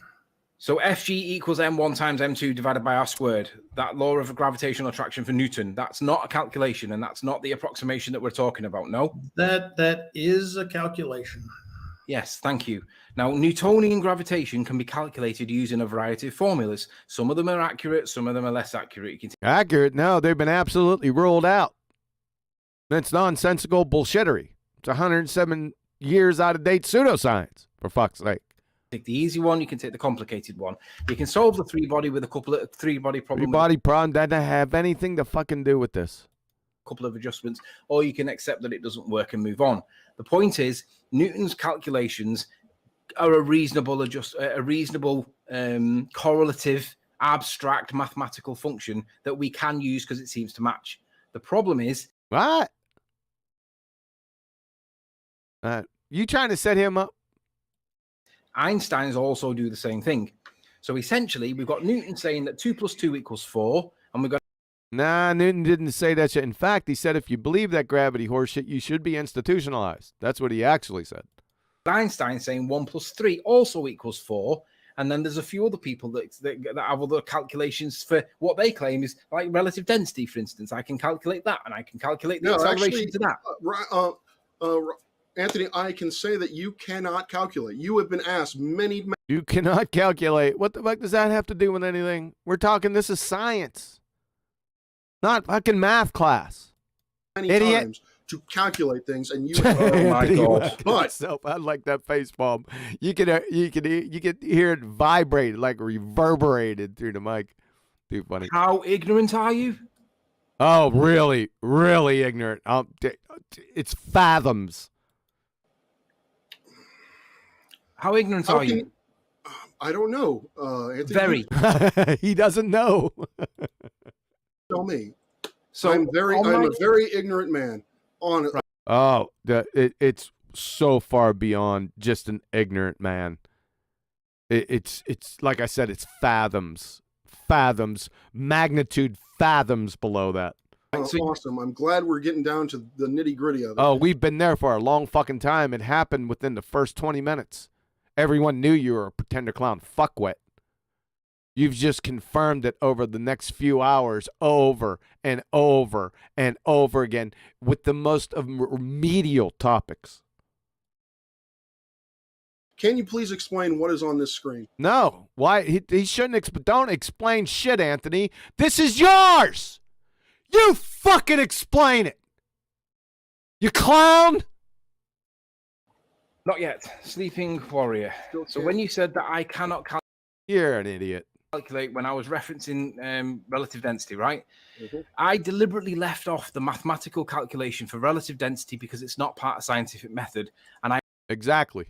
So Fg equals m1 times m2 divided by r squared. That law of gravitational attraction for Newton, that's not a calculation, and that's not the approximation that we're talking about, no? That is a calculation. Yes, thank you. Now, Newtonian gravitation can be calculated using a variety of formulas. Some of them are accurate, some of them are less accurate. You can Accurate? No, they've been absolutely ruled out. That's nonsensical bullshittery. It's 107 years out of date pseudoscience, for fuck's sake. take the easy one, you can take the complicated one. You can solve the three-body with a couple of three-body problem. Three-body problem doesn't have anything to fucking do with this. Couple of adjustments, or you can accept that it doesn't work and move on. The point is, Newton's calculations are a reasonable correlative, abstract mathematical function that we can use because it seems to match. The problem is, what? You trying to set him up? Einstein's also do the same thing. So essentially, we've got Newton saying that 2 + 2 = 4, and we've got Nah, Newton didn't say that shit. In fact, he said if you believe that gravity horseshit, you should be institutionalized. That's what he actually said. Einstein saying 1 + 3 also = 4. And then there's a few other people that have other calculations for what they claim is like relative density, for instance. I can calculate that, and I can calculate the acceleration to that. Anthony, I can say that you cannot calculate. You have been asked many. You cannot calculate. What the fuck does that have to do with anything? We're talking, this is science. Not fucking math class. Many Idiot. times to calculate things, and you. Oh my god! But I like that face palm. You could hear it vibrate, like reverberated through the mic. Too funny. How ignorant are you? Oh, really, really ignorant. It's fathoms. How ignorant are you? I don't know. Anthony, Very. He doesn't know. Tell me. So I'm a very ignorant man. On it. Oh, it's so far beyond just an ignorant man. It's like I said, it's fathoms, magnitude fathoms below that. Awesome. I'm glad we're getting down to the nitty gritty of it. Oh, we've been there for a long fucking time. It happened within the first 20 minutes. Everyone knew you were a pretender clown fuckwit. You've just confirmed it over the next few hours over and over and over again with the most of remedial topics. Can you please explain what is on this screen? No. Why? He shouldn't. Don't explain shit, Anthony. This is yours. You fucking explain it. You clown. Not yet. Sleeping warrior. So when you said that I cannot You're an idiot. calculate when I was referencing relative density, right? Mm-hmm. I deliberately left off the mathematical calculation for relative density because it's not part of scientific method. And Exactly.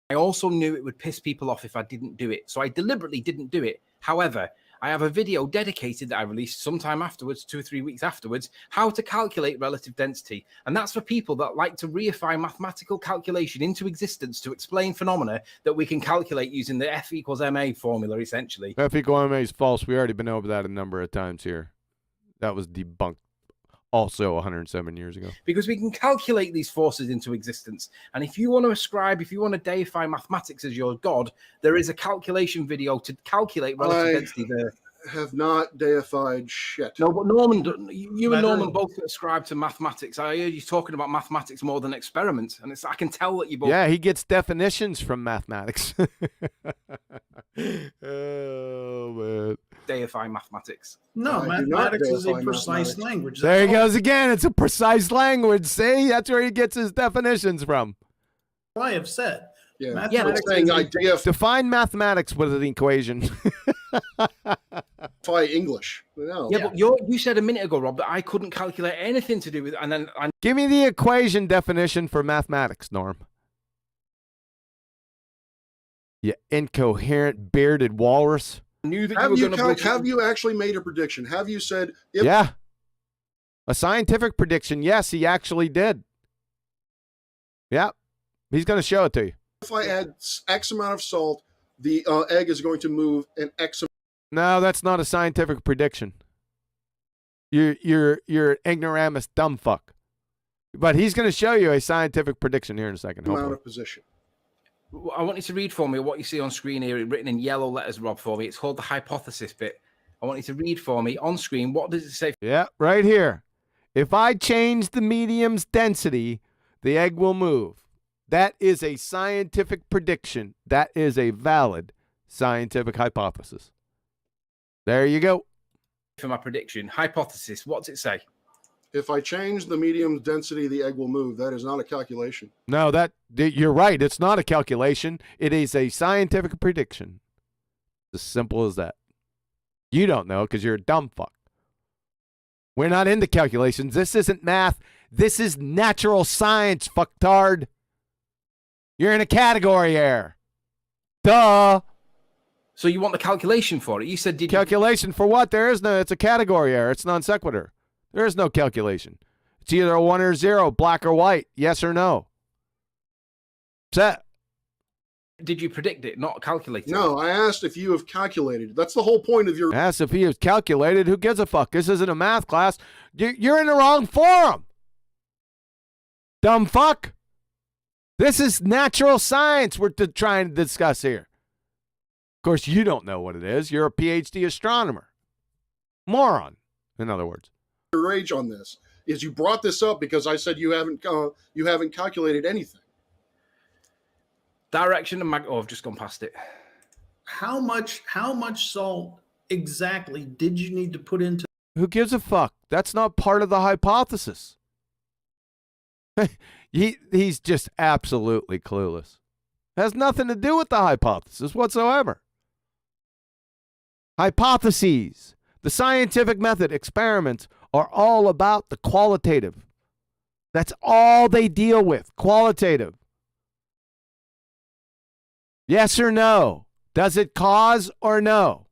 I also knew it would piss people off if I didn't do it. So I deliberately didn't do it. However, I have a video dedicated that I released sometime afterwards, 2 or 3 weeks afterwards, how to calculate relative density. And that's for people that like to reify mathematical calculation into existence to explain phenomena that we can calculate using the F equals ma formula, essentially. F equal ma is false. We already been over that a number of times here. That was debunked also 107 years ago. Because we can calculate these forces into existence. And if you want to ascribe, if you want to deify mathematics as your god, there is a calculation video to calculate relative density there. Have not deified shit. No, but Norman, you and Norman both ascribe to mathematics. I heard you talking about mathematics more than experiments, and I can tell that you both. Yeah, he gets definitions from mathematics. Oh man, deify mathematics. No, mathematics is a precise language. There he goes again. It's a precise language. See, that's where he gets his definitions from. I have said. Yeah, mathematics define mathematics with an equation. Defy English. No. Yeah, but you said a minute ago, Rob, that I couldn't calculate anything to do with, and then give me the equation definition for mathematics, Norm. You incoherent bearded walrus. Knew that have you actually made a prediction? Have you said? Yeah, a scientific prediction. Yes, he actually did. Yep, he's going to show it to you. If I add X amount of salt, the egg is going to move an X. No, that's not a scientific prediction. You're an ignoramus dumb fuck. But he's going to show you a scientific prediction here in a second. Amount of position. I want you to read for me what you see on screen here, written in yellow letters, Rob, for me. It's called the hypothesis bit. I want you to read for me on screen. What does it say? Yeah, right here. If I change the medium's density, the egg will move. That is a scientific prediction. That is a valid scientific hypothesis. There you go. For my prediction, hypothesis, what's it say? If I change the medium's density, the egg will move. That is not a calculation. No, you're right. It's not a calculation. It is a scientific prediction. As simple as that. You don't know because you're a dumb fuck. We're not into calculations. This isn't math. This is natural science, fucktard. You're in a category error. Duh. So you want the calculation for it? You said calculation for what? There is no. It's a category error. It's non sequitur. There is no calculation. It's either a 1 or 0, black or white, yes or no. Set. Did you predict it, not calculate it? No, I asked if you have calculated. That's the whole point of your... Asked if he has calculated. Who gives a fuck? This isn't a math class. You're in the wrong forum. Dumb fuck. This is natural science we're trying to discuss here. Of course, you don't know what it is. You're a PhD astronomer. Moron, in other words. Your rage on this is you brought this up because I said you haven't calculated anything. Direction and I've just gone past it. How much salt exactly did you need to put into? Who gives a fuck? That's not part of the hypothesis. He's just absolutely clueless. Has nothing to do with the hypothesis whatsoever. Hypotheses, the scientific method, experiments are all about the qualitative. That's all they deal with, qualitative. Yes or no? Does it cause or no?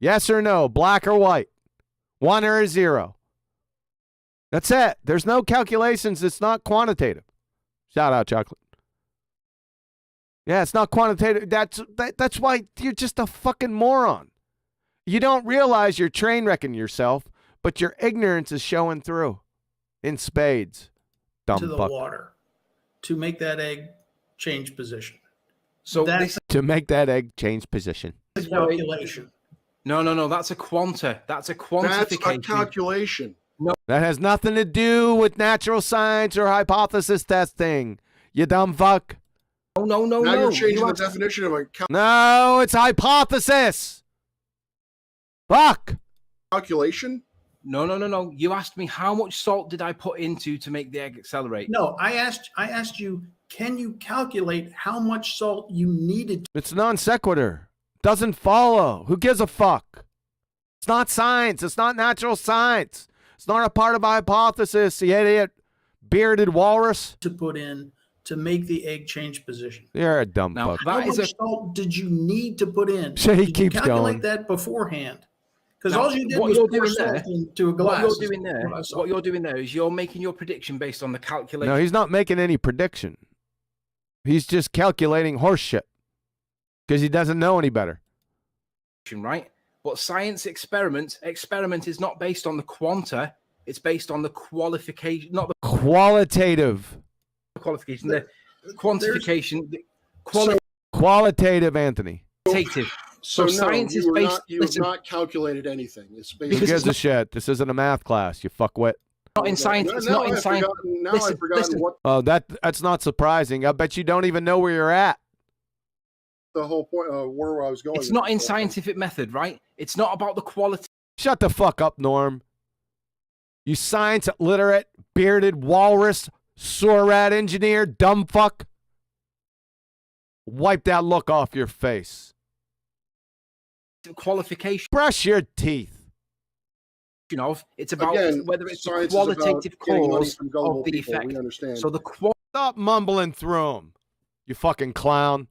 Yes or no? Black or white? 1 or a 0? That's it. There's no calculations. It's not quantitative. Shout out, Chocolate. Yeah, it's not quantitative. That's why you're just a fucking moron. You don't realize you're train wrecking yourself, but your ignorance is showing through in spades. Dumb to the fuck. water to make that egg change position. So to make that egg change position. Calculation. No. That's a quanta. That's a quantification. That's a calculation. No. That has nothing to do with natural science or hypothesis testing. You dumb fuck. No. Now you're changing the definition of a No, it's hypothesis. Fuck. Calculation? No. You asked me how much salt did I put into to make the egg accelerate? No, I asked you, can you calculate how much salt you needed? It's non sequitur. Doesn't follow. Who gives a fuck? It's not science. It's not natural science. It's not a part of a hypothesis, you idiot. Bearded walrus. To put in to make the egg change position. You're a dumb fuck. How much salt did you need to put in? So he did keeps you calculate going. that beforehand? Because Now, all you did what was you're pour doing there- salt into a What glass. you're doing there, what you're doing there is you're making your prediction based on the calculation. No, he's not making any prediction. He's just calculating horse shit because he doesn't know any better. Right? But science experiment is not based on the quanta, it's based on the qualification, not the Qualitative. qualification, the quantification, the Qualitative, Anthony. qualitative. So no, science is you based. have not calculated anything. It's Who basically gives a shit? This isn't a math class, you fuckwit. not in science. It's not in science. Now I've forgotten what Oh, that's not surprising. I bet you don't even know where you're at. the whole point where I was going. It's not in scientific method, right? It's not about the quality. Shut the fuck up, Norm. You science literate, bearded walrus, sore rat engineer, dumb fuck. Wipe that look off your face. Qualification Brush your teeth. of it's about Again, whether it's the science is about qualitative getting money cause from gullible of the people. effect. We understand. So the Stop mumbling through them, you fucking clown.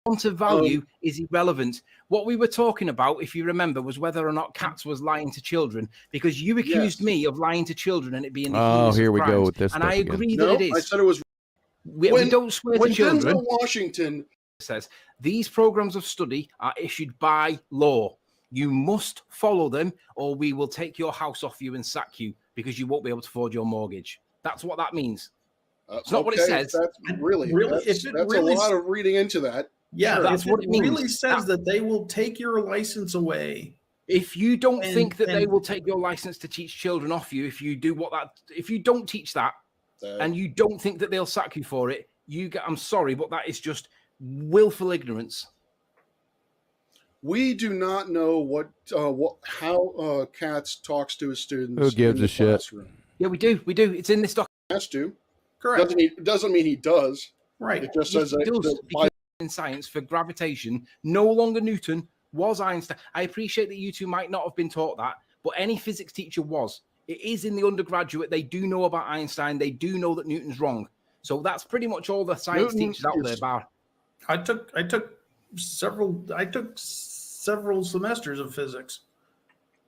quantum value is irrelevant. What we were talking about, if you remember, was whether or not Katz was lying to children, because you accused me of lying to children and it being the heinous here of we go crimes. with this And stuff I again. agree No, that it I is. said it was We don't swear to when children. Denzel Washington Says these programs of study are issued by law. You must follow them, or we will take your house off you and sack you because you won't be able to afford your mortgage. That's what that means. It's not what it says. That's really, that's a lot of reading into that. Yeah, Sure. That's if what it means. really says that they will take your license away. If you don't And- think that they and- will take your license to teach children off you, if you don't teach that, and you don't think that they'll sack you for it, I'm sorry, but that is just willful ignorance. We do not know how Katz talks to his students. Who gives in the a shit? classroom. Yeah, we do. It's in this document. Has to. Correct. Doesn't mean he does. Right. It just Yes, says it does, that because in science for gravitation, no longer Newton, was Einstein. I appreciate that you two might not have been taught that, but any physics teacher was. It is in the undergraduate. They do know about Einstein. They do know that Newton's wrong. So that's pretty much all the science Newton teachers out there about. I took several semesters of physics.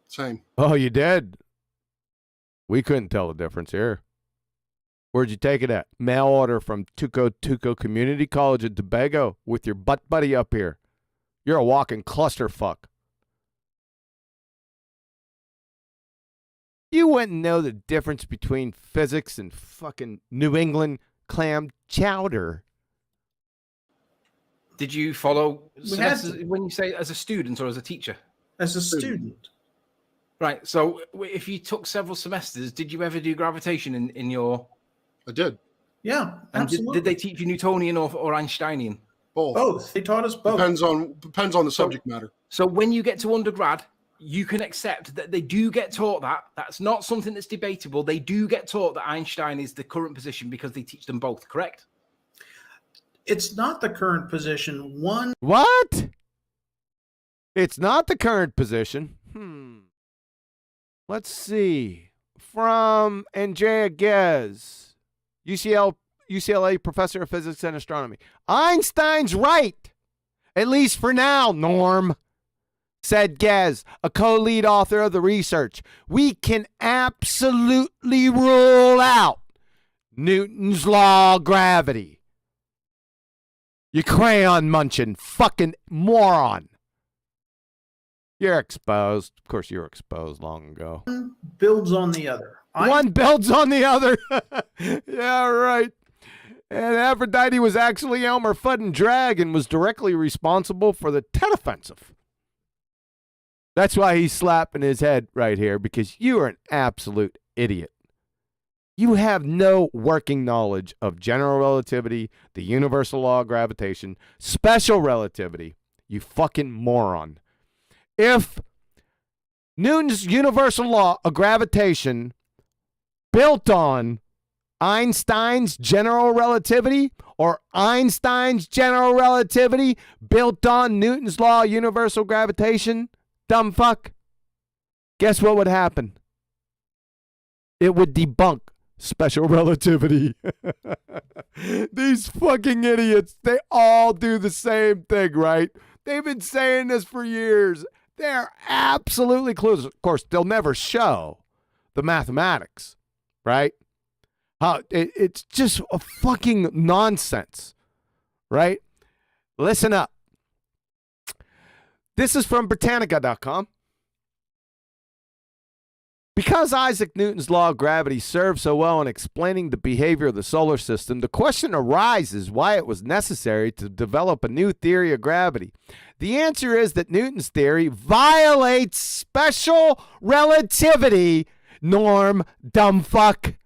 same. Oh, you did? We couldn't tell the difference here. Where'd you take it at? Mail order from Tuco Community College in Tobago with your butt buddy up here. You're a walking clusterfuck. You wouldn't know the difference between physics and fucking New England clam chowder. Did you follow had when you say as a student or as a teacher? As a student. Right. So if you took several semesters, did you ever do gravitation in your... I did. Yeah, And absolutely. did they teach you Newtonian or Einsteinian? Both. They taught us both. Depends on the subject matter. So when you get to undergrad, you can accept that they do get taught that. That's not something that's debatable. They do get taught that Einstein is the current position because they teach them both, correct? It's not the current position. What? It's not the current position. Let's see. From Andrea Ghez, UCLA professor of physics and astronomy. Einstein's right. At least for now, Norm, said Ghez, a co-lead author of the research. We can absolutely rule out Newton's law of gravity. You crayon munching fucking moron. You're exposed. Of course, you were exposed long ago. One builds on the other. One builds on the other. Yeah, right. And Aphrodite was actually Elmer Fudd and Drag and was directly responsible for the Tet Offensive. That's why he's slapping his head right here, because you are an absolute idiot. You have no working knowledge of general relativity, the universal law of gravitation, special relativity. You fucking moron. If Newton's universal law of gravitation built on Einstein's general relativity, or Einstein's general relativity built on Newton's law of universal gravitation, dumb fuck, guess what would happen? It would debunk special relativity. These fucking idiots, they all do the same thing, right? They've been saying this for years. They're absolutely clueless. Of course, they'll never show the mathematics, right? It's just a fucking nonsense, right? Listen up. This is from Britannica.com. Because Isaac Newton's law of gravity served so well in explaining the behavior of the solar system, the question arises why it was necessary to develop a new theory of gravity. The answer is that Newton's theory violates special relativity, Norm, dumb fuck.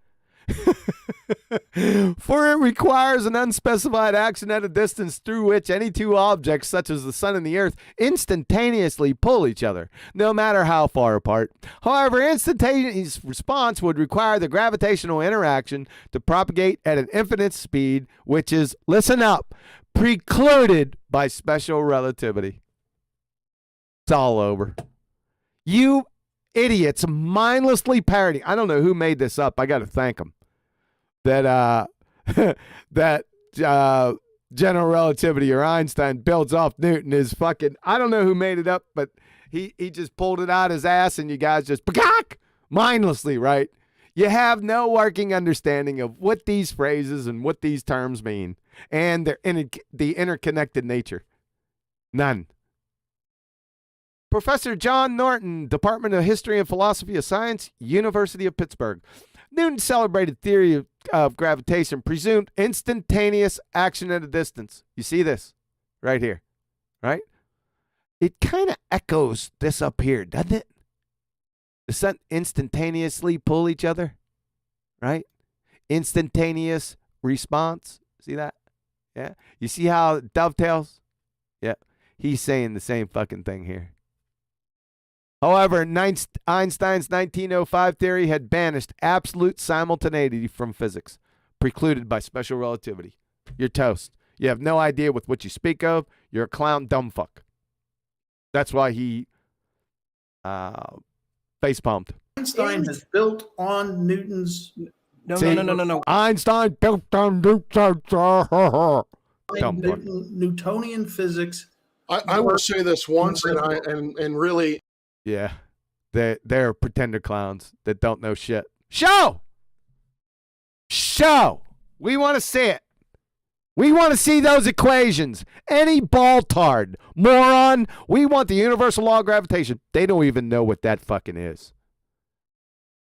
For it requires an unspecified action at a distance through which any two objects, such as the sun and the earth, instantaneously pull each other, no matter how far apart. However, instantaneous response would require the gravitational interaction to propagate at an infinite speed, which is, listen up, precluded by special relativity. It's all over. You idiots mindlessly parroting. I don't know who made this up. I got to thank them. That general relativity or Einstein builds off Newton is fucking, I don't know who made it up, but he just pulled it out his ass and you guys just mindlessly, right? You have no working understanding of what these phrases and what these terms mean and the interconnected nature. None. Professor John Norton, Department of History and Philosophy of Science, University of Pittsburgh. Newton's celebrated theory of gravitation presumed instantaneous action at a distance. You see this right here, right? It kind of echoes this up here, doesn't it? The sun instantaneously pull each other, right? Instantaneous response. See that? Yeah. You see how it dovetails? Yeah. He's saying the same fucking thing here. However, Einstein's 1905 theory had banished absolute simultaneity from physics, precluded by special relativity. You're toast. You have no idea with what you speak of. You're a clown dumb fuck. That's why he facepalmed. Einstein has built on Newton's. No. Einstein built on Newtonian physics. I will say this once, and really. Yeah, they're pretender clowns that don't know shit. Show! We want to see it. We want to see those equations. Any BallTARD, moron. We want the universal law of gravitation. They don't even know what that fucking is.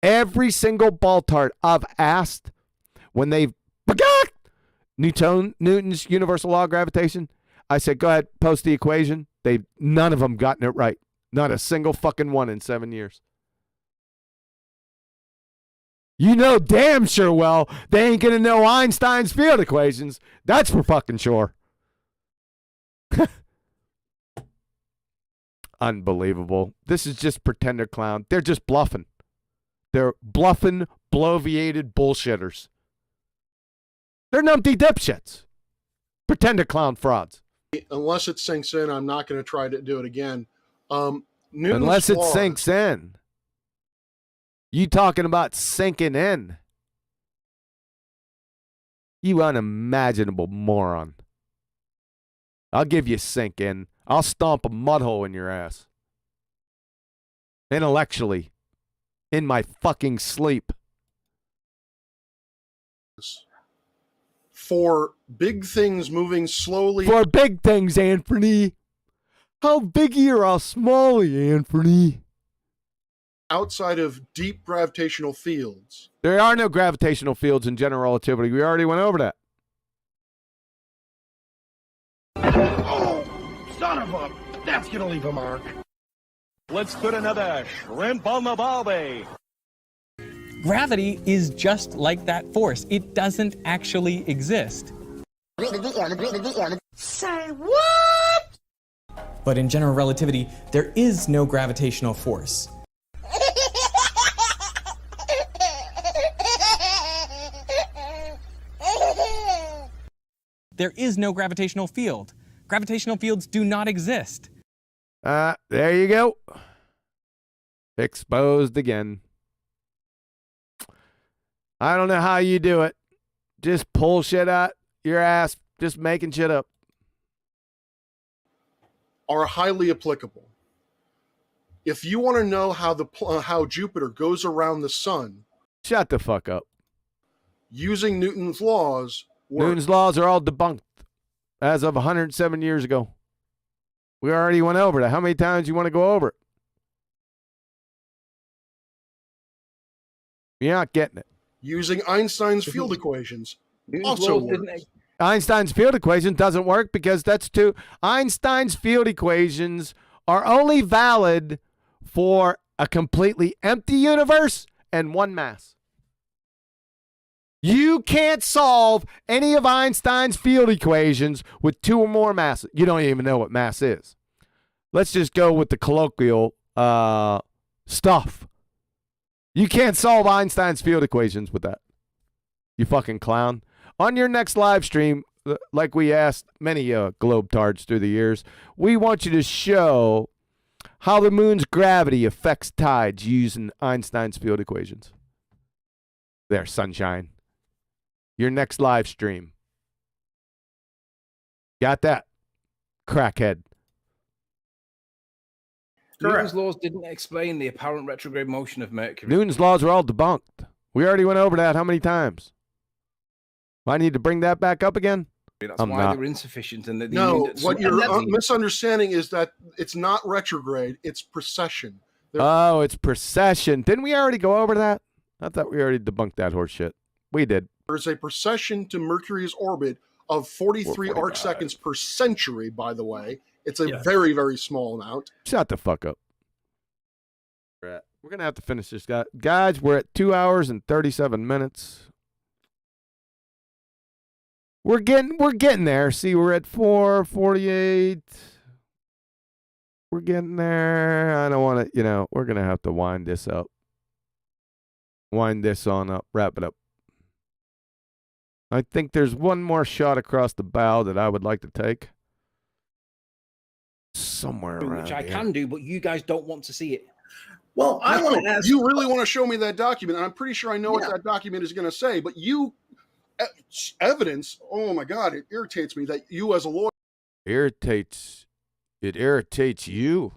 Every single BallTARD I've asked when they've Newton's universal law of gravitation, I said, go ahead, post the equation. None of them gotten it right. Not a single fucking one in 7 years. You know damn sure well they ain't going to know Einstein's field equations. That's for fucking sure. Unbelievable. This is just pretender clown. They're just bluffing. They're bluffing, bloviated bullshitters. They're numpty dipshits. Pretender clown frauds. Unless it sinks in, I'm not going to try to do it again. Unless it sinks in. You talking about sinking in. You unimaginable moron. I'll give you sink in. I'll stomp a mud hole in your ass. Intellectually. In my fucking sleep. For big things moving slowly. For big things, Anthony. How biggy or how smally, Anthony? Outside of deep gravitational fields. There are no gravitational fields in general relativity. We already went over that. Oh, son of a... That's gonna leave a mark. Let's put another shrimp on the barbie. Gravity is just like that force. It doesn't actually exist. Say what? But in general relativity, there is no gravitational force. There is no gravitational field. Gravitational fields do not exist. There you go. Exposed again. I don't know how you do it. Just pull shit out your ass, just making shit up. Are highly applicable. If you want to know how Jupiter goes around the sun, Shut the fuck up. using Newton's laws, Newton's laws are all debunked as of 107 years ago. We already went over that. How many times you want to go over it? You're not getting it. using Einstein's field equations, Newton's also laws didn't works. Einstein's field equation doesn't work because that's too. Einstein's field equations are only valid for a completely empty universe and one mass. You can't solve any of Einstein's field equations with two or more masses. You don't even know what mass is. Let's just go with the colloquial stuff. You can't solve Einstein's field equations with that. You fucking clown. On your next live stream, like we asked many globetards through the years, we want you to show how the moon's gravity affects tides using Einstein's field equations. There, sunshine. Your next live stream. Got that? Crackhead. Newton's laws didn't explain the apparent retrograde motion of Mercury. Newton's laws are all debunked. We already went over that how many times? I need to bring that back up again? That's I'm why not. they were insufficient. And No, what you're misunderstanding is that it's not retrograde, it's precession. Oh, it's precession. Didn't we already go over that? I thought we already debunked that horse shit. We did. There's a precession to Mercury's orbit of 43 arc seconds per century, by the way. It's a very, very small amount. Shut the fuck up. We're going to have to finish this, guy. Guys, we're at 2 hours and 37 minutes. We're getting there. See, we're at 4:48. We're getting there. I don't want to, we're going to have to wind this up. Wind this on up. Wrap it up. I think there's one more shot across the bow that I would like to take. Somewhere around Which I here. can do, but you guys don't want to see it. Well, I want to ask. You really want to show me that document, and I'm pretty sure I know what that document is going to say, but evidence, oh my God, it irritates me that you as a lawyer. It irritates you.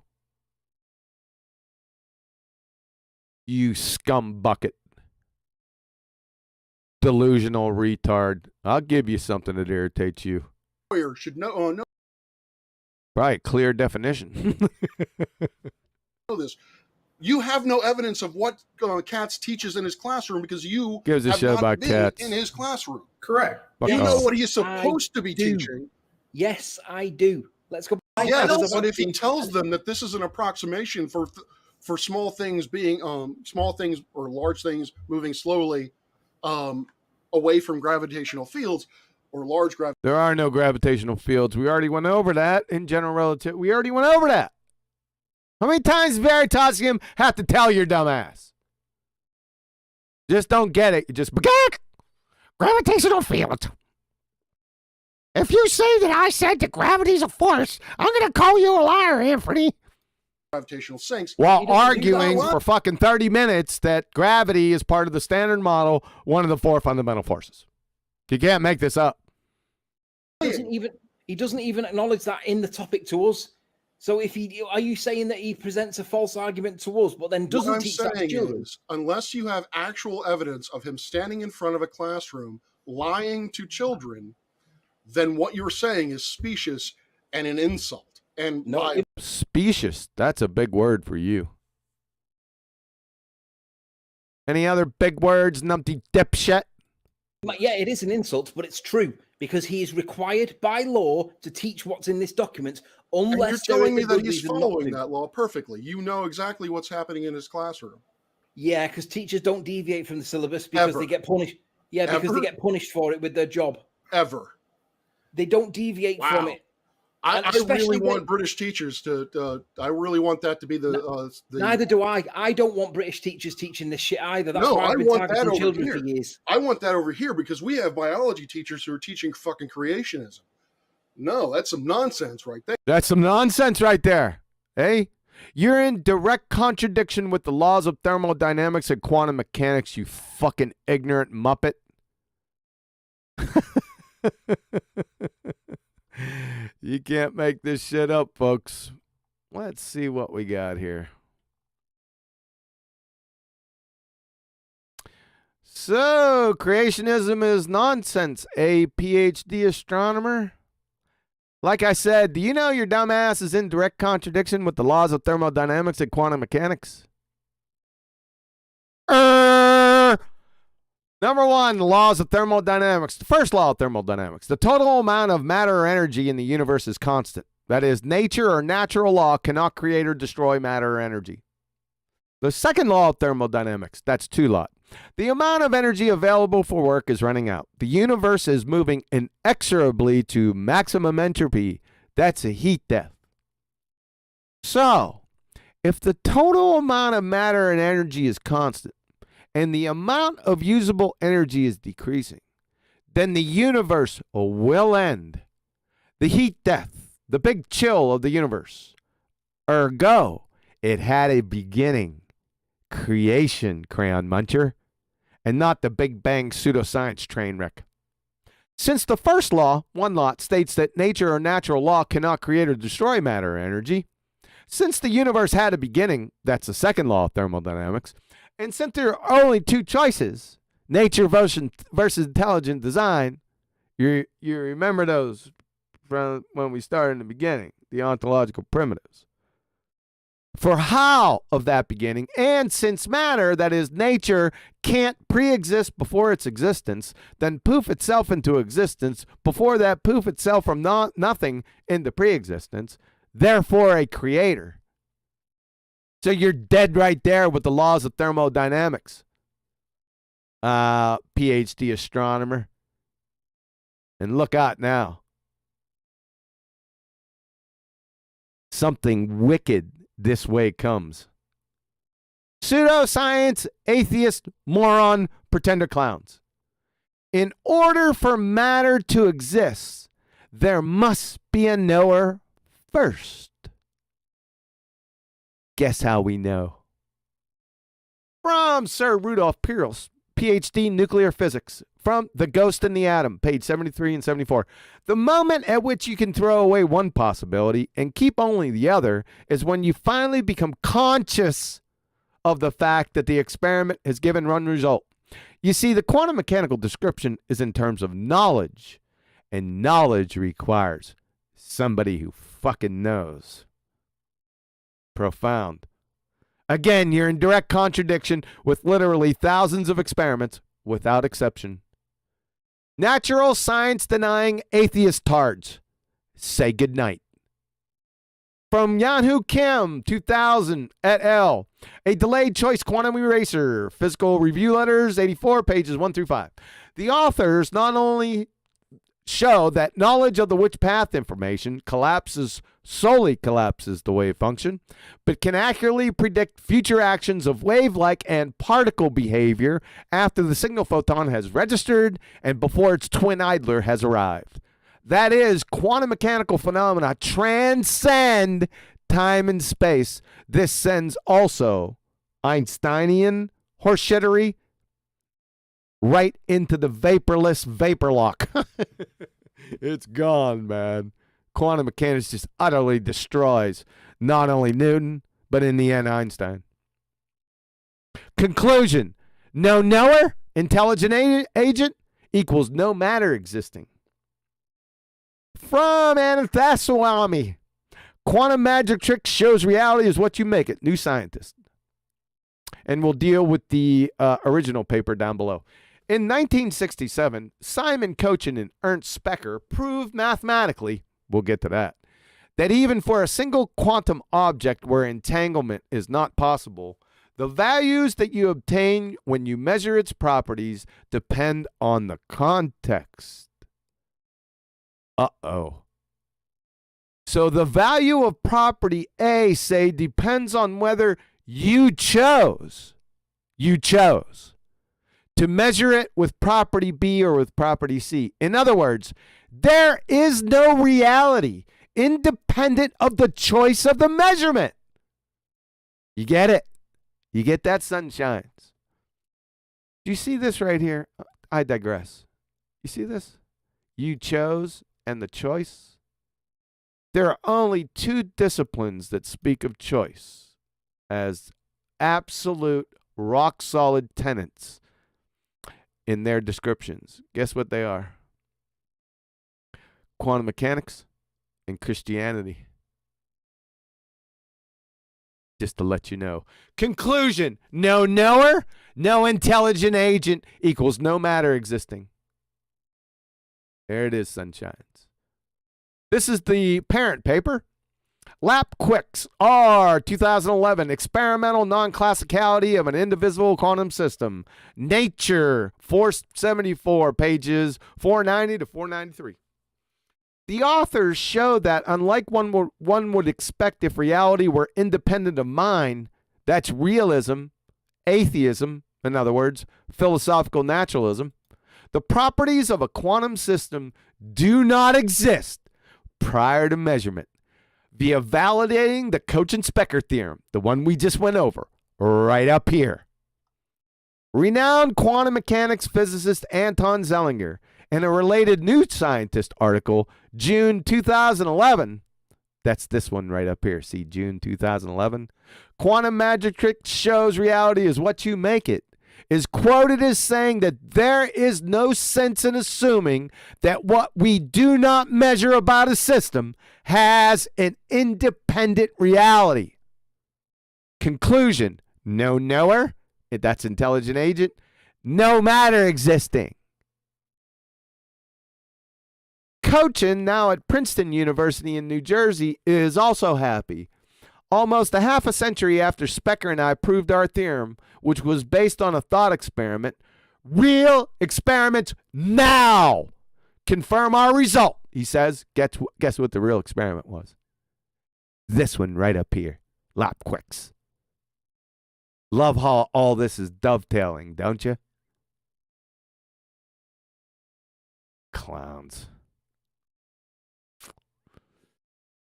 You scum bucket. Delusional retard. I'll give you something that irritates you. Lawyer should know. Know Right, clear definition. this. You have no evidence of what Katz teaches in his classroom because you gives a have shit not about been Katz in his classroom. Correct. You know what he's supposed to be teaching. Yes, I do. Let's go. Yes, but if he tells them that this is an approximation for small things being small things or large things moving slowly away from gravitational fields or large gravitational. There are no gravitational fields. We already went over that in general relativity. We already went over that. How many times does Veritasium have to tell your dumb ass? Just don't get it. You just gravitational field. If you say that I said that gravity's a force, I'm going to call you a liar, Anthony. Gravitational sinks. While arguing for fucking 30 minutes that gravity is part of the Standard Model, one of the four fundamental forces. You can't make this up. He doesn't even acknowledge that in the topic to us. So are you saying that he presents a false argument to us, but then doesn't teach that to children? Unless you have actual evidence of him standing in front of a classroom lying to children, then what you're saying is specious and an insult. And Specious. That's a big word for you. Any other big words, numpty dipshit? Yeah, it is an insult, but it's true because he is required by law to teach what's in this document. Unless you're telling me that he's following that law perfectly. You know exactly what's happening in his classroom. Yeah, because teachers don't deviate from the syllabus because they get punished. Yeah, because they get punished for it with their job. They don't deviate from it. I really want British teachers to. I really want that to be the. Neither do I. I don't want British teachers teaching this shit either. That's why I I've been want that targeting over children here. for years. I want that over here because we have biology teachers who are teaching fucking creationism. No, that's some nonsense right there. That's some nonsense right there. Hey, you're in direct contradiction with the laws of thermodynamics and quantum mechanics, you fucking ignorant muppet. You can't make this shit up, folks. Let's see what we got here. So, creationism is nonsense, a PhD astronomer? Like I said, do you know your dumbass is in direct contradiction with the laws of thermodynamics and quantum mechanics? Number one, the laws of thermodynamics. The first law of thermodynamics. The total amount of matter or energy in the universe is constant. That is, nature or natural law cannot create or destroy matter or energy. The second law of thermodynamics. That's two lot. The amount of energy available for work is running out. The universe is moving inexorably to maximum entropy. That's a heat death. So, if the total amount of matter and energy is constant, and the amount of usable energy is decreasing, then the universe will end. The heat death, the big chill of the universe. Ergo, it had a beginning. Creation, crayon muncher, and not the Big Bang pseudoscience train wreck. Since the first law, one lot, states that nature or natural law cannot create or destroy matter or energy, since the universe had a beginning, that's the second law of thermodynamics, and since there are only two choices, nature versus intelligent design, you remember those from when we started in the beginning, the ontological primitives. For how of that beginning, and since matter, that is nature, can't pre-exist before its existence, then poof itself into existence before that poof itself from nothing into pre-existence, therefore a creator. So you're dead right there with the laws of thermodynamics, PhD astronomer. And look out now. Something wicked this way comes. Pseudoscience, atheist, moron, pretender clowns. In order for matter to exist, there must be a knower first. Guess how we know? From Sir Rudolf Peierls, PhD, nuclear physics, from The Ghost in the Atom, page 73 and 74. The moment at which you can throw away one possibility and keep only the other is when you finally become conscious of the fact that the experiment has given one result. You see, the quantum mechanical description is in terms of knowledge, and knowledge requires somebody who fucking knows. Profound. Again, you're in direct contradiction with literally thousands of experiments without exception. Natural science denying atheist tards. Say goodnight. From Yanhu Kim, 2000, et al. A delayed choice quantum eraser. Physical Review Letters, 84, pages 1 through 5. The authors not only show that knowledge of the which path information solely collapses the wave function, but can accurately predict future actions of wave-like and particle behavior after the signal photon has registered and before its twin idler has arrived. That is, quantum mechanical phenomena transcend time and space. This sends also Einsteinian horseshittery right into the vaporless vapor lock. It's gone, man. Quantum mechanics just utterly destroys not only Newton, but in the end, Einstein. Conclusion. No knower, intelligent agent, equals no matter existing. From Anathasalami. Quantum magic trick shows reality is what you make it. New Scientist. And we'll deal with the original paper down below. In 1967, Simon Cochin and Ernst Specker proved mathematically, we'll get to that even for a single quantum object where entanglement is not possible, the values that you obtain when you measure its properties depend on the context. Uh-oh. So the value of property A, say, depends on whether you chose to measure it with property B or with property C. In other words, there is no reality independent of the choice of the measurement. You get it? You get that, sunshines? Do you see this right here? I digress. You see this? You chose and the choice. There are only two disciplines that speak of choice as absolute rock-solid tenets in their descriptions. Guess what they are? Quantum mechanics and Christianity. Just to let you know. Conclusion: no knower, no intelligent agent equals no matter existing. There it is, sunshines. This is the parent paper. Lapquicks R 2011, experimental non-classicality of an indivisible quantum system. Nature 474, pages 490 to 493. The authors show that unlike one would expect if reality were independent of mind, that's realism, atheism, in other words, philosophical naturalism, the properties of a quantum system do not exist prior to measurement via validating the Cauchy-Specker theorem, the one we just went over, right up here. Renowned quantum mechanics physicist Anton Zeilinger, in a related New Scientist article, June 2011, that's this one right up here, see, June 2011, quantum magic shows reality is what you make it, is quoted as saying that there is no sense in assuming that what we do not measure about a system has an independent reality. Conclusion: no knower, that's intelligent agent, no matter existing. Cochin, now at Princeton University in New Jersey, is also happy. Almost a half a century after Specker and I proved our theorem, which was based on a thought experiment, real experiments now confirm our result, he says. Guess what the real experiment was? This one right up here, Lapquicks. Love how all this is dovetailing, don't you? Clowns.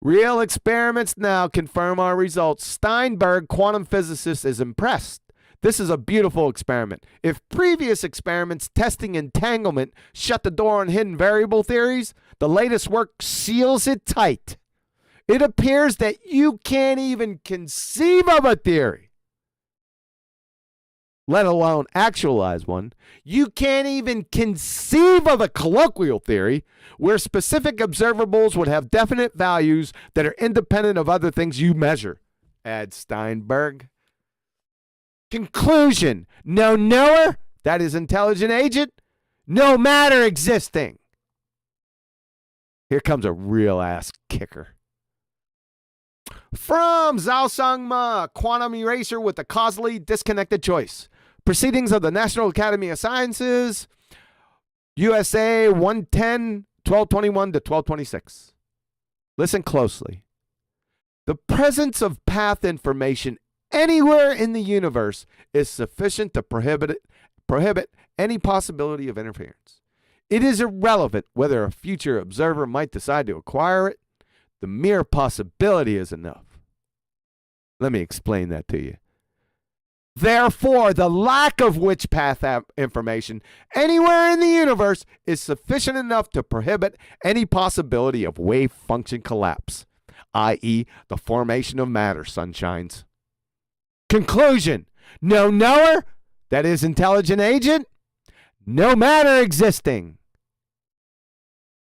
Real experiments now confirm our results. Steinberg, quantum physicist, is impressed. This is a beautiful experiment. If previous experiments testing entanglement shut the door on hidden variable theories, the latest work seals it tight. It appears that you can't even conceive of a theory, let alone actualize one. You can't even conceive of a colloquial theory where specific observables would have definite values that are independent of other things you measure, adds Steinberg. Conclusion: no knower, that is intelligent agent, no matter existing. Here comes a real ass kicker. From Zhao Sangma, quantum eraser with a causally disconnected choice. Proceedings of the National Academy of Sciences, USA 110, 1221 to 1226. Listen closely. The presence of path information anywhere in the universe is sufficient to prohibit any possibility of interference. It is irrelevant whether a future observer might decide to acquire it. The mere possibility is enough. Let me explain that to you. Therefore, the lack of which path information anywhere in the universe is sufficient enough to prohibit any possibility of wave function collapse, i.e., the formation of matter, sunshines. Conclusion: no knower, that is intelligent agent, no matter existing.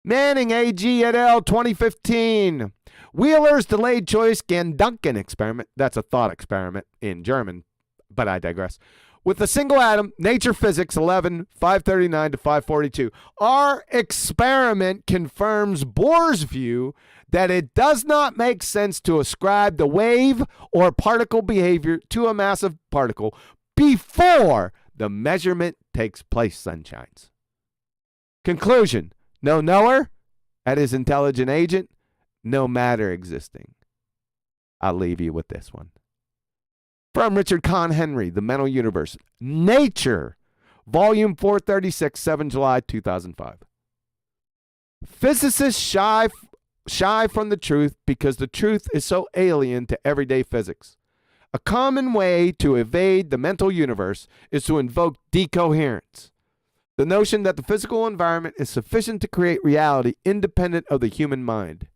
Manning AG et al. 2015. Wheeler's delayed choice Gedanken experiment. That's a thought experiment in German, but I digress. With a single atom, Nature Physics 11, 539 to 542. Our experiment confirms Bohr's view that it does not make sense to ascribe the wave or particle behavior to a massive particle before the measurement takes place, sunshines. Conclusion: no knower, that is intelligent agent, no matter existing. I'll leave you with this one. From Richard Kahn Henry, The Mental Universe. Nature, Volume 436, 7 July 2005. Physicists shy from the truth because the truth is so alien to everyday physics. A common way to evade the mental universe is to invoke decoherence, the notion that the physical environment is sufficient to create reality independent of the human mind.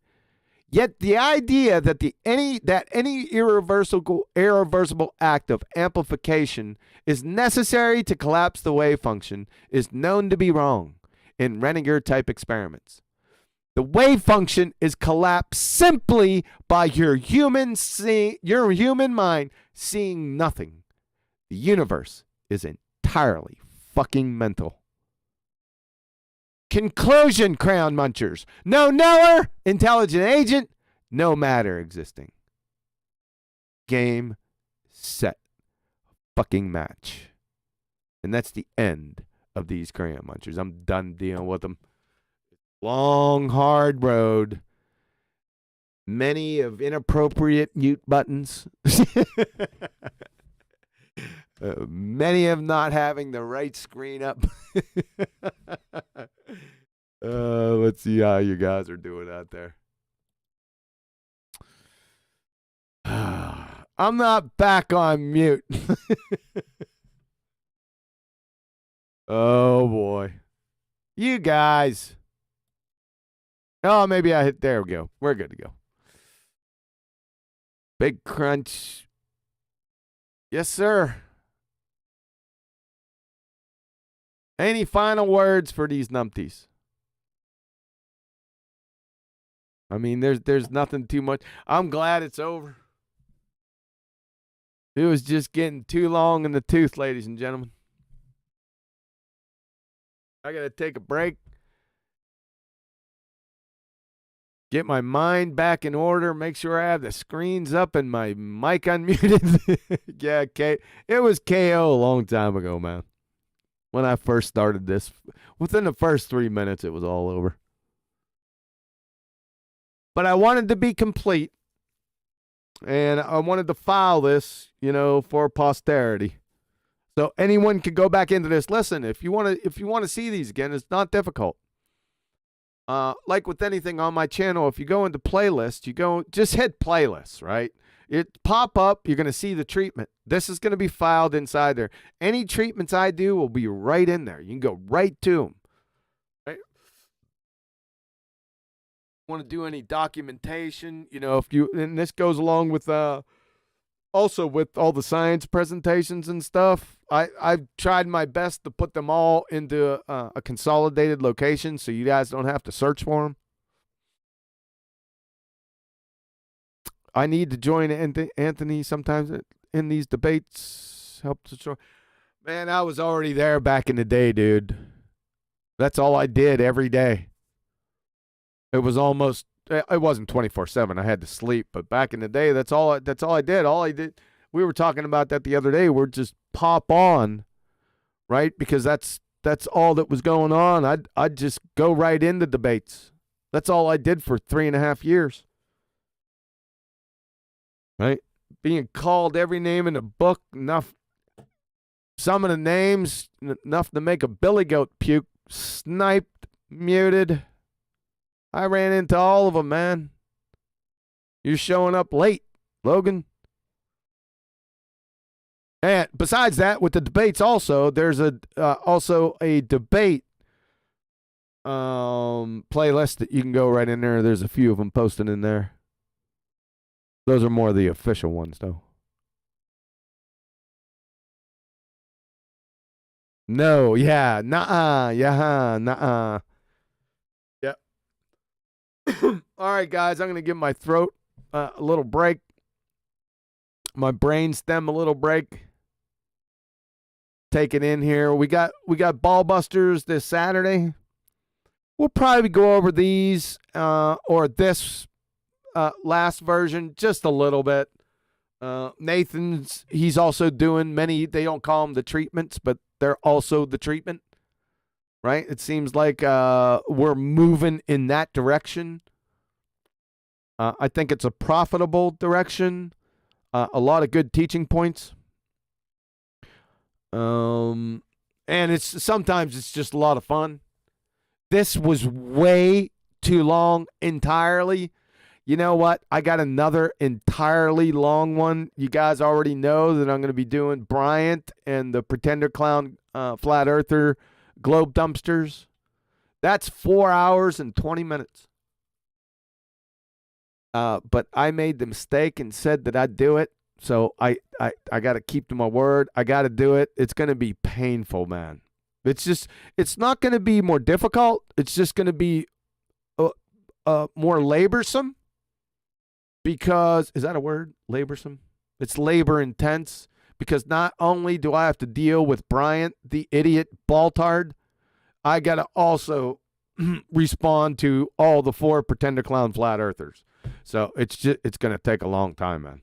Yet the idea that any irreversible act of amplification is necessary to collapse the wave function is known to be wrong in Renninger-type experiments. The wave function is collapsed simply by your human mind seeing nothing. The universe is entirely fucking mental. Conclusion, crown munchers. No knower, intelligent agent, no matter existing. Game, set, fucking match. And that's the end of these crown munchers. I'm done dealing with them. Long, hard road. Many of inappropriate mute buttons. Many of not having the right screen up. Let's see how you guys are doing out there. I'm not back on mute. Oh, boy. You guys. Oh, maybe I hit. There we go. We're good to go. Big crunch. Yes, sir. Any final words for these numpties? I mean, there's nothing too much. I'm glad it's over. It was just getting too long in the tooth, ladies and gentlemen. I got to take a break. Get my mind back in order. Make sure I have the screens up and my mic unmuted. Yeah, it was KO a long time ago, man. When I first started this, within the first 3 minutes, it was all over. But I wanted to be complete, and I wanted to file this, for posterity. So anyone can go back into this. Listen, if you want to see these again, it's not difficult. Like with anything on my channel, if you go into playlist, just hit playlists, right? It pop up, you're going to see the treatment. This is going to be filed inside there. Any treatments I do will be right in there. You can go right to them. Right? Want to do any documentation, and this goes along with also with all the science presentations and stuff. I've tried my best to put them all into a consolidated location so you guys don't have to search for them. I need to join Anthony sometimes in these debates. Help to show. Man, I was already there back in the day, dude. That's all I did every day. It was almost. It wasn't 24/7. I had to sleep, but back in the day, that's all I did. All I did. We were talking about that the other day. We're just pop on, right? Because that's all that was going on. I'd just go right into debates. That's all I did for 3.5 years. Right? Being called every name in the book, enough. Some of the names, enough to make a billy goat puke. Sniped, muted. I ran into all of them, man. You're showing up late, Logan. And besides that, with the debates also, there's also a debate playlist that you can go right in there. There's a few of them posted in there. Those are more the official ones, though. No, yeah, nuh-uh, yeah, nuh-uh. Yep. All right, guys, I'm going to give my throat a little break. My brain stem a little break. Take it in here. We got BALLBUSTERS this Saturday. We'll probably go over these or this last version just a little bit. Nathan's, he's also doing many, they don't call them the treatments, but they're also the treatment, right? It seems like we're moving in that direction. I think it's a profitable direction. A lot of good teaching points. And sometimes it's just a lot of fun. This was way too long entirely. You know what? I got another entirely long one. You guys already know that I'm going to be doing Bryant and the Pretender Clown Flat Earther Globe Dumpsters. That's 4 hours and 20 minutes. But I made the mistake and said that I'd do it. So I got to keep to my word. I got to do it. It's going to be painful, man. It's not going to be more difficult. It's just going to be more laborsome. Because, is that a word? Laborsome? It's labor intense. Because not only do I have to deal with Bryant, the idiot BallTARD, I got to also respond to all the 4 pretender clown flat earthers. So it's going to take a long time,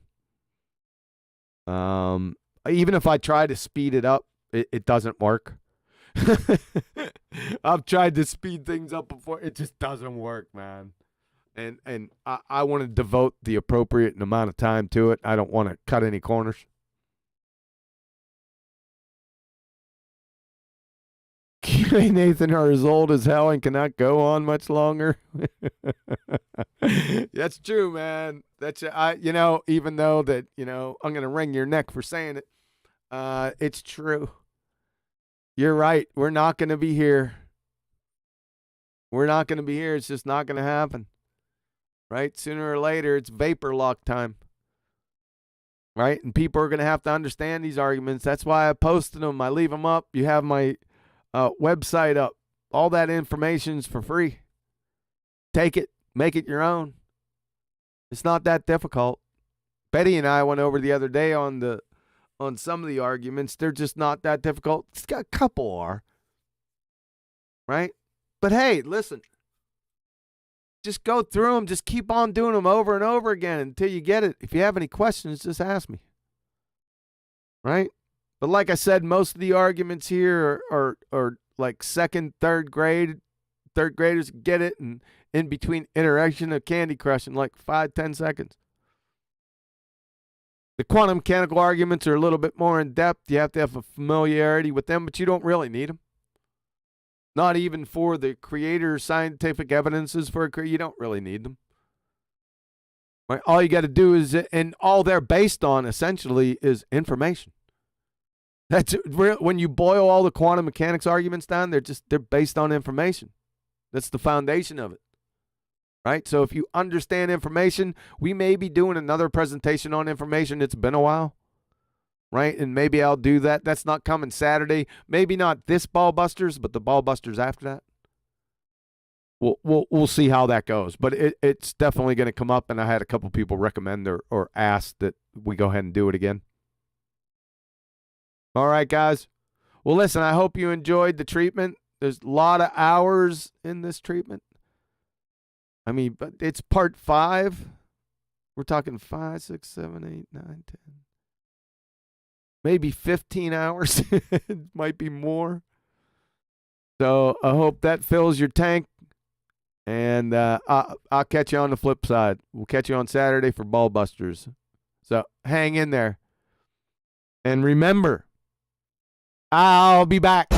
man. Even if I try to speed it up, it doesn't work. I've tried to speed things up before. It just doesn't work, man. And I want to devote the appropriate amount of time to it. I don't want to cut any corners. Nathan are as old as hell and cannot go on much longer. That's true, man. That's even though that, I'm going to wring your neck for saying it. It's true. You're right. We're not going to be here. We're not going to be here. It's just not going to happen. Right? Sooner or later, it's vapor lock time. Right? And people are going to have to understand these arguments. That's why I posted them. I leave them up. You have my website up. All that information's for free. Take it. Make it your own. It's not that difficult. Betty and I went over the other day on some of the arguments. They're just not that difficult. It's got a couple are. Right? But hey, listen. Just go through them. Just keep on doing them over and over again until you get it. If you have any questions, just ask me. Right? But like I said, most of the arguments here are like second, third grade. Third graders get it, and in between interaction of Candy Crush in like 5-10 seconds. The quantum mechanical arguments are a little bit more in depth. You have to have a familiarity with them, but you don't really need them. Not even for the creator scientific evidences you don't really need them. Right? All you got to do is, and all they're based on essentially is information. That's when you boil all the quantum mechanics arguments down, they're based on information. That's the foundation of it. Right? So if you understand information, we may be doing another presentation on information. It's been a while. Right? And maybe I'll do that. That's not coming Saturday. Maybe not this BallBusters, but the BallBusters after that. We'll see how that goes. But it's definitely going to come up, and I had a couple people recommend or ask that we go ahead and do it again. All right, guys. Well, listen, I hope you enjoyed the treatment. There's a lot of hours in this treatment. I mean, but it's part 5. We're talking 5, 6, 7, 8, 9, 10. Maybe 15 hours. It might be more. So I hope that fills your tank. And I'll catch you on the flip side. We'll catch you on Saturday for BallBusters. So hang in there. And remember, I'll be back.